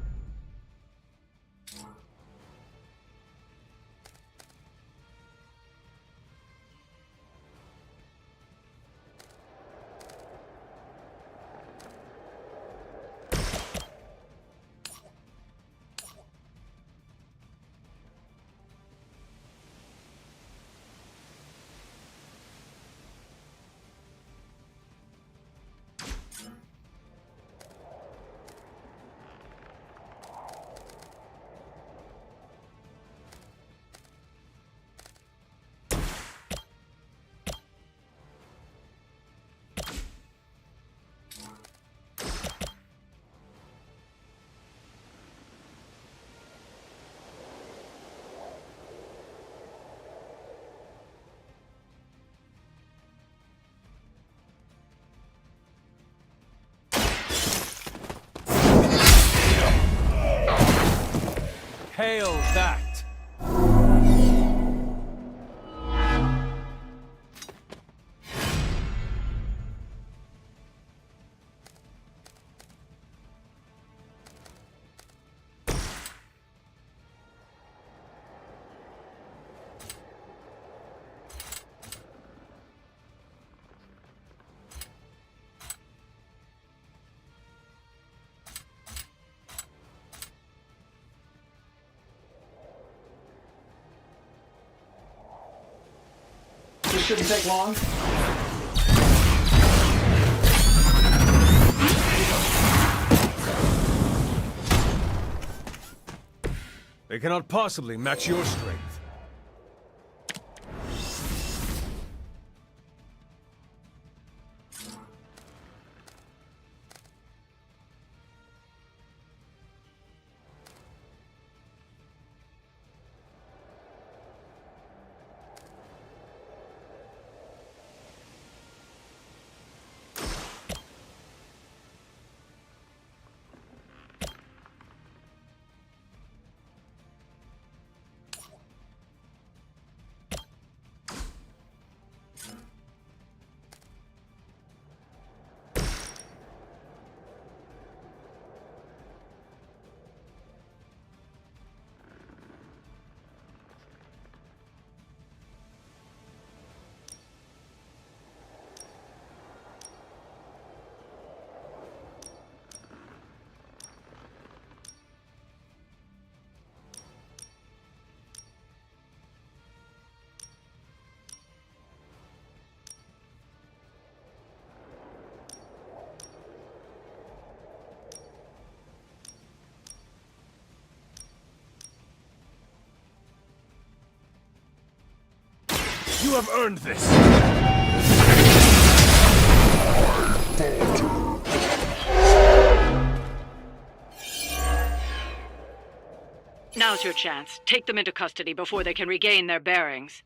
[SPEAKER 6] Hail that!
[SPEAKER 9] This shouldn't take long.
[SPEAKER 6] They cannot possibly match your strength. You have earned this!
[SPEAKER 7] Now's your chance. Take them into custody before they can regain their bearings.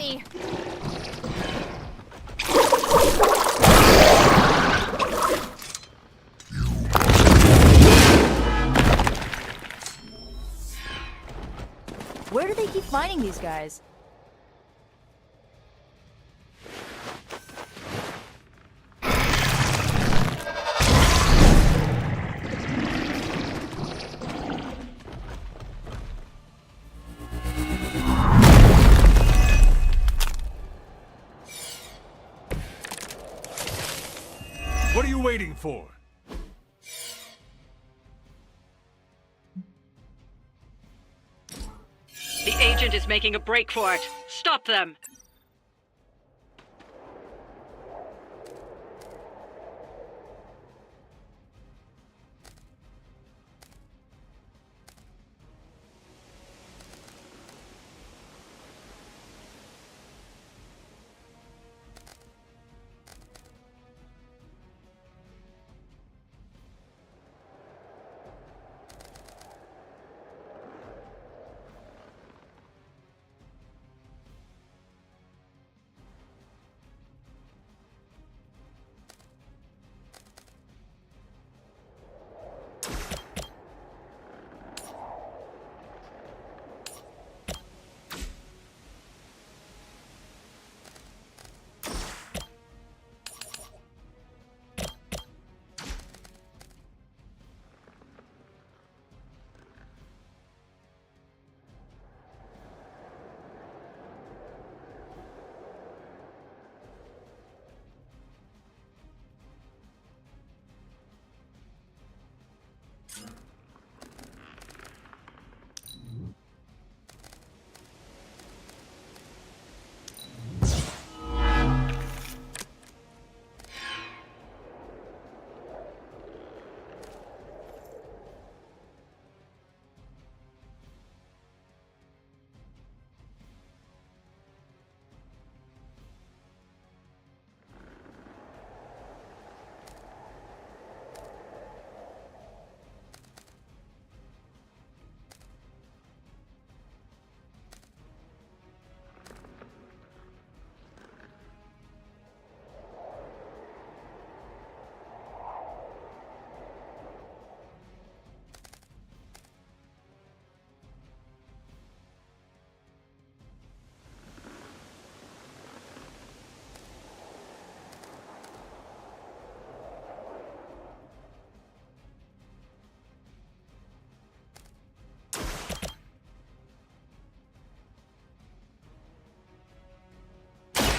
[SPEAKER 14] me! Where do they keep finding these guys?
[SPEAKER 15] What are you waiting for?
[SPEAKER 16] The agent is making a break for it. Stop them!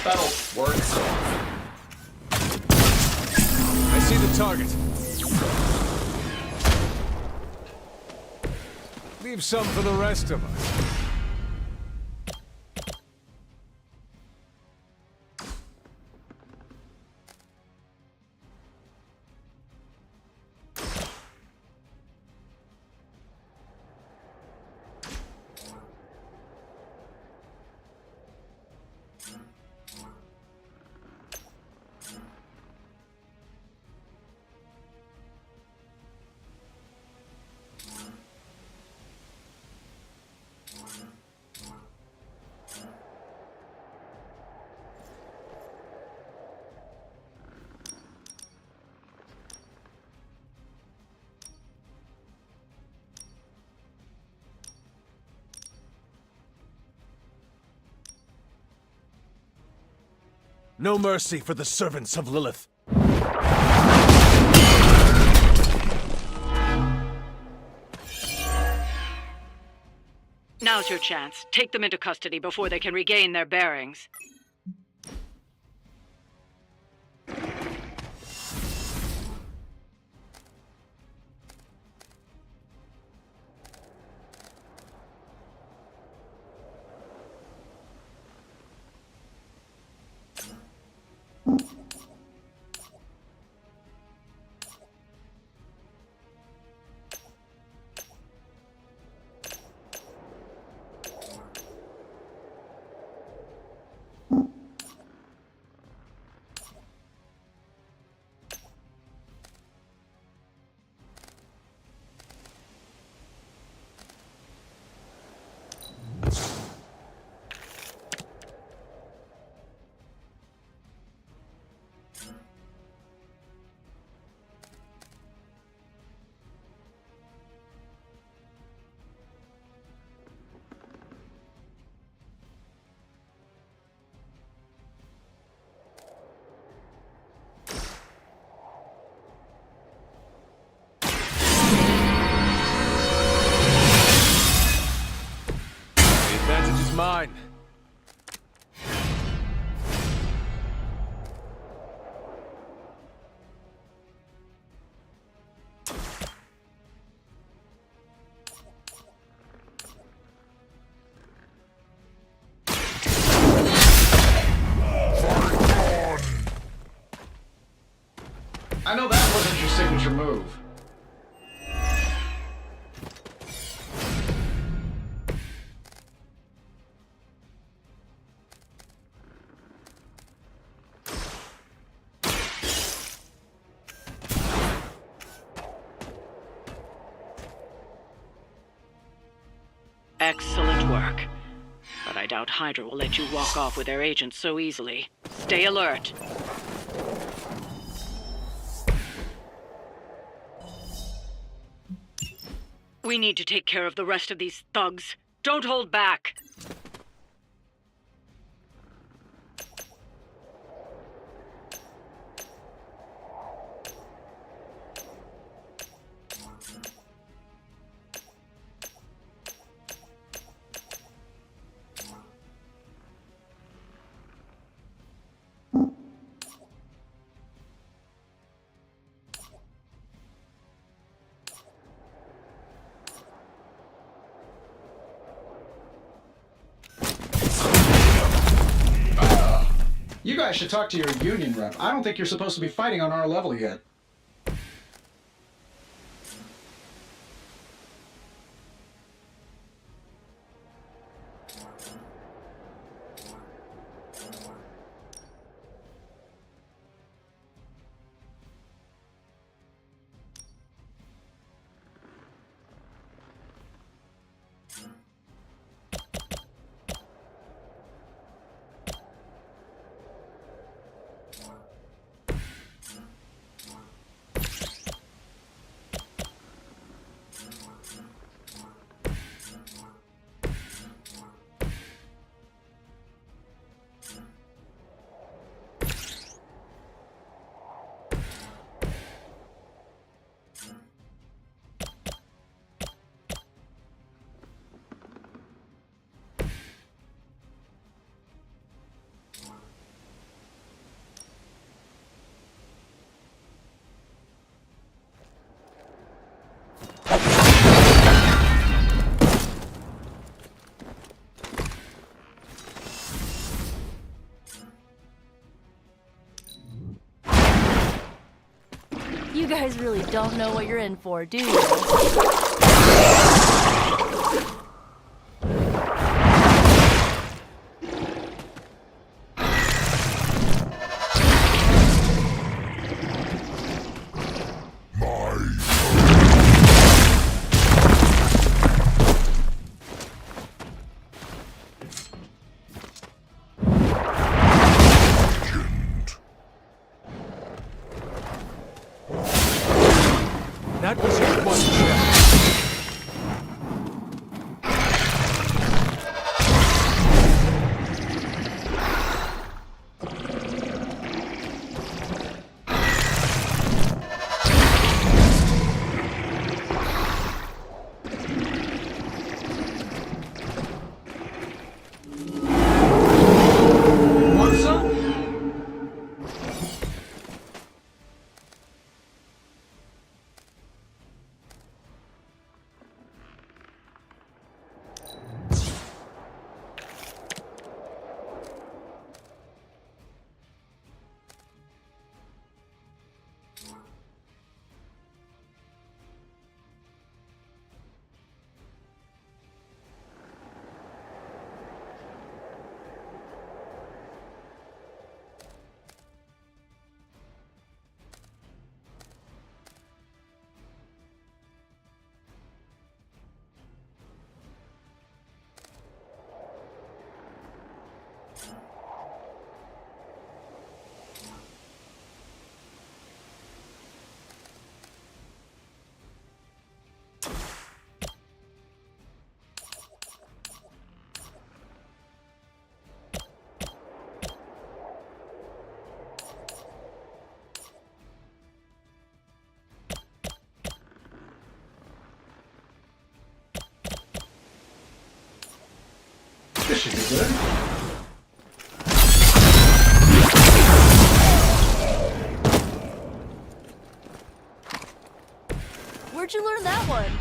[SPEAKER 15] That'll work. I see the target. Leave some for the rest of us. No mercy for the servants of Lilith.
[SPEAKER 16] Now's your chance. Take them into custody before they can regain their bearings. Excellent work. But I doubt Hydra will let you walk off with their agents so easily. Stay alert. We need to take care of the rest of these thugs. Don't hold back.
[SPEAKER 9] You guys should talk to your union rep. I don't think you're supposed to be fighting on our level yet.
[SPEAKER 14] You guys really don't know what you're in for, do you?
[SPEAKER 15] That was your one chance. Want some?
[SPEAKER 9] This should be good.
[SPEAKER 14] Where'd you learn that one?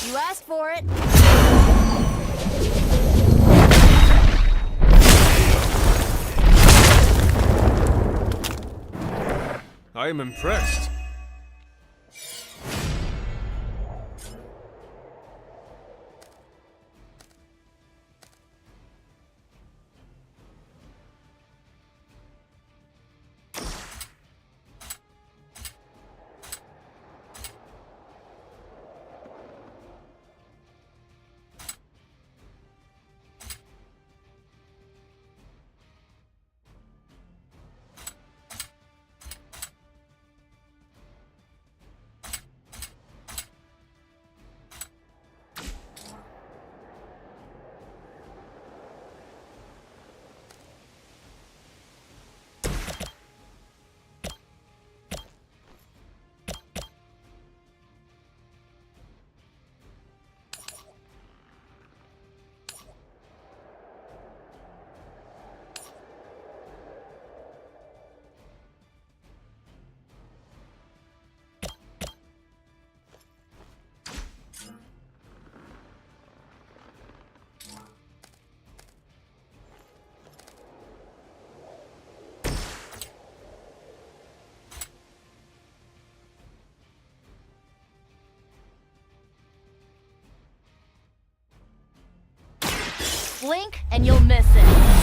[SPEAKER 14] You asked for it.
[SPEAKER 6] I am impressed.
[SPEAKER 14] Blink and you'll miss it.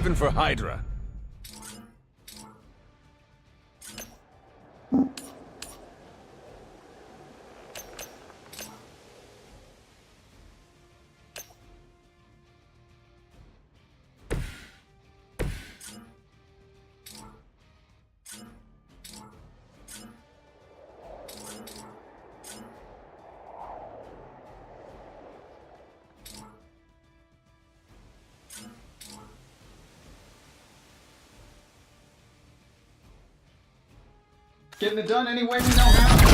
[SPEAKER 6] even for Hydra.
[SPEAKER 9] Getting it done any way we know how.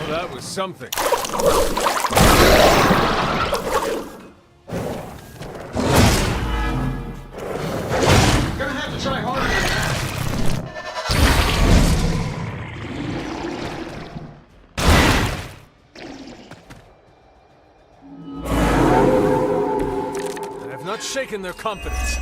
[SPEAKER 6] That was something.
[SPEAKER 9] Gonna have to try harder than
[SPEAKER 6] I have not shaken their confidence.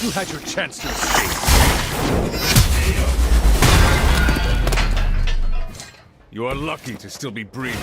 [SPEAKER 15] You had your chance to escape. You are lucky to still be breathing.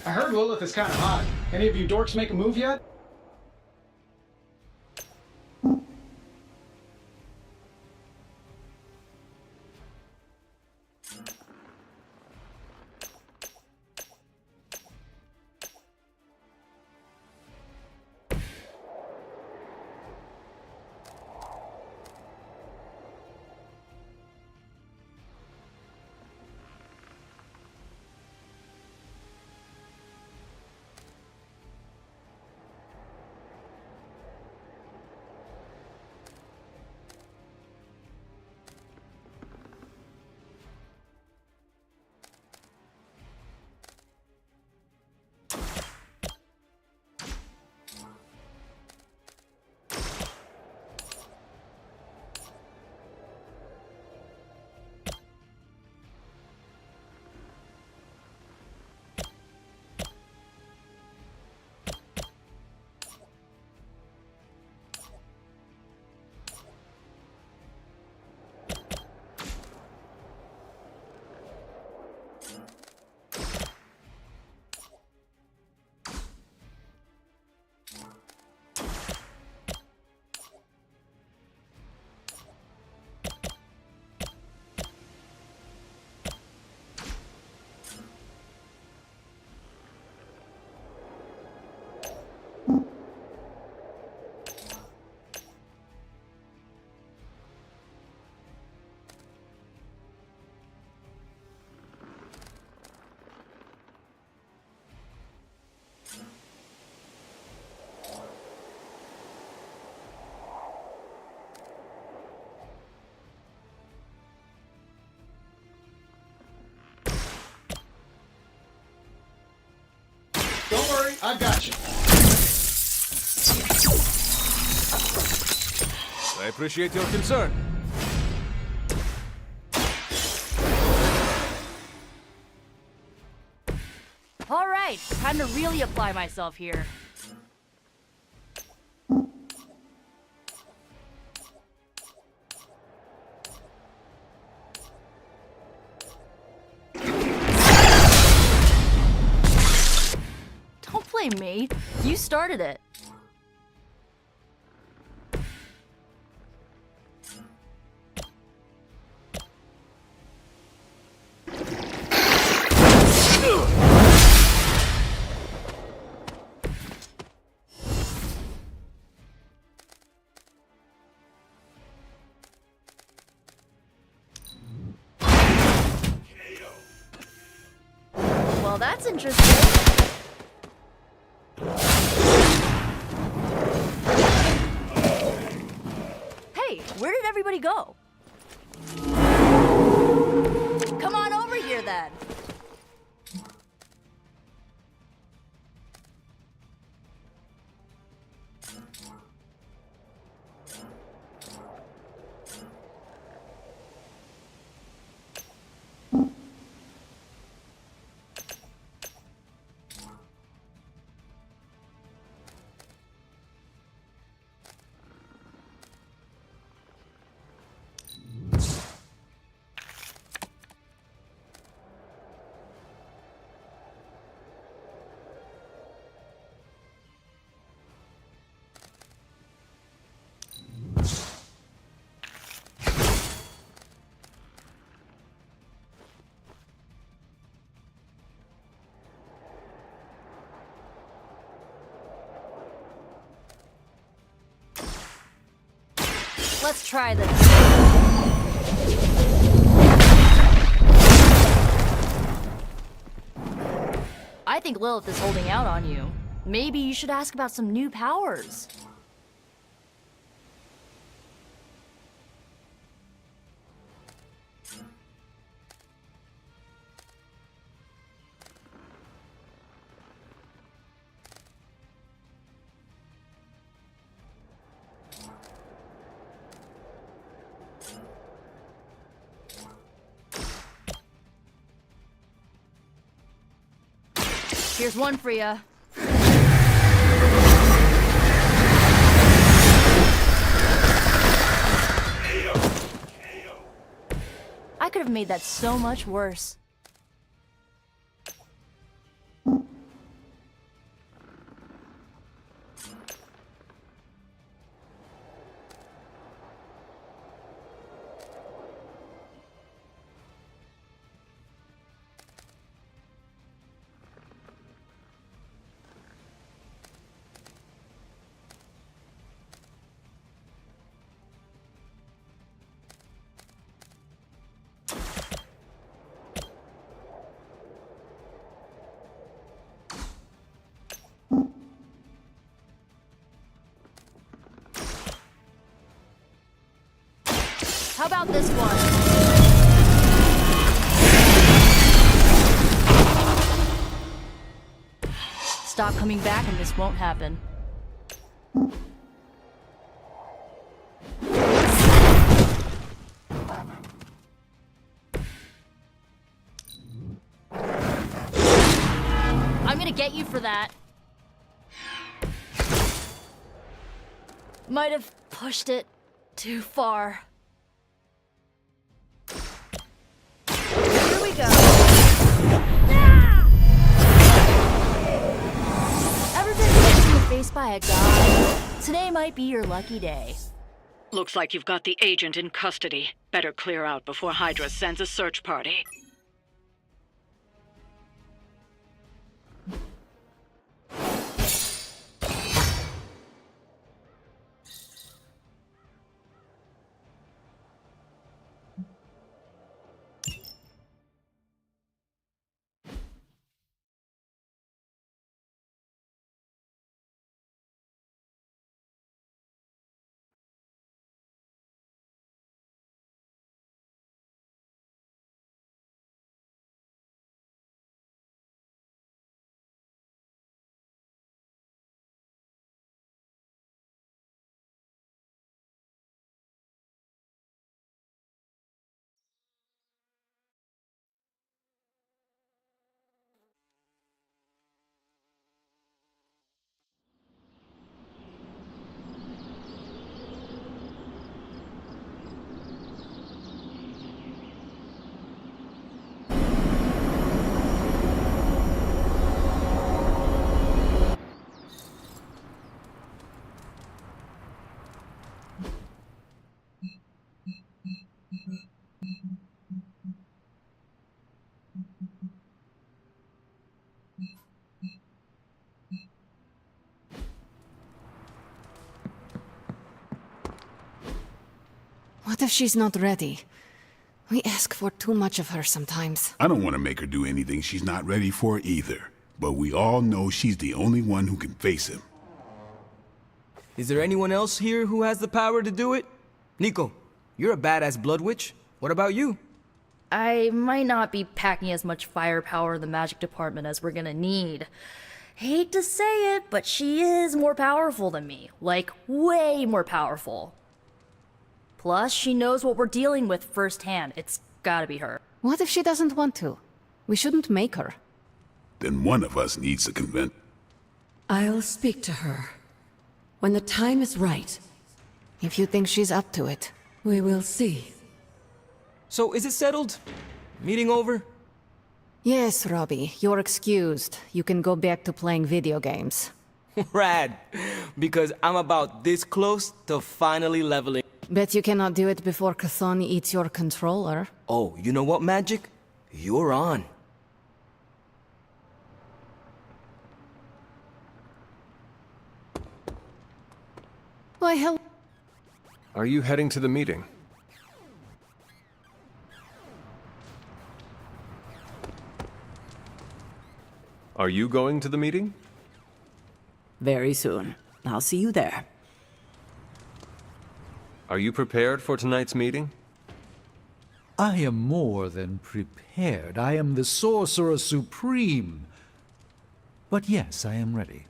[SPEAKER 9] I heard Lilith is kind of hot. Any of you dorks make a move yet? Don't worry, I got you.
[SPEAKER 15] I appreciate your concern.
[SPEAKER 14] All right, time to really apply myself here. Don't blame me. You started it. Well, that's interesting. Hey, where did everybody go? Come on over here then. Let's try this. I think Lilith is holding out on you. Maybe you should ask about some new powers. Here's one for ya. I could have made that so much worse. How about this one? Stop coming back and this won't happen. I'm gonna get you for that. Might have pushed it too far. Here we go. Ah! Ever been hit in the face by a god? Today might be your lucky day.
[SPEAKER 16] Looks like you've got the agent in custody. Better clear out before Hydra sends a search party.
[SPEAKER 1] What if she's not ready? We ask for too much of her sometimes.
[SPEAKER 13] I don't want to make her do anything she's not ready for either. But we all know she's the only one who can face him.
[SPEAKER 15] Is there anyone else here who has the power to do it? Nico, you're a badass blood witch. What about you?
[SPEAKER 14] I might not be packing as much firepower in the magic department as we're gonna need. Hate to say it, but she is more powerful than me. Like, way more powerful. Plus, she knows what we're dealing with firsthand. It's gotta be her.
[SPEAKER 1] What if she doesn't want to? We shouldn't make her.
[SPEAKER 13] Then one of us needs to convince.
[SPEAKER 12] I'll speak to her. When the time is right.
[SPEAKER 1] If you think she's up to it.
[SPEAKER 12] We will see.
[SPEAKER 15] So, is it settled? Meeting over?
[SPEAKER 1] Yes, Robbie, you're excused. You can go back to playing video games.
[SPEAKER 15] Rad. Because I'm about this close to finally leveling.
[SPEAKER 1] Bet you cannot do it before Chthon eats your controller.
[SPEAKER 15] Oh, you know what, Magic? You're on.
[SPEAKER 1] Why, hell...
[SPEAKER 6] Are you heading to the meeting? Are you going to the meeting?
[SPEAKER 7] Very soon. I'll see you there.
[SPEAKER 6] Are you prepared for tonight's meeting?
[SPEAKER 3] I am more than prepared. I am the Sorcerer Supreme. But yes, I am ready.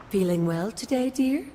[SPEAKER 12] Feeling well today, dear?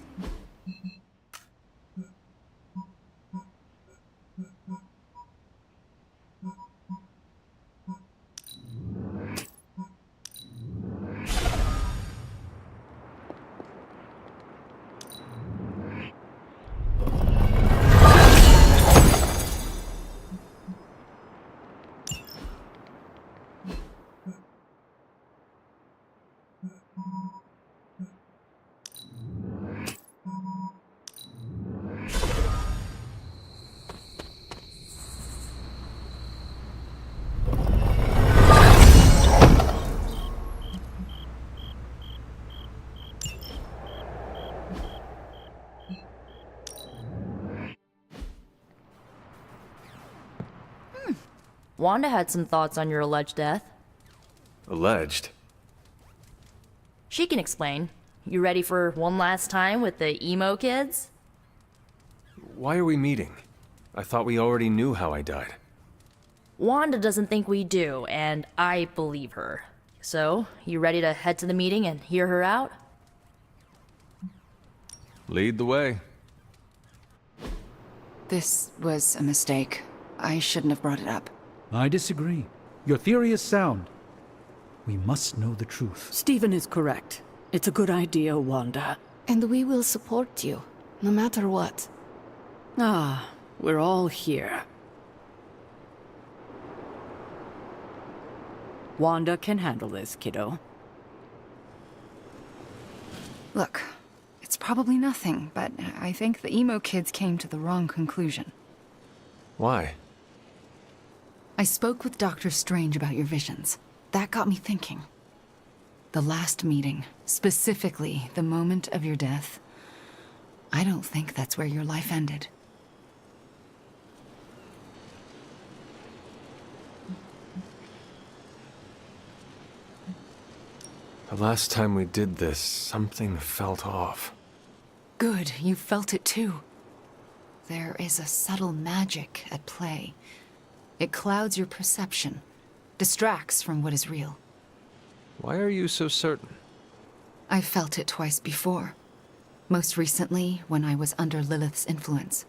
[SPEAKER 14] Wanda had some thoughts on your alleged death.
[SPEAKER 6] Alleged?
[SPEAKER 14] She can explain. You ready for one last time with the emo kids?
[SPEAKER 6] Why are we meeting? I thought we already knew how I died.
[SPEAKER 14] Wanda doesn't think we do, and I believe her. So, you ready to head to the meeting and hear her out?
[SPEAKER 6] Lead the way.
[SPEAKER 10] This was a mistake. I shouldn't have brought it up.
[SPEAKER 3] I disagree. Your theory is sound. We must know the truth.
[SPEAKER 7] Stephen is correct. It's a good idea, Wanda.
[SPEAKER 10] And we will support you, no matter what.
[SPEAKER 7] Ah, we're all here. Wanda can handle this, kiddo.
[SPEAKER 10] Look, it's probably nothing, but I think the emo kids came to the wrong conclusion.
[SPEAKER 6] Why?
[SPEAKER 10] I spoke with Dr. Strange about your visions. That got me thinking. The last meeting, specifically the moment of your death, I don't think that's where your life ended.
[SPEAKER 6] The last time we did this, something felt off.
[SPEAKER 10] Good, you felt it too. There is a subtle magic at play. It clouds your perception, distracts from what is real.
[SPEAKER 6] Why are you so certain?
[SPEAKER 10] I felt it twice before. Most recently, when I was under Lilith's influence.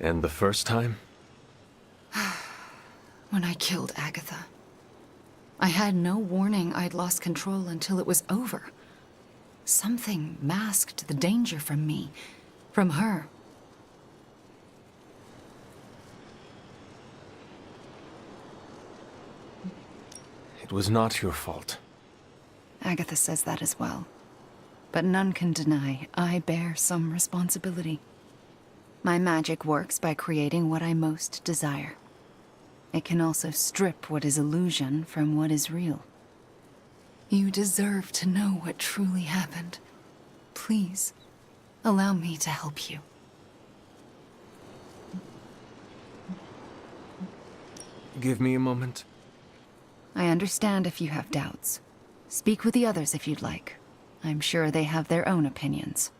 [SPEAKER 6] And the first time?
[SPEAKER 10] When I killed Agatha. I had no warning I'd lost control until it was over. Something masked the danger from me, from her.
[SPEAKER 6] It was not your fault.
[SPEAKER 10] Agatha says that as well. But none can deny I bear some responsibility. My magic works by creating what I most desire. It can also strip what is illusion from what is real. You deserve to know what truly happened. Please, allow me to help you.
[SPEAKER 6] Give me a moment.
[SPEAKER 10] I understand if you have doubts. Speak with the others if you'd like. I'm sure they have their own opinions.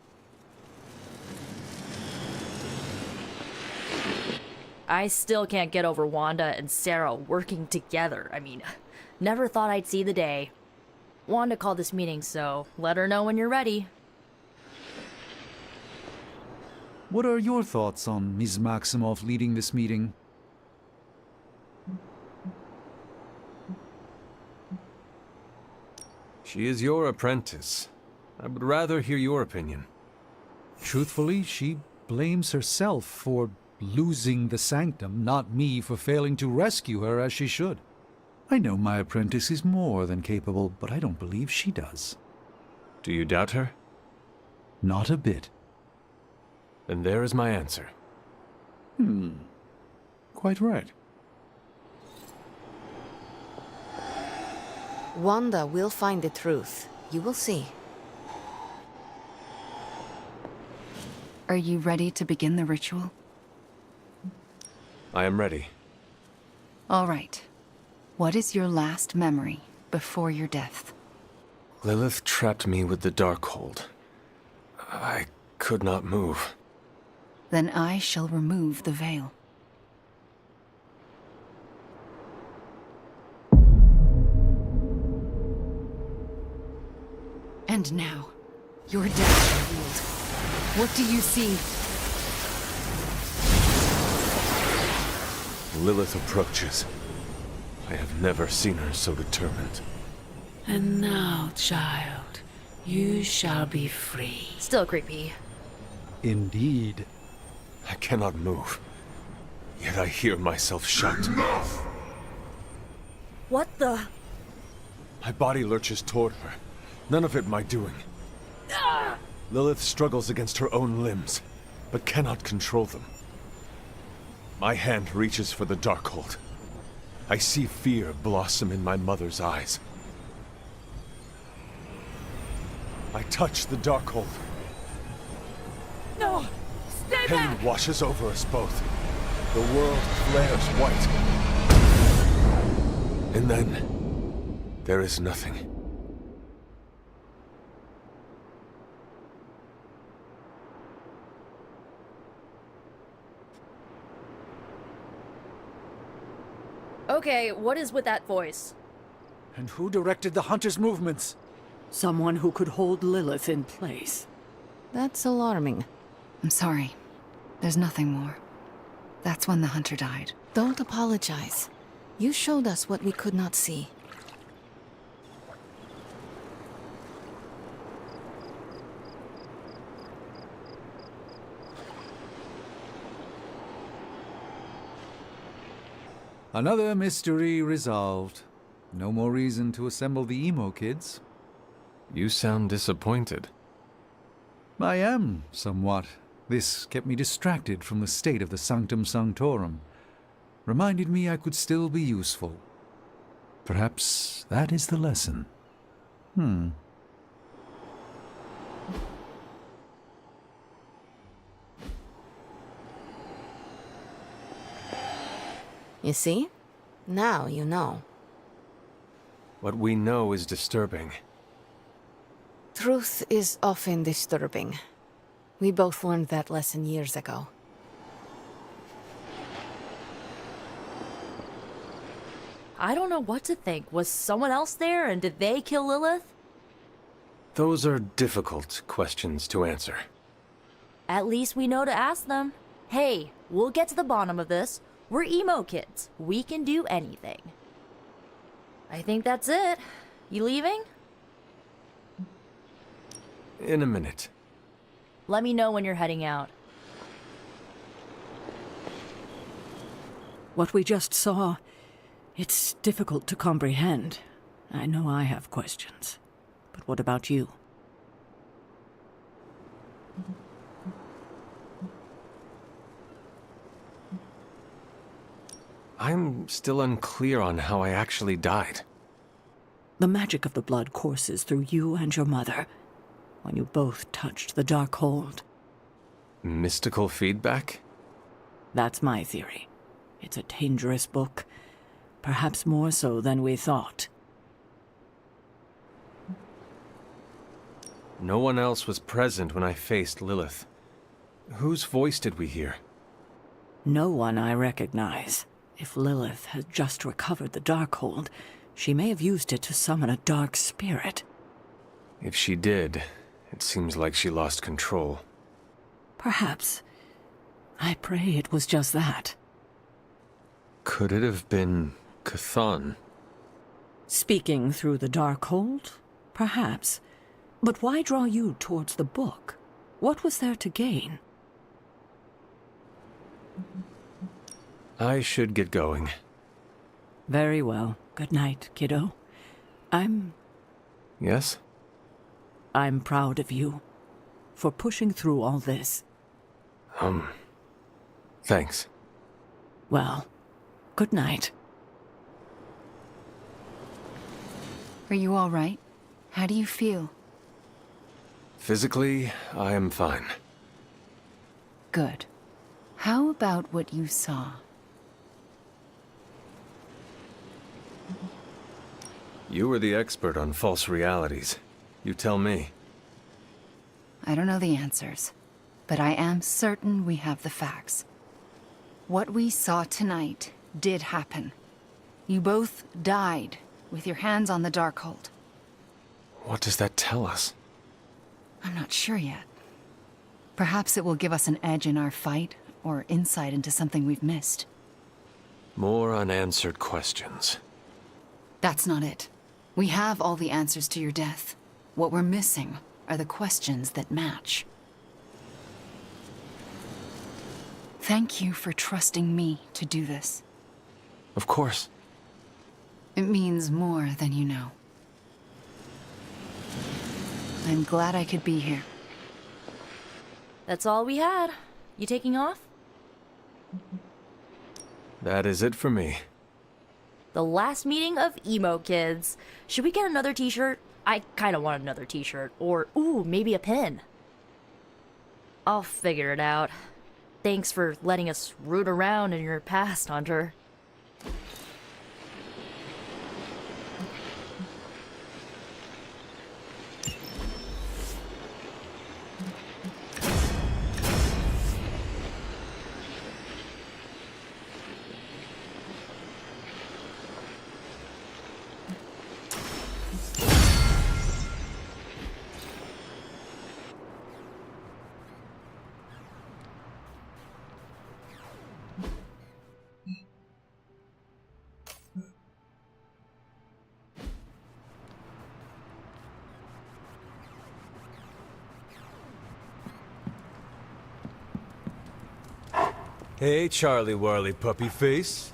[SPEAKER 14] I still can't get over Wanda and Sarah working together. I mean, never thought I'd see the day. Wanda called this meeting, so let her know when you're ready.
[SPEAKER 3] What are your thoughts on Ms. Maximoff leading this meeting?
[SPEAKER 6] She is your apprentice. I would rather hear your opinion.
[SPEAKER 3] Truthfully, she blames herself for losing the sanctum, not me for failing to rescue her as she should. I know my apprentice is more than capable, but I don't believe she does.
[SPEAKER 6] Do you doubt her?
[SPEAKER 3] Not a bit.
[SPEAKER 6] And there is my answer.
[SPEAKER 3] Quite right.
[SPEAKER 1] Wanda will find the truth. You will see.
[SPEAKER 10] Are you ready to begin the ritual?
[SPEAKER 6] I am ready.
[SPEAKER 10] All right. What is your last memory before your death?
[SPEAKER 6] Lilith trapped me with the Darkhold. I could not move.
[SPEAKER 10] Then I shall remove the veil. And now, your death is revealed. What do you see?
[SPEAKER 6] Lilith approaches. I have never seen her so determined.
[SPEAKER 12] And now, child, you shall be free.
[SPEAKER 14] Still creepy.
[SPEAKER 3] Indeed.
[SPEAKER 6] I cannot move. Yet I hear myself shout.
[SPEAKER 14] What the?
[SPEAKER 6] My body lurches toward her. None of it my doing. Lilith struggles against her own limbs, but cannot control them. My hand reaches for the Darkhold. I see fear blossom in my mother's eyes. I touch the Darkhold.
[SPEAKER 12] No! Stay
[SPEAKER 6] Pain
[SPEAKER 12] back!
[SPEAKER 6] washes over us both. The world flares white. And then, there is nothing.
[SPEAKER 14] Okay, what is with that voice?
[SPEAKER 3] And who directed the hunter's movements?
[SPEAKER 7] Someone who could hold Lilith in place.
[SPEAKER 1] That's alarming.
[SPEAKER 10] I'm sorry. There's nothing more. That's when the hunter died.
[SPEAKER 1] Don't apologize. You showed us what we could not see.
[SPEAKER 3] Another mystery resolved. No more reason to assemble the emo kids.
[SPEAKER 6] You sound disappointed.
[SPEAKER 3] I am, somewhat. This kept me distracted from the state of the Sanctum Sanctorum. Reminded me I could still be useful. Perhaps that is the lesson.
[SPEAKER 1] You see? Now you know.
[SPEAKER 6] What we know is disturbing.
[SPEAKER 1] Truth is often disturbing. We both learned that lesson years ago.
[SPEAKER 14] I don't know what to think. Was someone else there and did they kill Lilith?
[SPEAKER 6] Those are difficult questions to answer.
[SPEAKER 14] At least we know to ask them. Hey, we'll get to the bottom of this. We're emo kids. We can do anything. I think that's it. You leaving?
[SPEAKER 6] In a minute.
[SPEAKER 14] Let me know when you're heading out.
[SPEAKER 7] What we just saw, it's difficult to comprehend. I know I have questions. But what about you?
[SPEAKER 6] I'm still unclear on how I actually died.
[SPEAKER 7] The magic of the blood courses through you and your mother when you both touched the Darkhold.
[SPEAKER 6] Mystical feedback?
[SPEAKER 7] That's my theory. It's a dangerous book. Perhaps more so than we thought.
[SPEAKER 6] No one else was present when I faced Lilith. Whose voice did we hear?
[SPEAKER 7] No one I recognize. If Lilith had just recovered the Darkhold, she may have used it to summon a dark spirit.
[SPEAKER 6] If she did, it seems like she lost control.
[SPEAKER 7] Perhaps. I pray it was just that.
[SPEAKER 6] Could it have been Chthon?
[SPEAKER 7] Speaking through the Darkhold? Perhaps. But why draw you towards the book? What was there to gain?
[SPEAKER 6] I should get going.
[SPEAKER 7] Very well. Good night, kiddo.
[SPEAKER 6] Yes?
[SPEAKER 7] I'm proud of you for pushing through all this.
[SPEAKER 6] Thanks.
[SPEAKER 7] Well, good night.
[SPEAKER 10] Are you all right? How do you feel?
[SPEAKER 6] Physically, I am fine.
[SPEAKER 10] Good. How about what you saw?
[SPEAKER 6] You were the expert on false realities. You tell me.
[SPEAKER 10] I don't know the answers, but I am certain we have the facts. What we saw tonight did happen. You both died with your hands on the Darkhold.
[SPEAKER 6] What does that tell us?
[SPEAKER 10] I'm not sure yet. Perhaps it will give us an edge in our fight, or insight into something we've missed.
[SPEAKER 6] More unanswered questions.
[SPEAKER 10] That's not it. We have all the answers to your death. What we're missing are the questions that match. Thank you for trusting me to do this.
[SPEAKER 6] Of course.
[SPEAKER 10] It means more than you know. I'm glad I could be here.
[SPEAKER 14] That's all we had. You taking off?
[SPEAKER 6] That is it for me.
[SPEAKER 14] The last meeting of emo kids. Should we get another t-shirt? I kind of want another t-shirt. Or, ooh, maybe a pin. I'll figure it out. Thanks for letting us root around in your past, Hunter.
[SPEAKER 6] Hey, Charlie Warley Puppy Face.